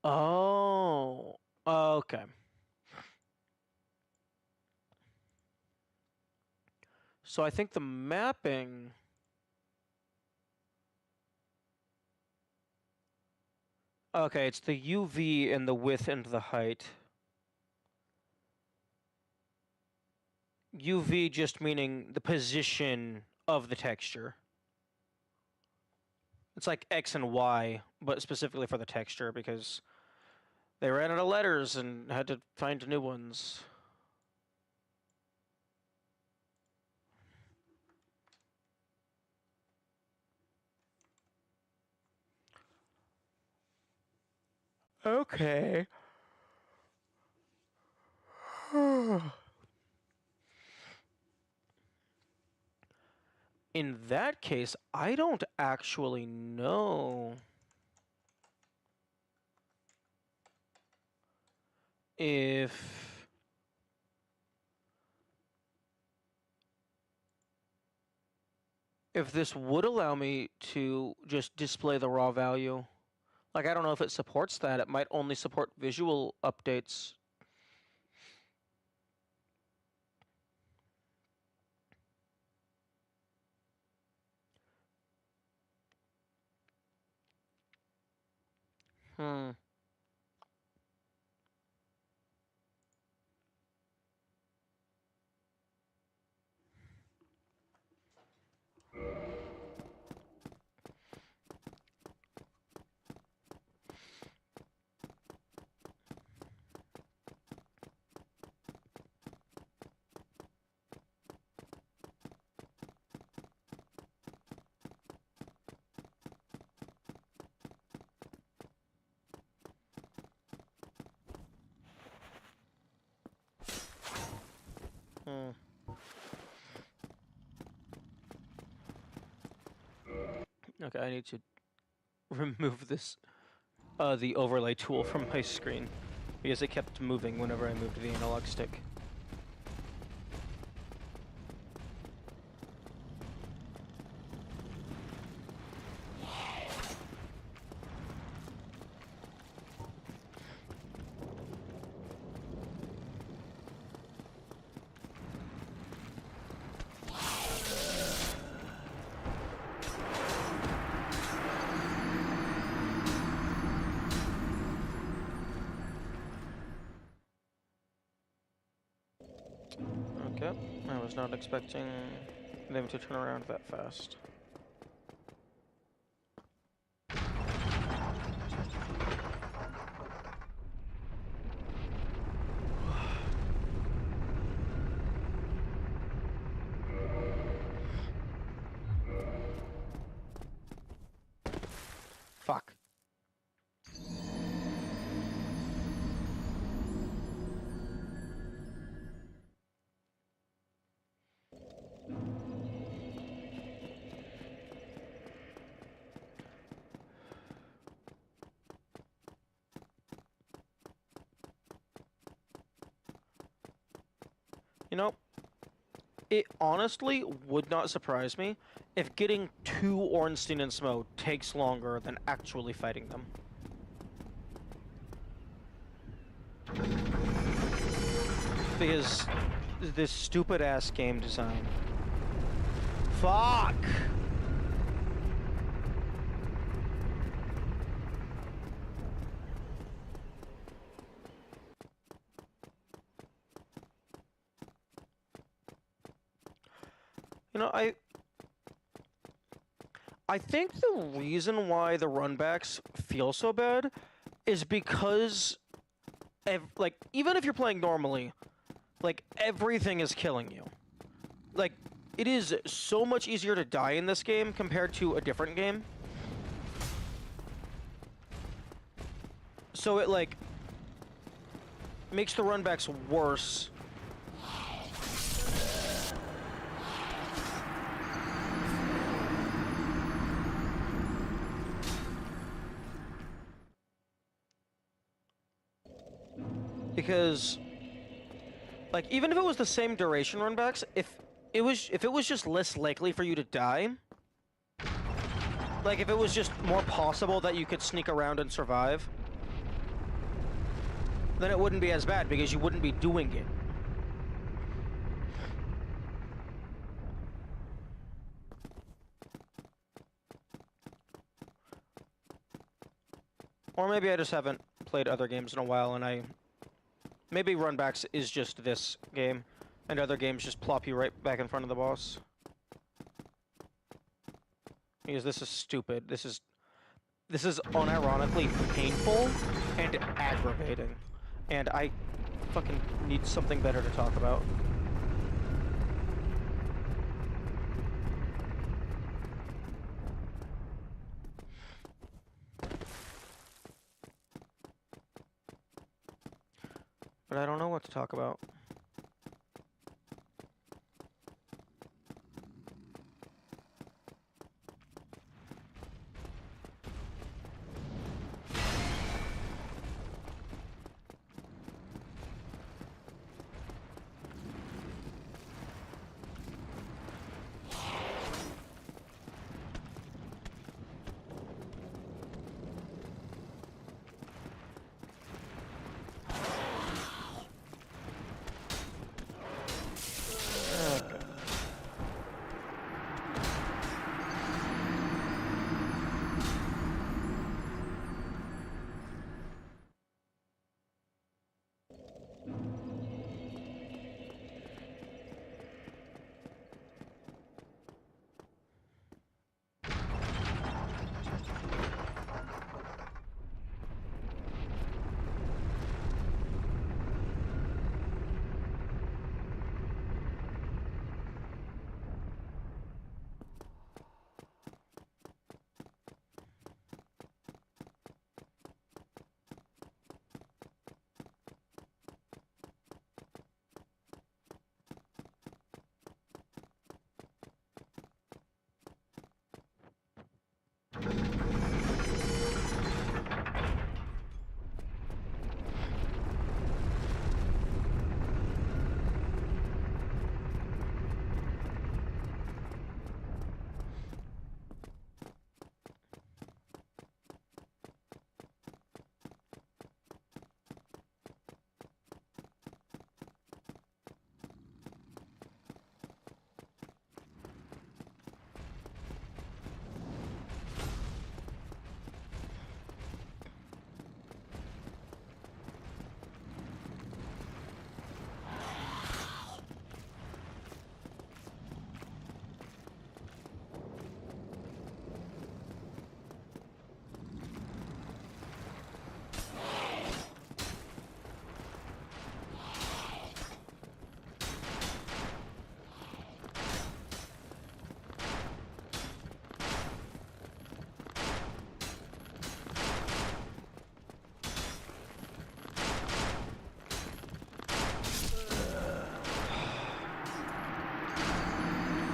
Oh. Okay. So I think the mapping... Okay, it's the UV and the width and the height. UV just meaning the position of the texture. It's like X and Y, but specifically for the texture because they ran out of letters and had to find new ones. Okay. In that case, I don't actually know if this would allow me to just display the raw value. Like, I don't know if it supports that. It might only support visual updates. Hmm. Hmm. Okay, I need to remove this, the overlay tool from my screen because it kept moving whenever I moved the analog stick. Okay, I was not expecting them to turn around that fast. Fuck. You know, it honestly would not surprise me if getting to Ornstein and Smo takes longer than actually fighting them. Because this stupid-ass game design. Fuck! You know, I think the reason why the runbacks feel so bad is because, like, even if you're playing normally, like, everything is killing you. Like, it is so much easier to die in this game compared to a different game. So it, like, makes the runbacks worse. Because, like, even if it was the same duration runbacks, if it was just less likely for you to die, like if it was just more possible that you could sneak around and survive, then it wouldn't be as bad because you wouldn't be doing it. Or maybe I just haven't played other games in a while and maybe runbacks is just this game, and other games just plop you right back in front of the boss. Because this is stupid. This is unironically painful and aggravating. And I fucking need something better to talk about. But I don't know what to talk about.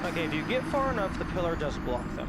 Okay, if you get far enough, the pillar does block them.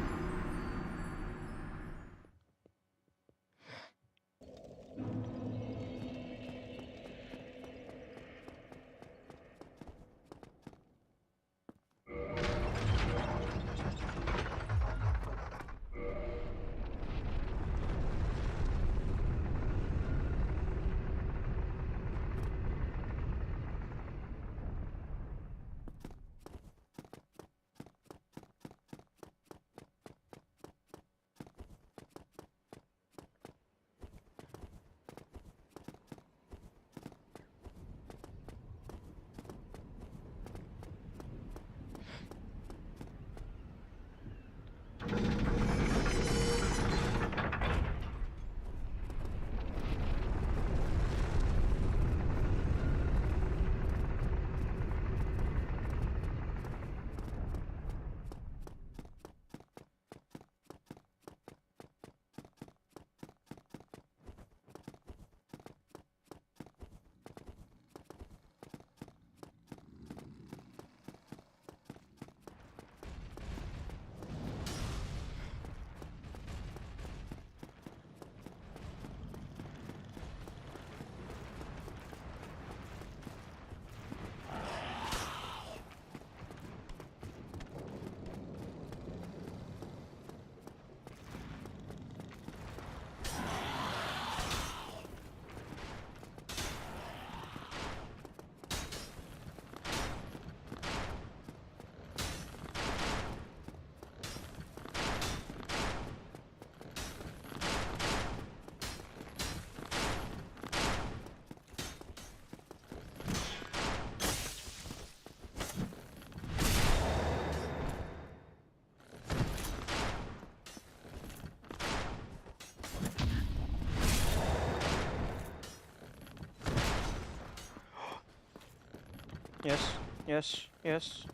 Yes, yes, yes.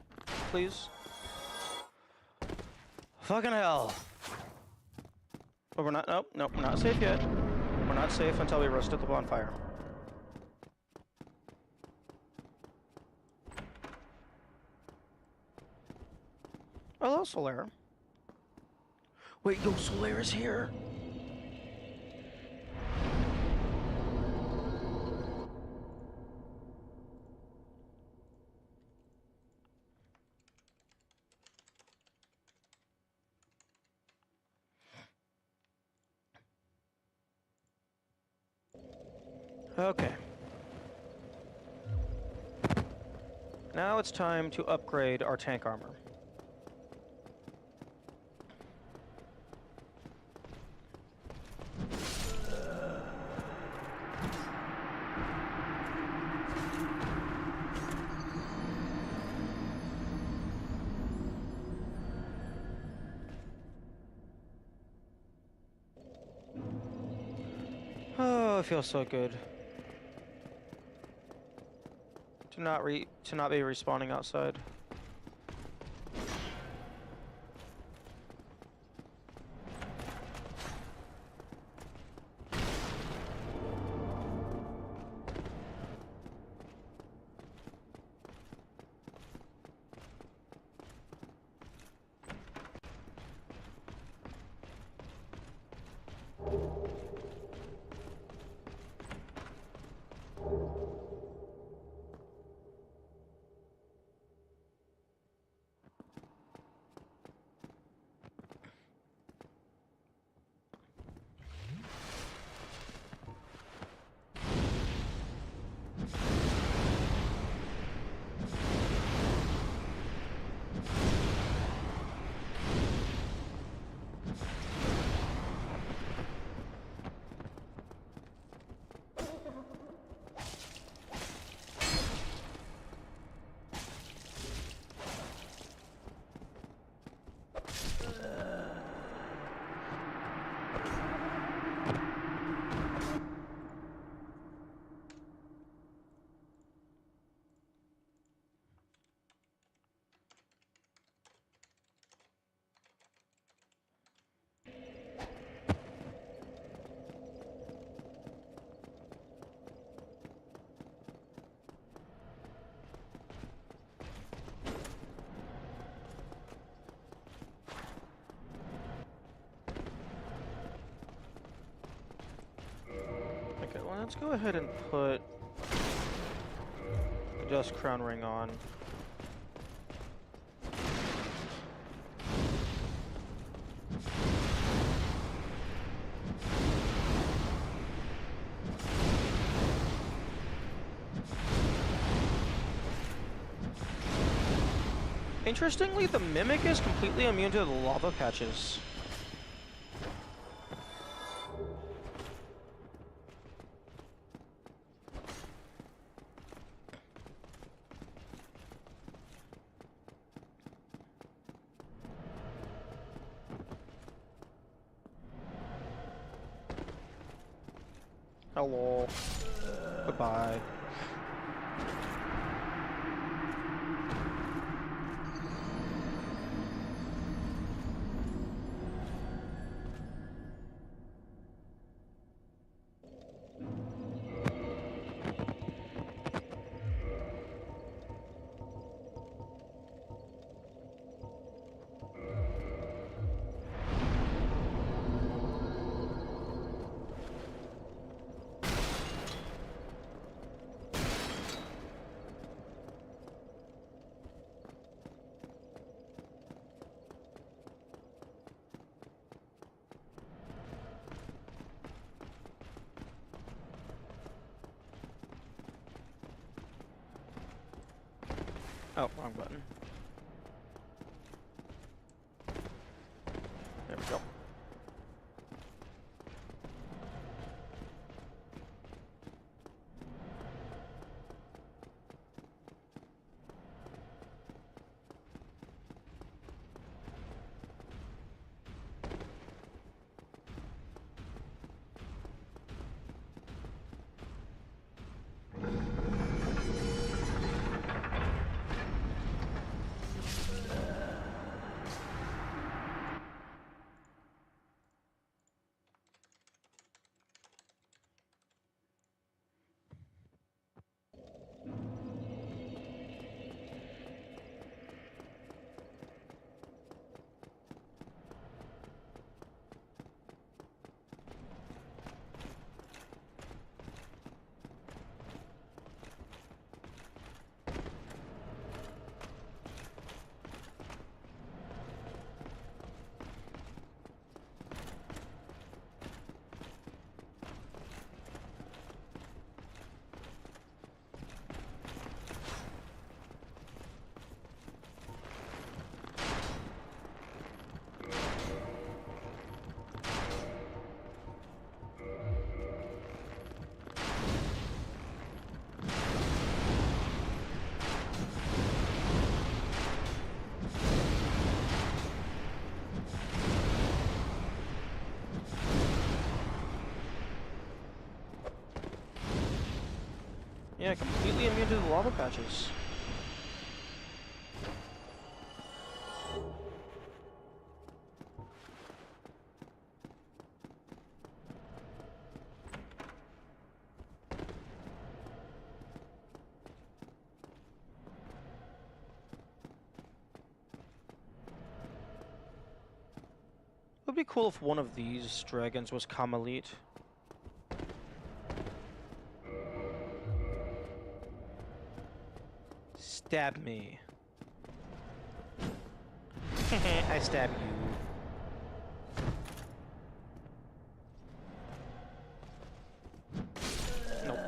Please. Fucking hell. But we're not, nope, we're not safe yet. We're not safe until we roast at the bonfire. Hello, Solera. Wait, yo, Solera's here. Okay. Now it's time to upgrade our tank armor. Oh, it feels so good. To not be respawning outside. Okay, well, let's go ahead and put the Dust Crown Ring on. Interestingly, the Mimic is completely immune to the lava patches. Hello. Goodbye. Oh, wrong button. There we go. Yeah, completely immune to the lava patches. It would be cool if one of these dragons was Kamalit. Stab me. I stab you. Nope.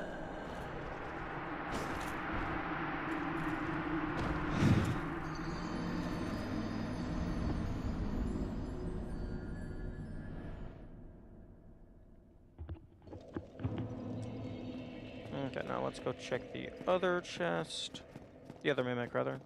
Okay, now let's go check the other chest. The other mimic, rather.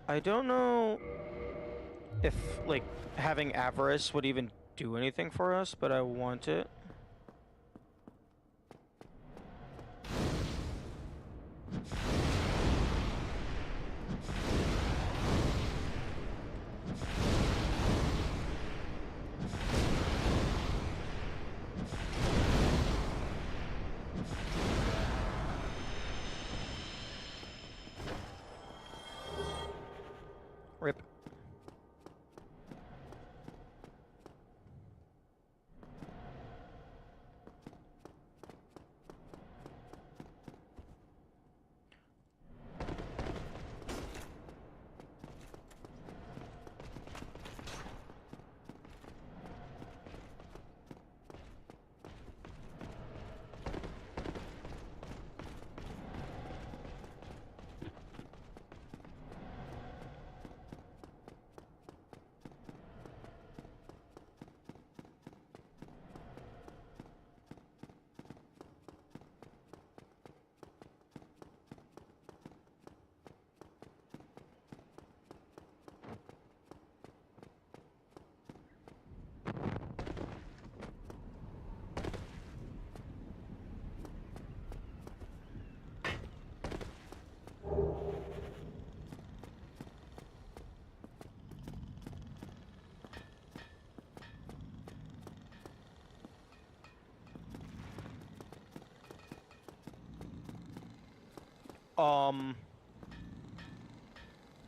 I don't know if, like, having avarice would even do anything for us, but I want it. Rip.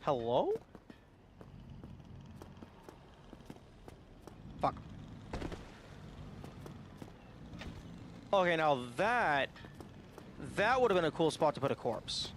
Hello? Fuck. Okay, now that would have been a cool spot to put a corpse.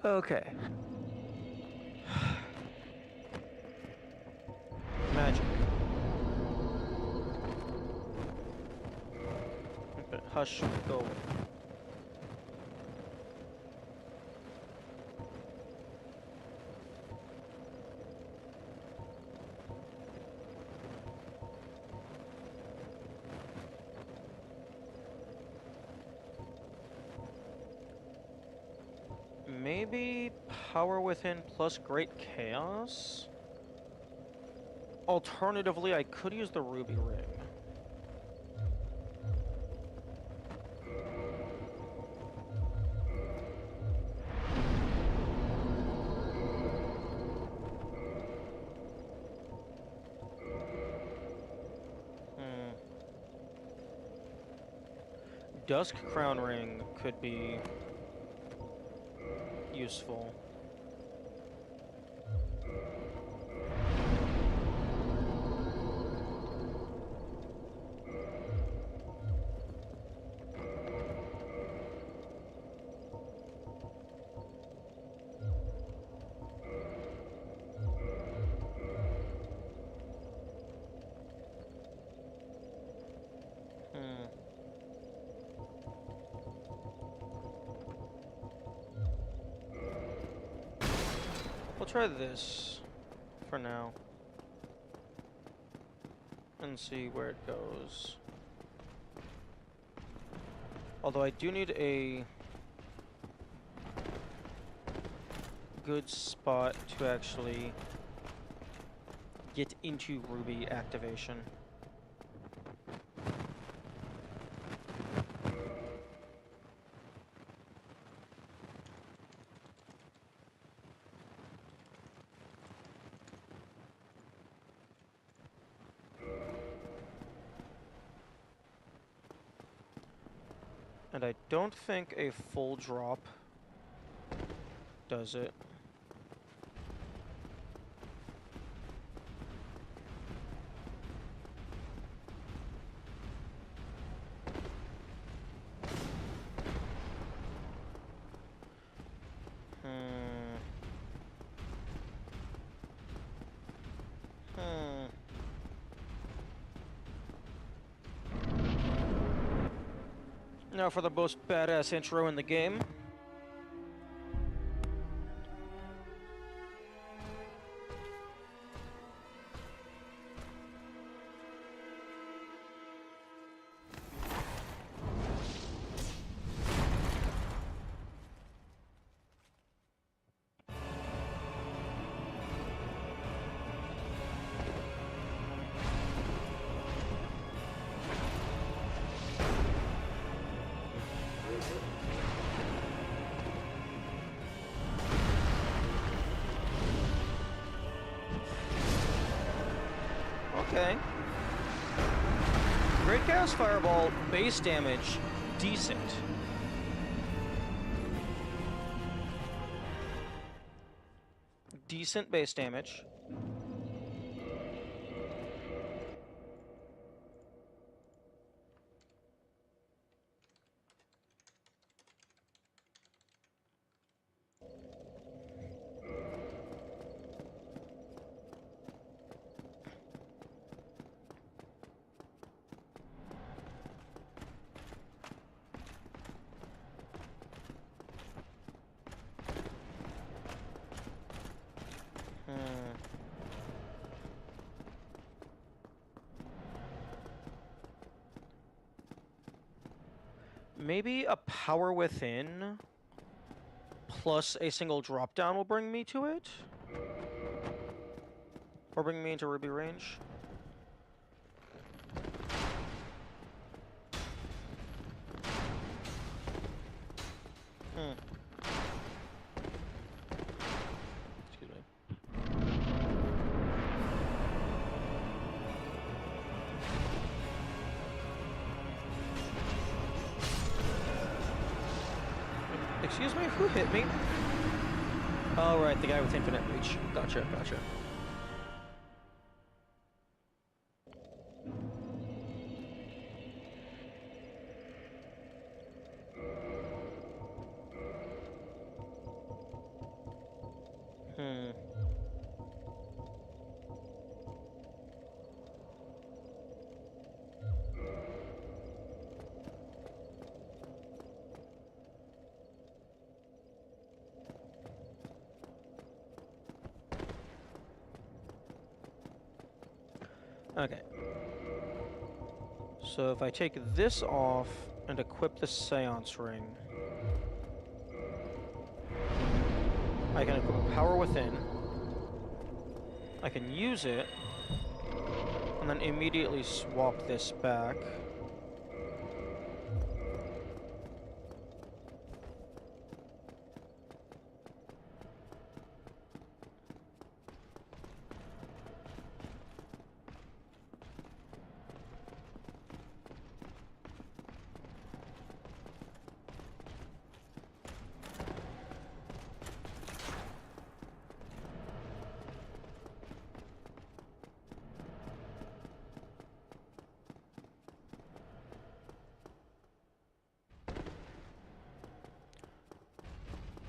Okay. Magic. Okay, hush, go away. maybe Power Within plus Great Chaos? Alternatively, I could use the Ruby Ring. Dusk Crown Ring could be useful. We'll try this for now and see where it goes. Although I do need a good spot to actually get into Ruby activation. And I don't think a full drop does it. Now for the most badass intro in the game. Okay. Great Chaos Fireball, base damage, decent. Decent base damage. Maybe a Power Within plus a single drop down will bring me to it? Or bring me into Ruby range? Excuse me. Excuse me, who hit me? Oh, right, the guy with infinite reach. Gotcha, gotcha. Okay. So if I take this off and equip the Seance Ring... I can equip Power Within. I can use it, and then immediately swap this back.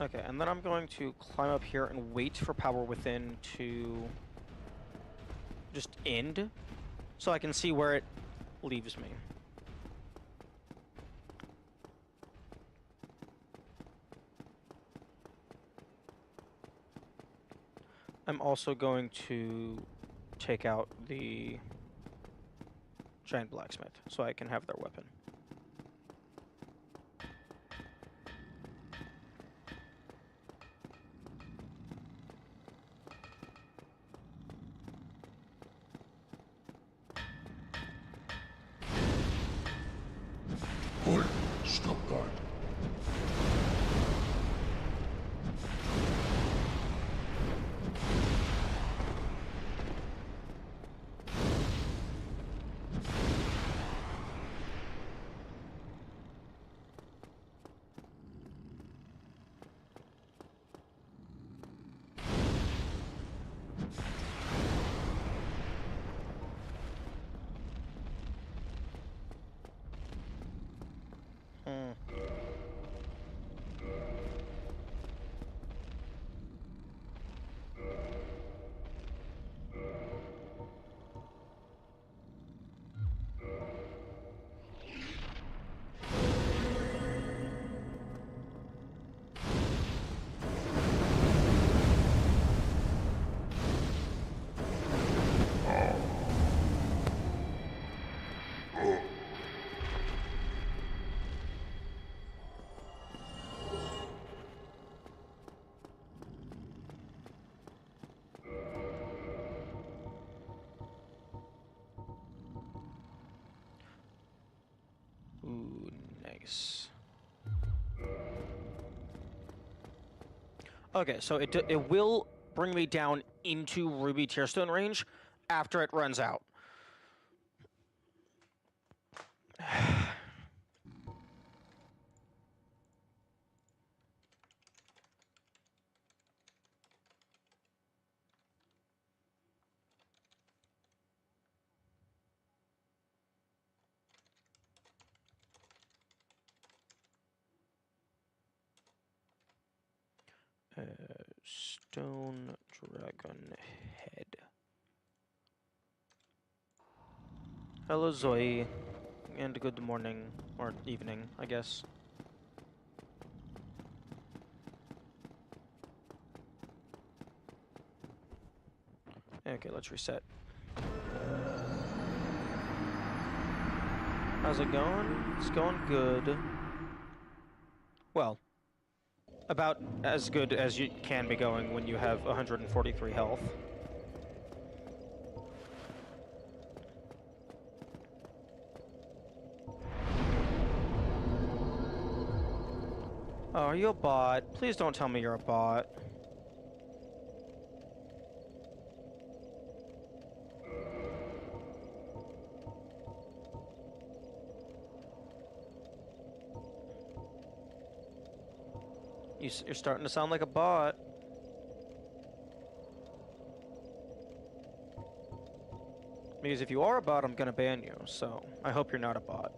Okay, and then I'm going to climb up here and wait for Power Within to just end, so I can see where it leaves me. I'm also going to take out the giant blacksmith, so I can have their weapon. Oi, stop that. Ooh, nice. Okay, so it will bring me down into Ruby Tearstone range after it runs out. Stone Dragon Head. Hello, Zoe, and good morning, or evening, I guess. Okay, let's reset. How's it going? It's going good. Well, about as good as you can be going when you have 143 health. Oh, are you a bot? Please don't tell me you're a bot. You're starting to sound like a bot. Because if you are a bot, I'm gonna ban you, so I hope you're not a bot.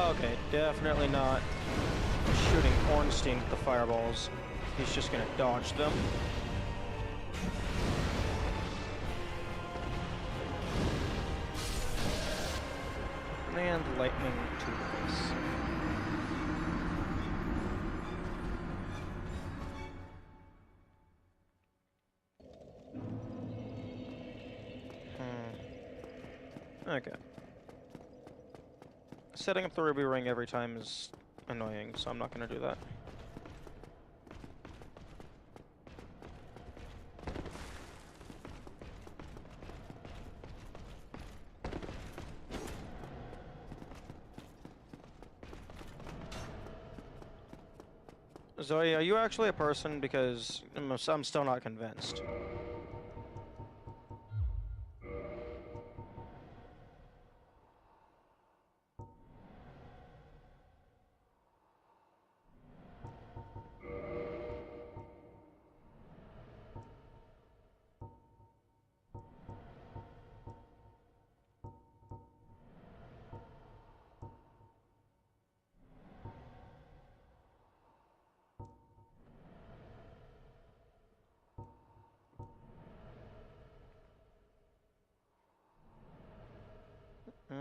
Okay, definitely not shooting Ornstein with the fireballs. He's just gonna dodge them. And lightning to the face. Okay. Setting up the ruby ring every time is annoying, so I'm not gonna do that. Zoe, are you actually a person? Because I'm still not convinced.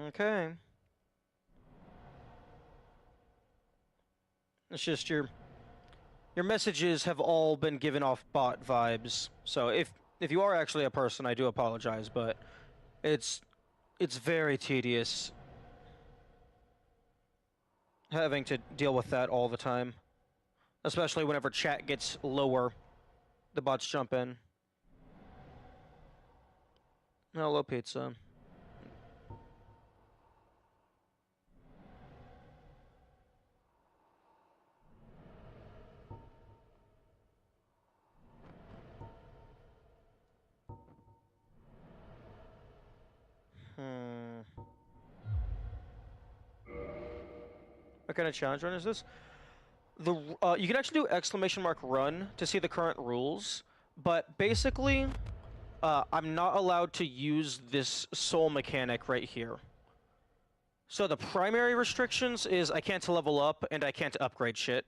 Okay. It's just your messages have all been given off bot vibes. So if you are actually a person, I do apologize, but it's very tedious having to deal with that all the time. Especially whenever chat gets lower, the bots jump in. Hello, pizza. What kind of challenge run is this? You can actually do !run to see the current rules, but basically, I'm not allowed to use this soul mechanic right here. So the primary restrictions is I can't level up and I can't upgrade shit.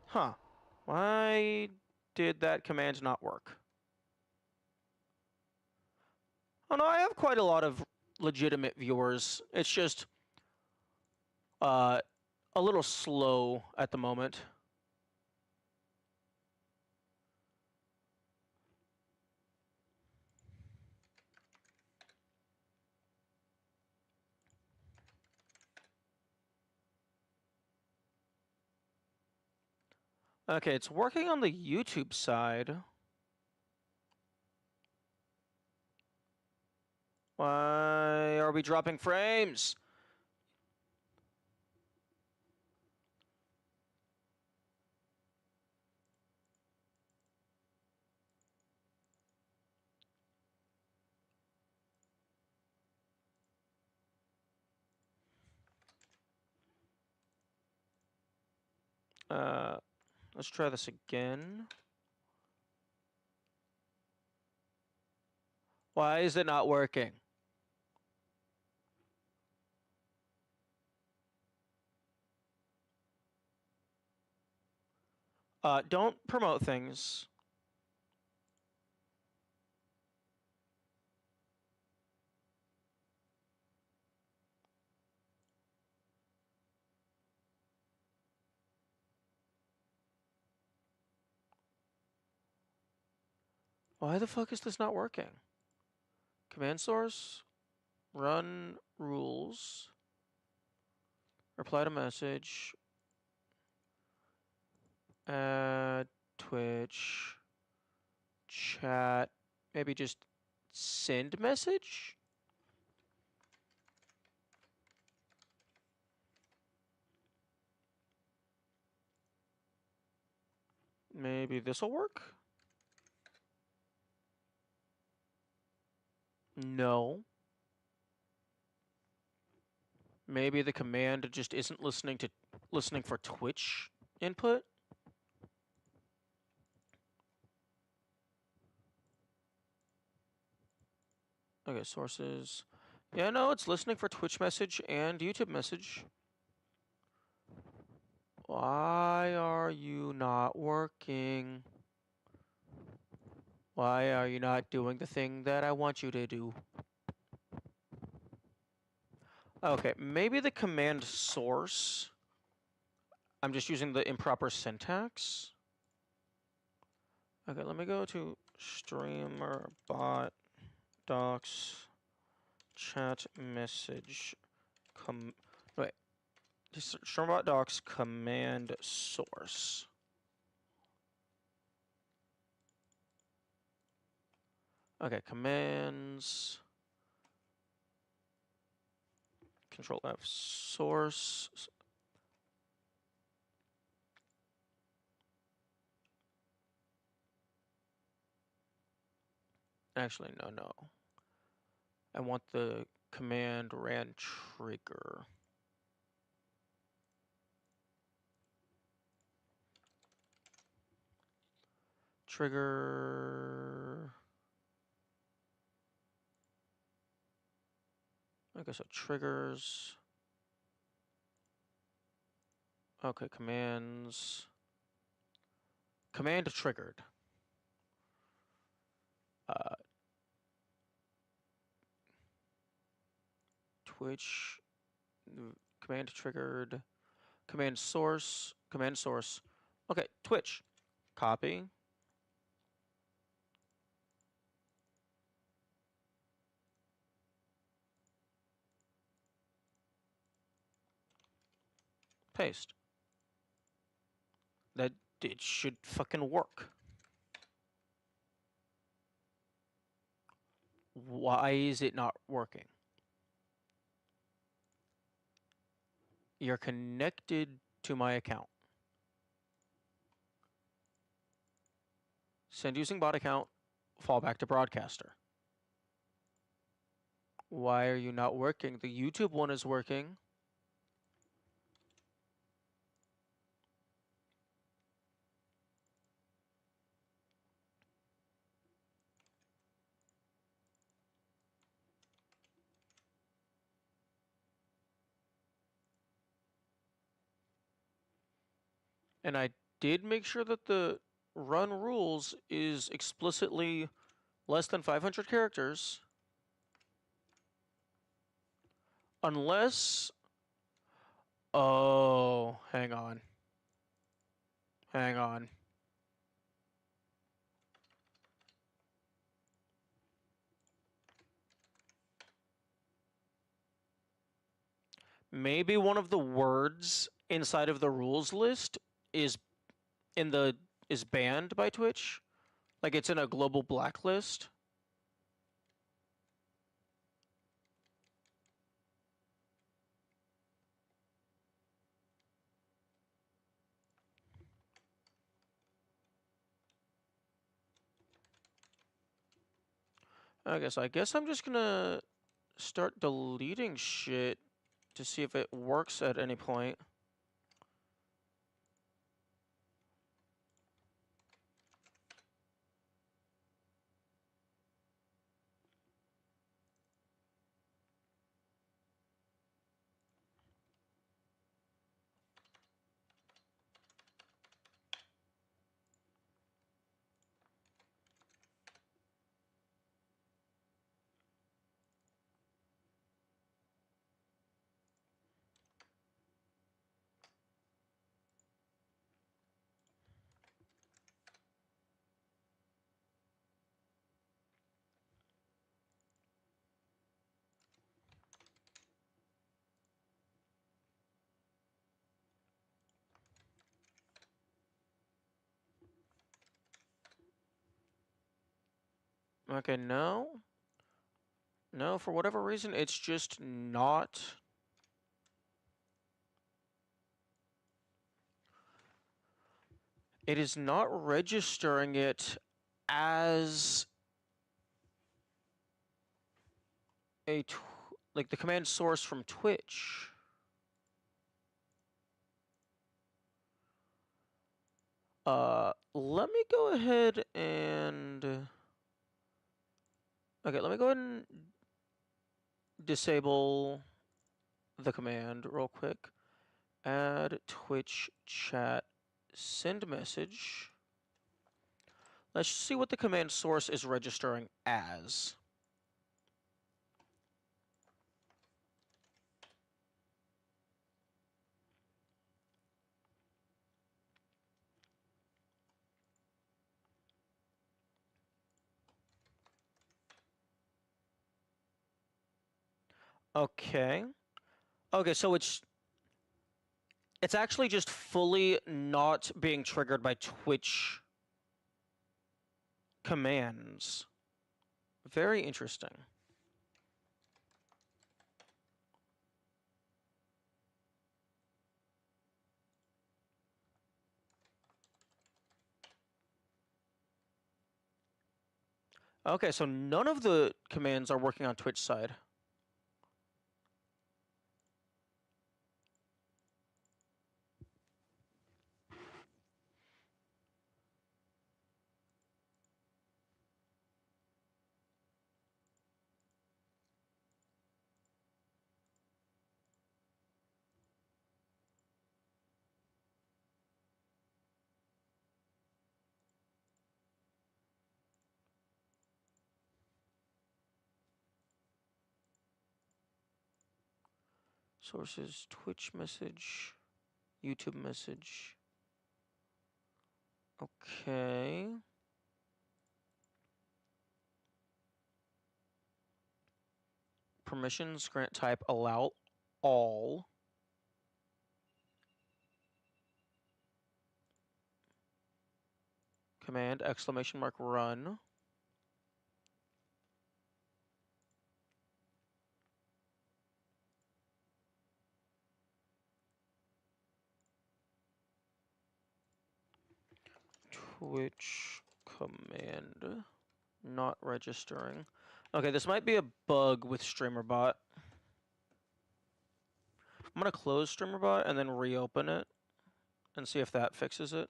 Huh. Why did that command not work? Oh no, I have quite a lot of legitimate viewers. It's just a little slow at the moment. Okay, it's working on the YouTube side. Why are we dropping frames? Let's try this again. Why is it not working? Don't promote things. Why the fuck is this not working? Command source, run rules, reply to message, add Twitch, chat, maybe just send message? Maybe this'll work? No. Maybe the command just isn't listening for Twitch input? Okay, sources. Yeah, no, it's listening for Twitch message and YouTube message. Why are you not working? Why are you not doing the thing that I want you to do? Okay, maybe the command source. I'm just using the improper syntax. Okay, let me go to streamer bot docs chat message wait. Streamer bot docs command source. Okay, commands. Control F source. Actually, no. I want the command ran trigger. Trigger. Okay, so triggers. Okay, commands. Command triggered. Twitch. Command triggered. Command source. Command source. Okay, Twitch. Copy. Paste. That it should fucking work. Why is it not working? You're connected to my account. Send using bot account. Fall back to broadcaster. Why are you not working? The YouTube one is working. And I did make sure that the run rules is explicitly less than 500 characters. Unless... Oh, hang on. Hang on. Maybe one of the words inside of the rules list is banned by Twitch. Like it's in a global blacklist. I guess I'm just gonna start deleting shit to see if it works at any point. Okay, no. No, for whatever reason, it's just not... It is not registering it as like the command source from Twitch. Let me go ahead and... Okay, let me go ahead and disable the command real quick. Add Twitch chat send message. Let's see what the command source is registering as. Okay. Okay, so it's actually just fully not being triggered by Twitch commands. Very interesting. Okay, so none of the commands are working on Twitch side. Sources, Twitch message, YouTube message. Okay. Permissions, grant type, allow all. Command, exclamation mark, run. Twitch command not registering. Okay, this might be a bug with StreamerBot. I'm gonna close StreamerBot and then reopen it and see if that fixes it.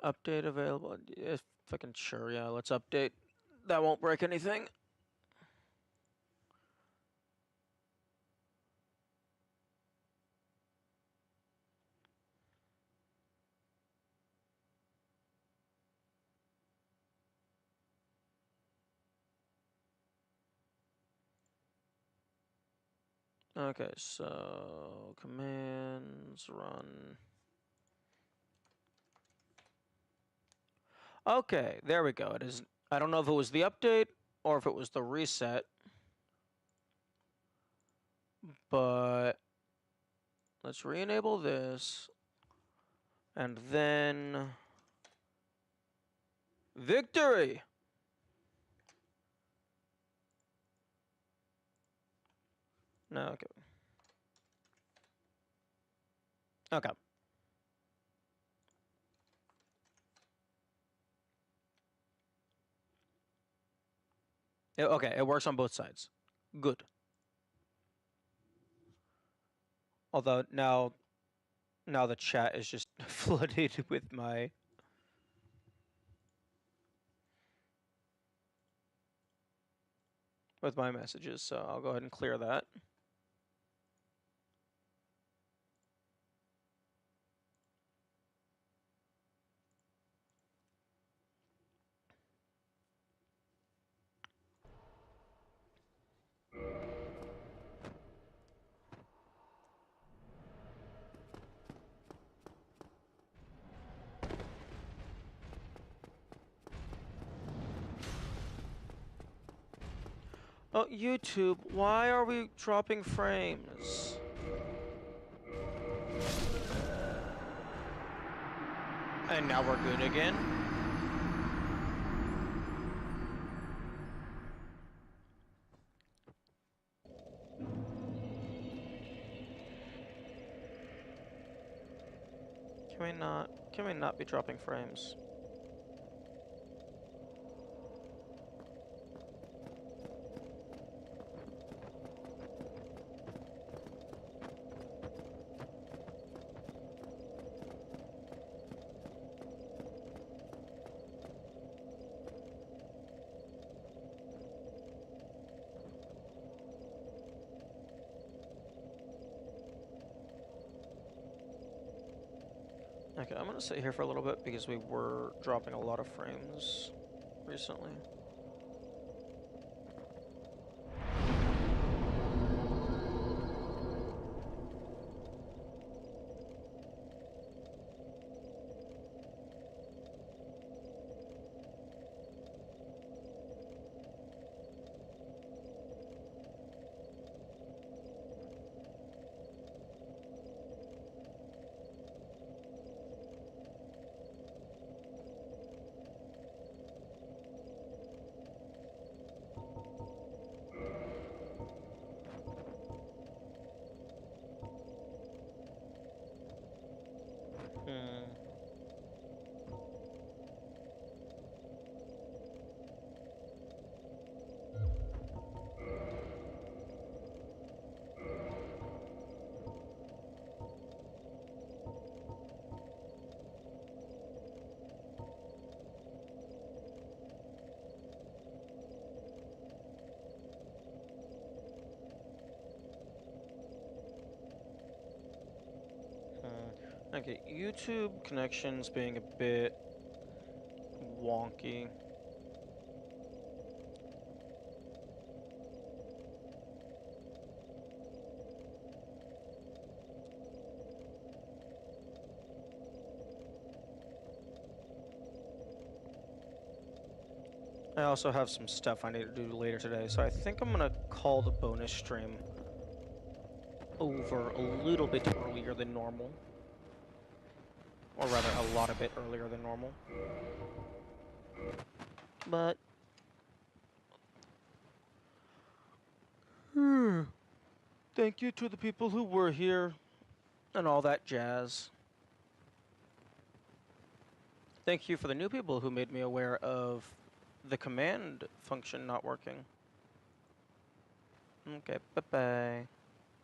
Update available. If fucking sure, yeah, let's update. That won't break anything. Okay, so commands run. Okay, there we go. It is. I don't know if it was the update or if it was the reset, but let's re-enable this, and then victory. No, okay. Okay. Okay, it works on both sides. Good. Although now the chat is just flooded with my messages, so I'll go ahead and clear that. Oh, YouTube, why are we dropping frames? And now we're good again. Can we not be dropping frames? Okay, I'm gonna sit here for a little bit because we were dropping a lot of frames recently. Hmm. Okay, YouTube connections being a bit wonky. I also have some stuff I need to do later today, so I think I'm gonna call the bonus stream over a little bit earlier than normal. Or rather, a lot a bit earlier than normal. But... thank you to the people who were here, and all that jazz. Thank you for the new people who made me aware of the command function not working. Okay, bye-bye.